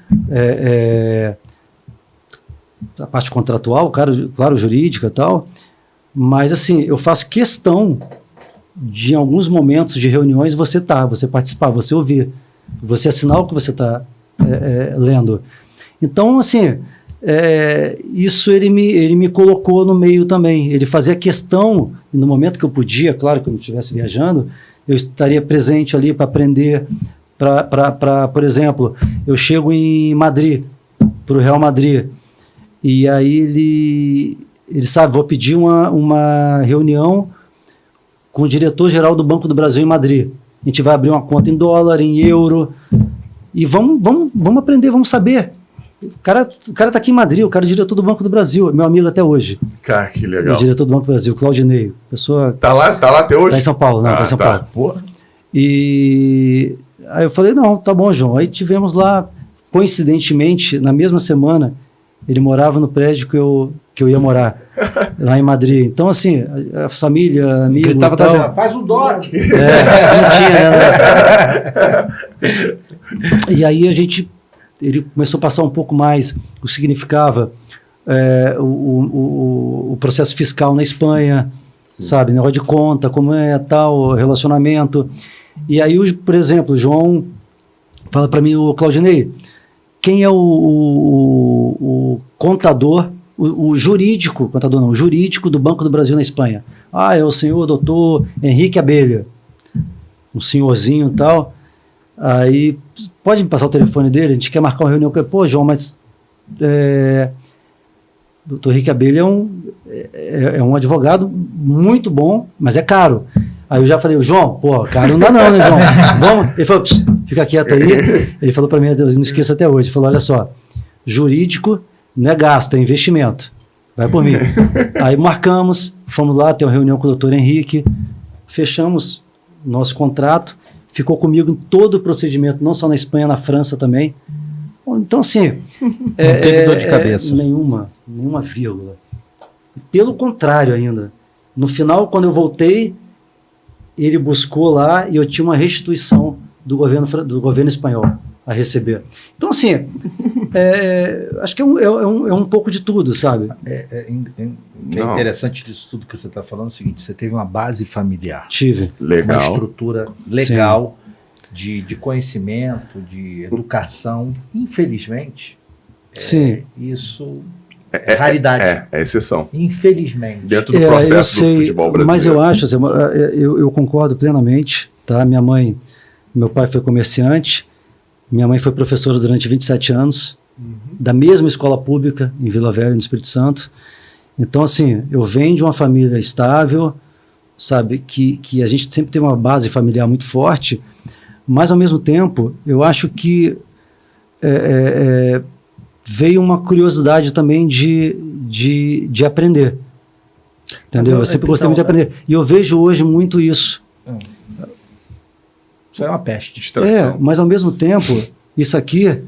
a parte contratual, claro, jurídica e tal, mas assim, eu faço questão de, em alguns momentos de reuniões, você participar, você ouvir, você assinar o que você está lendo. Então, assim, isso ele me colocou no meio também. Ele fazia questão, e no momento que eu podia, claro que eu não estivesse viajando, eu estaria presente ali para aprender, por exemplo, eu chego em Madrid, para o Real Madrid, e aí ele sabe, vou pedir uma reunião com o diretor-geral do Banco do Brasil em Madrid. A gente vai abrir uma conta em dólar, em euro, e vamos aprender, vamos saber. O cara está aqui em Madrid, o cara é diretor do Banco do Brasil, meu amigo até hoje. Cara, que legal. O diretor do Banco do Brasil, Claudinei. Pessoa... Tá lá até hoje? Tá em São Paulo, não, tá em São Paulo. Porra. E aí eu falei, não, tá bom, João. Aí tivemos lá, coincidentemente, na mesma semana, ele morava no prédio que eu ia morar, lá em Madrid. Então, assim, a família, amigos e tal... Faz um doc. Não tinha, né? E aí ele começou a passar um pouco mais o que significava o processo fiscal na Espanha, sim, sabe, negócio de conta, como é tal, relacionamento. E aí, por exemplo, o João fala para mim, o Claudinei, quem é o contador, o jurídico, contador não, o jurídico do Banco do Brasil na Espanha? É o senhor doutor Henrique Abelha, um senhorzinho e tal. Aí, pode me passar o telefone dele? A gente quer marcar uma reunião com ele. Pô, João, mas doutor Henrique Abelha é um advogado muito bom, mas é caro. Aí eu já falei, João, pô, caro não dá não, né, João? Vamos? Ele falou, fica quieto aí. Ele falou para mim, eu não esqueço até hoje, ele falou, olha só, jurídico não é gasto, é investimento. Vai por mim. Aí marcamos, fomos lá ter uma reunião com o doutor Henrique, fechamos nosso contrato, ficou comigo em todo o procedimento, não só na Espanha, na França também. Então, assim... Não teve dor de cabeça? Nenhuma vírgula. Pelo contrário ainda. No final, quando eu voltei, ele buscou lá e eu tinha uma restituição do governo espanhol a receber. Então, assim, Acho que é um pouco de tudo, sabe? É Não. interessante disso tudo que você está falando, é o seguinte, você teve uma base familiar, Tive. uma Legal. estrutura legal de conhecimento, de educação. Infelizmente, Sim. isso é raridade. É exceção. Infelizmente. Dentro do Eu processo sei, do futebol brasileiro. mas eu acho, assim, eu concordo plenamente, tá? Meu pai foi comerciante, minha mãe foi professora durante 27 anos, da mesma escola pública em Vila Velha, no Espírito Santo. Então, assim, eu venho de uma família estável, sabe, que a gente sempre tem uma base familiar muito forte, mas, ao mesmo tempo, eu acho que veio uma curiosidade também de aprender. Entendeu? Eu sempre gostei muito de aprender. E eu vejo hoje muito isso. Isso é uma peste. Distração. Mas, ao mesmo tempo, isso aqui, você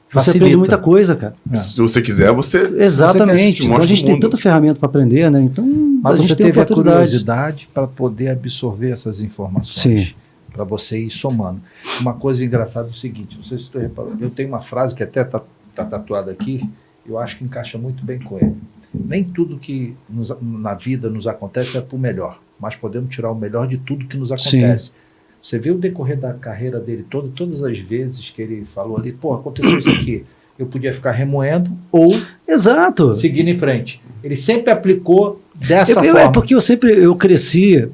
Facilita. aprende muita coisa, cara. Se você quiser, você... Exatamente. te Então, a mostra gente o tem mundo. tanta ferramenta para aprender, né? Então, a Mas gente você tem teve a oportunidades. curiosidade para poder absorver essas informações. Sim. Para você ir somando. Uma coisa engraçada é o seguinte, não sei se tu reparou, eu tenho uma frase que até está tatuada aqui, eu acho que encaixa muito bem com ele. Nem tudo que na vida nos acontece é por melhor, mas podemos tirar o melhor de tudo que nos acontece. Sim. Você vê o decorrer da carreira dele todas as vezes que ele falou ali, pô, aconteceu isso aqui, eu podia ficar remoendo ou Exato. seguindo em frente. Ele sempre aplicou dessa forma. É porque eu cresci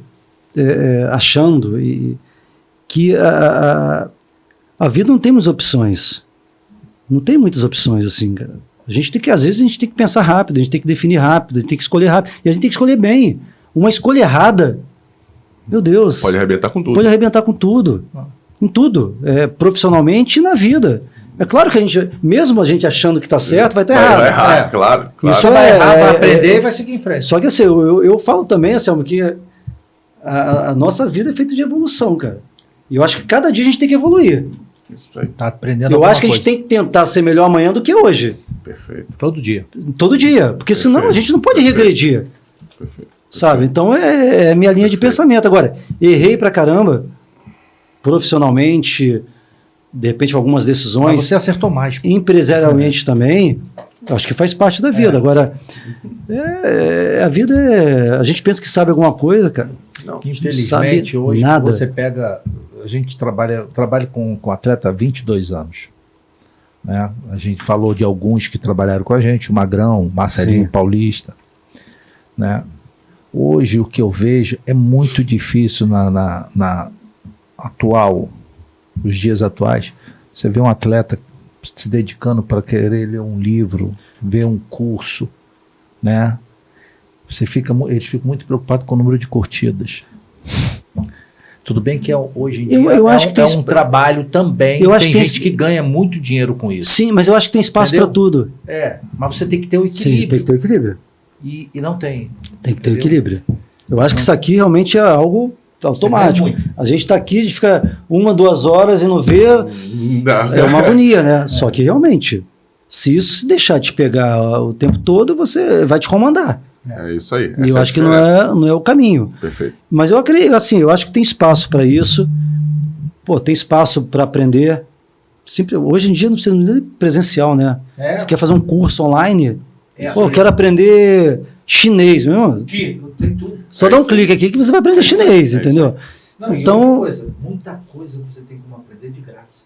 achando que a vida não tem muitas opções. Não tem muitas opções, assim, cara. Às vezes a gente tem que pensar rápido, a gente tem que definir rápido, a gente tem que escolher rápido. E a gente tem que escolher bem. Uma escolha errada, meu Deus. Pode arrebentar com tudo. Pode arrebentar com tudo. Em tudo. Profissionalmente e na vida. É claro que mesmo a gente achando que está certo, vai estar errado. Vai errar, claro. Isso Vai errar, vai é- aprender e vai seguir em frente. Só que assim, eu falo também, Anselmo, que a nossa vida é feita de evolução, cara. E eu acho que cada dia a gente tem que evoluir. Isso aí. Tá aprendendo Eu alguma acho que a gente coisa. tem que tentar ser melhor amanhã do que hoje. Perfeito. Todo dia. Todo dia. Porque senão a gente não pode regredir. Perfeito. Sabe? Então é a minha linha de pensamento. Agora, errei pra caramba, profissionalmente, de repente algumas Mas decisões, você acertou mais. empresarialmente também, acho que faz parte da vida. Agora, a vida a gente pensa que sabe alguma coisa, cara. Não. Infelizmente, sabe hoje nada. você pega... A gente trabalha com atleta há 22 anos. Né? A gente falou de alguns que trabalharam com a gente, o Magrão, o Marcelinho Sim. Paulista. Né? Hoje, o que eu vejo é muito difícil na atual, os dias atuais, você vê um atleta se dedicando para querer ler um livro, ver um curso, né? Eles ficam muito preocupados com o número de curtidas. Tudo bem que hoje em dia Eu acho que tem um trabalho também, eu acho tem que tem gente que ganha muito dinheiro com isso. Sim, mas eu acho que tem espaço Entendeu? para tudo. Mas você tem que ter o Sim, tem equilíbrio. que ter equilíbrio. E não tem. Tem que ter Entendeu? equilíbrio. Eu acho que isso aqui realmente é algo automático. ganha A gente está aqui, a gente fica 1, 2 horas e não vê, é uma agonia, né? Só que realmente, se isso se deixar te pegar o tempo todo, você vai te comandar. É isso aí. E eu Essa é a acho que diferença. não é o caminho. Perfeito. Mas eu acredito, assim, eu acho que tem espaço para isso. Pô, tem espaço para aprender. Hoje em dia não precisa nem presencial, né? Você quer fazer um curso online? Pô, eu quero aprender chinês, meu. Tem tudo. Só dá um clique aqui que você vai aprender chinês, entendeu? Não, Então- muita coisa você tem como aprender de graça.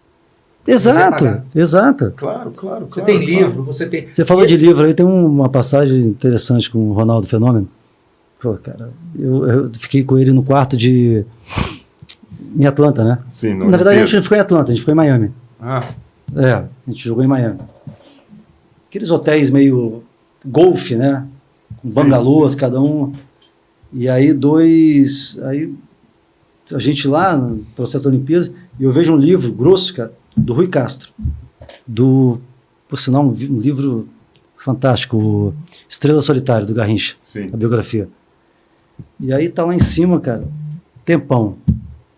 Exato, pagar. exato. Claro. Você tem livro, você tem. Você falou de livro aí, tem uma passagem interessante com o Ronaldo Fenômeno. Pô, cara, eu fiquei com ele no quarto em Atlanta, né? Sim, Na verdade, a gente não ficou em Atlanta, a gente ficou em Miami. Ah, A gente jogou em Miami. Aqueles hotéis meio golfe, né? Com Sim, bangalôs, cada um. E aí aí a gente lá no processo da Olimpíada, e eu vejo um livro grosso, cara, do Rui Castro. Por sinal, um livro fantástico, o Estrela Solitária, do Garrincha, sim. a biografia. E aí tá lá em cima, cara, tempão.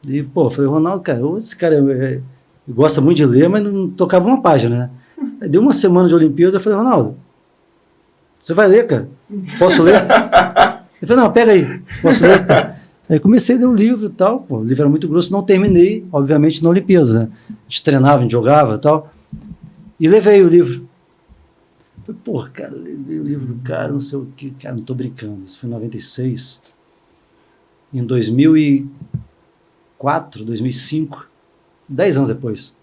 E, pô, eu falei, Ronaldo, cara, esse cara gosta muito de ler, mas não tocava uma página, né? Aí deu uma semana de Olimpíada, eu falei, Ronaldo, você vai ler, cara? Posso ler? Ele falou, não, pega aí, posso ler? Aí comecei a ler o livro e tal, pô, o livro era muito grosso, não terminei, obviamente, na Olimpíada, né? A gente treinava, a gente jogava e tal. E levei o livro. Falei, porra, cara, levei o livro do cara, não sei o que, cara, não tô brincando. Isso foi em 96. Em 2004, 2005, 10 anos depois,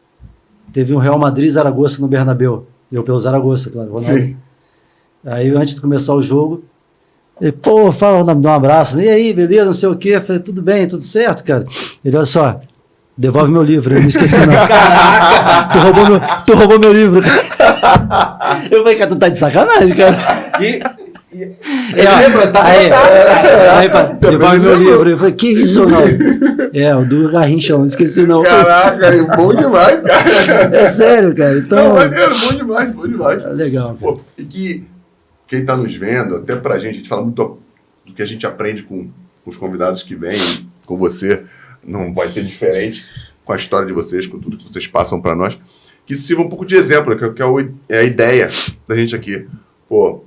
teve um Real Madrid Zaragoza no Bernabéu. Eu pelo Zaragoza, claro. Ronaldo. Sim. Aí, antes de começar o jogo, ele, pô, fala, me dá um abraço. E aí, beleza, não sei o quê. Eu falei, tudo bem, tudo certo, cara. Ele, olha só, devolve meu livro, eu não esqueci não. tu roubou meu livro. Eu falei, cara, tu tá de sacanagem, cara. Devolve meu livro. Eu falei, que isso, não? O do Garrincha, não esqueci não. Caraca, bom demais, cara. É sério, cara. Então, não, maneiro, bom demais, bom demais. Legal. Cara. Pô, e que quem tá nos vendo, até pra gente fala muito do que a gente aprende com os convidados que vêm, com você, não vai ser diferente com a história de vocês, com tudo que vocês passam pra nós. Que isso sirva um pouco de exemplo, que é a ideia da gente aqui. Pô,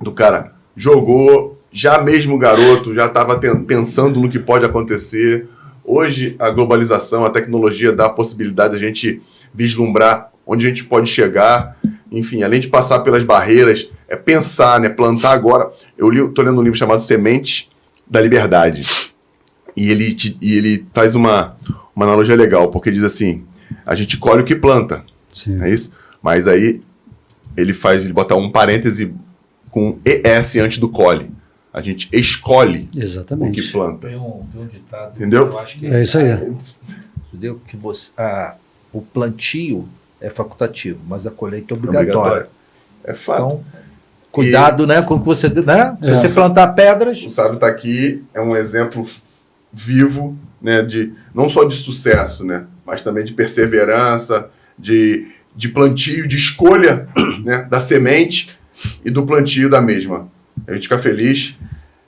do cara jogou, já mesmo garoto, já estava pensando no que pode acontecer. Hoje, a globalização, a tecnologia dá a possibilidade de a gente vislumbrar onde a gente pode chegar. Enfim, além de passar pelas barreiras, é pensar, né? Plantar agora. Eu estou lendo um livro chamado Semente da Liberdade. E ele faz uma analogia legal, porque diz assim, a gente colhe o que planta. Sim. É isso? Mas aí ele bota um parêntese com ES antes do colhe. A gente escolhe exatamente o que planta. Tem um ditado. Entendeu? Eu acho que é isso aí. Entendeu? Que o plantio é facultativo, mas a colheita é obrigatória. É fato. Então, cuidado, né, com o que você... Né? Se você plantar pedras... O Sábio está aqui, é um exemplo vivo, né, não só de sucesso, né, mas também de perseverança, de plantio, de escolha, né, da semente e do plantio da mesma. A gente fica feliz.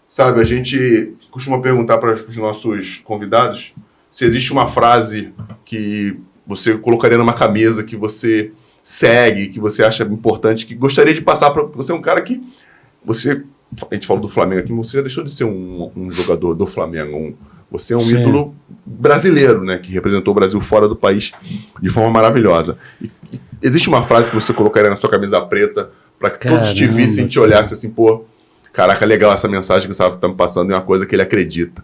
Sabe, a gente costuma perguntar para os nossos convidados se existe uma frase que você colocaria numa camisa, que você segue, que você acha importante, que gostaria de passar para você. É um cara que a gente falou do Flamengo aqui, mas você já deixou de ser um jogador do Flamengo. Você é um Sim. ídolo brasileiro, né, que representou o Brasil fora do país de forma maravilhosa. E existe uma frase que você colocaria na sua camisa preta para que todos te vissem e te olhassem assim, pô, caraca, legal essa mensagem que o Sábio está me passando, é uma coisa que ele acredita.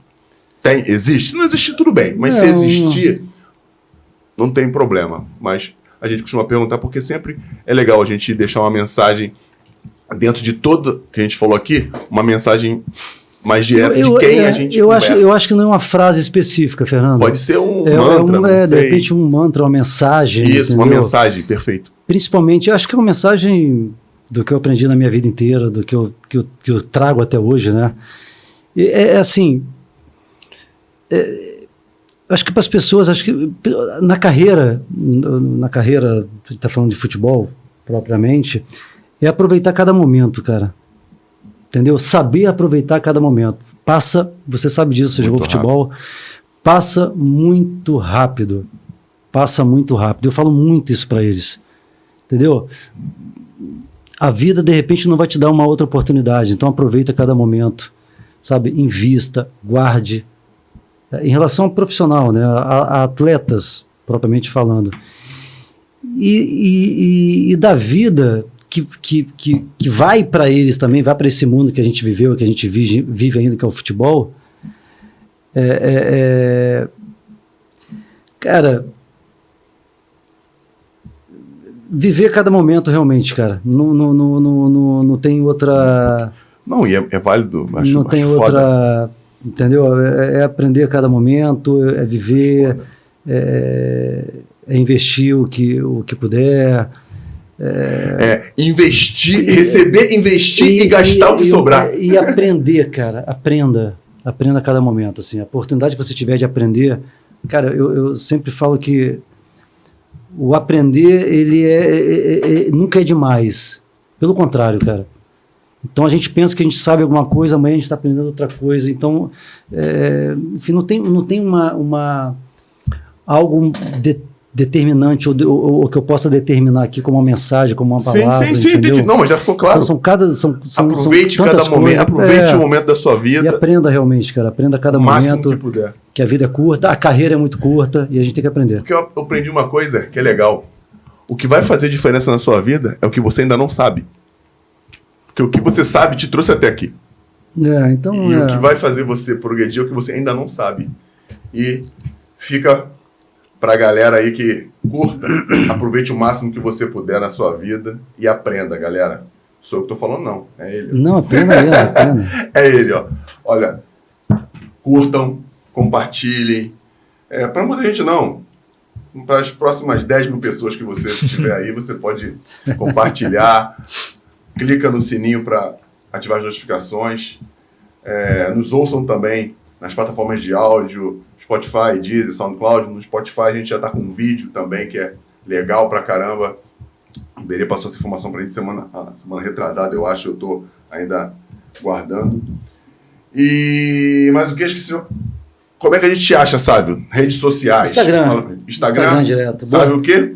Existe? Se não existir, tudo bem. Mas se existir, não tem problema. Mas a gente costuma perguntar porque sempre é legal a gente deixar uma mensagem dentro de tudo que a gente falou aqui, uma mensagem mais direta de quem a gente conversa. Eu acho que não é uma frase específica, Fernando. Pode ser um mantra, não sei. De repente um mantra, uma mensagem. Isso, entendeu? uma mensagem, perfeito. Principalmente, eu acho que é uma mensagem do que eu aprendi na minha vida inteira, do que eu trago até hoje, né? Assim, acho que para as pessoas, acho que na carreira, a gente está falando de futebol propriamente, é aproveitar cada momento, cara. Entendeu? Saber aproveitar cada momento. Você sabe disso, você jogou futebol, passa muito rápido. Passa muito rápido. Eu falo muito isso para eles. Entendeu? A vida, de repente, não vai te dar uma outra oportunidade. Então, aproveita cada momento. Sabe? Invista, guarde. Em relação ao profissional, né? A atletas, propriamente falando. E da vida que vai para eles também, vai para esse mundo que a gente viveu, que a gente vive ainda, que é o futebol. Cara, viver cada momento realmente, cara. Não tem outra... Não, e é válido. Não tem outra... Foda. Entendeu? É aprender a cada momento, é viver, é investir o que puder. Investir, receber, investir e gastar o que sobrar. E aprender, cara. Aprenda a cada momento. Assim, a oportunidade que você tiver de aprender. Cara, eu sempre falo que o aprender, ele nunca é demais. Pelo contrário, cara. Então a gente pensa que a gente sabe alguma coisa, amanhã a gente está aprendendo outra coisa. Então, enfim, não tem algo determinante ou que eu possa determinar aqui como uma mensagem, como uma palavra. Sim, não, mas já ficou claro. Então, aproveite cada momento, aproveite o momento da sua vida. E aprenda realmente, cara. Aprenda a cada momento. Que puder. Que a vida é curta, a carreira é muito curta e a gente tem que aprender. Porque eu aprendi uma coisa que é legal. o que vai fazer diferença na sua vida é o que você ainda não sabe. Porque o que você sabe te trouxe até aqui. Então, E o que vai fazer você progredir é o que você ainda não sabe. E fica pra galera aí que curta, aproveite o máximo que você puder na sua vida e aprenda, galera. Sou eu que tô falando, não. É ele. Não, aprenda mesmo, aprenda. É ele, ó. Olha, curtam, compartilhem. Pra muita gente não. Para as próximas 10 mil pessoas que você tiver aí, você pode compartilhar. Clica no sininho para ativar as notificações. Nos ouçam também nas plataformas de áudio, Spotify, Deezer, SoundCloud. No Spotify a gente já está com um vídeo também que é legal pra caramba. O Iberê passou essa informação pra gente semana retrasada, eu acho, eu tô ainda guardando. Mas o que eu esqueci? Como é que a gente te acha, Sávio? Redes sociais. Instagram direto. Sávio o quê?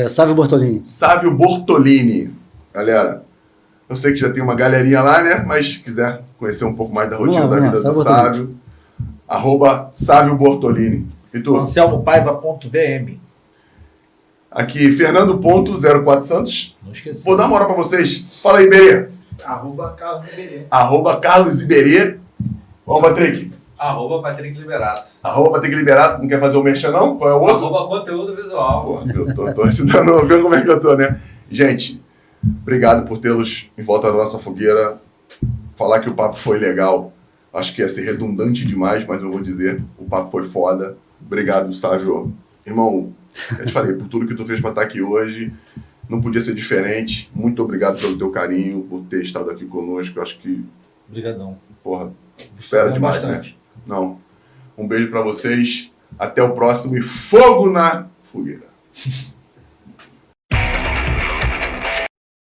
Sávio Bortolini. Sávio Bortolini. Galera, eu sei que já tem uma galerinha lá, né? Mas se quiser conhecer um pouco mais da rotina da vida do Sávio, @Sávio Bortolini. E tu? AnselmoPaiva.vm. Aqui, Fernando.04Santos. Não esqueci. Vou dar uma moral pra vocês. Fala aí, Iberê. @Carlos Iberê. @Carlos Iberê. Vamos, Patrick. @Patrick Liberato. @Patrick Liberato. Não quer fazer o merchan, não? Qual é o outro? @Conteúdo Visual. Pô, eu tô estudando, vendo como é que eu tô, né? Gente, obrigado por tê-los em volta da nossa fogueira. Falar que o papo foi legal. Acho que ia ser redundante demais, mas eu vou dizer, o papo foi foda. Obrigado, Sávio. Irmão, eu te falei, por tudo que tu fez pra estar aqui hoje, não podia ser diferente. Muito obrigado pelo teu carinho, por ter estado aqui conosco. Eu acho que, Obrigadão. porra, fera Bom demais, bastante. né? Não. Um beijo pra vocês. Até o próximo e fogo na fogueira.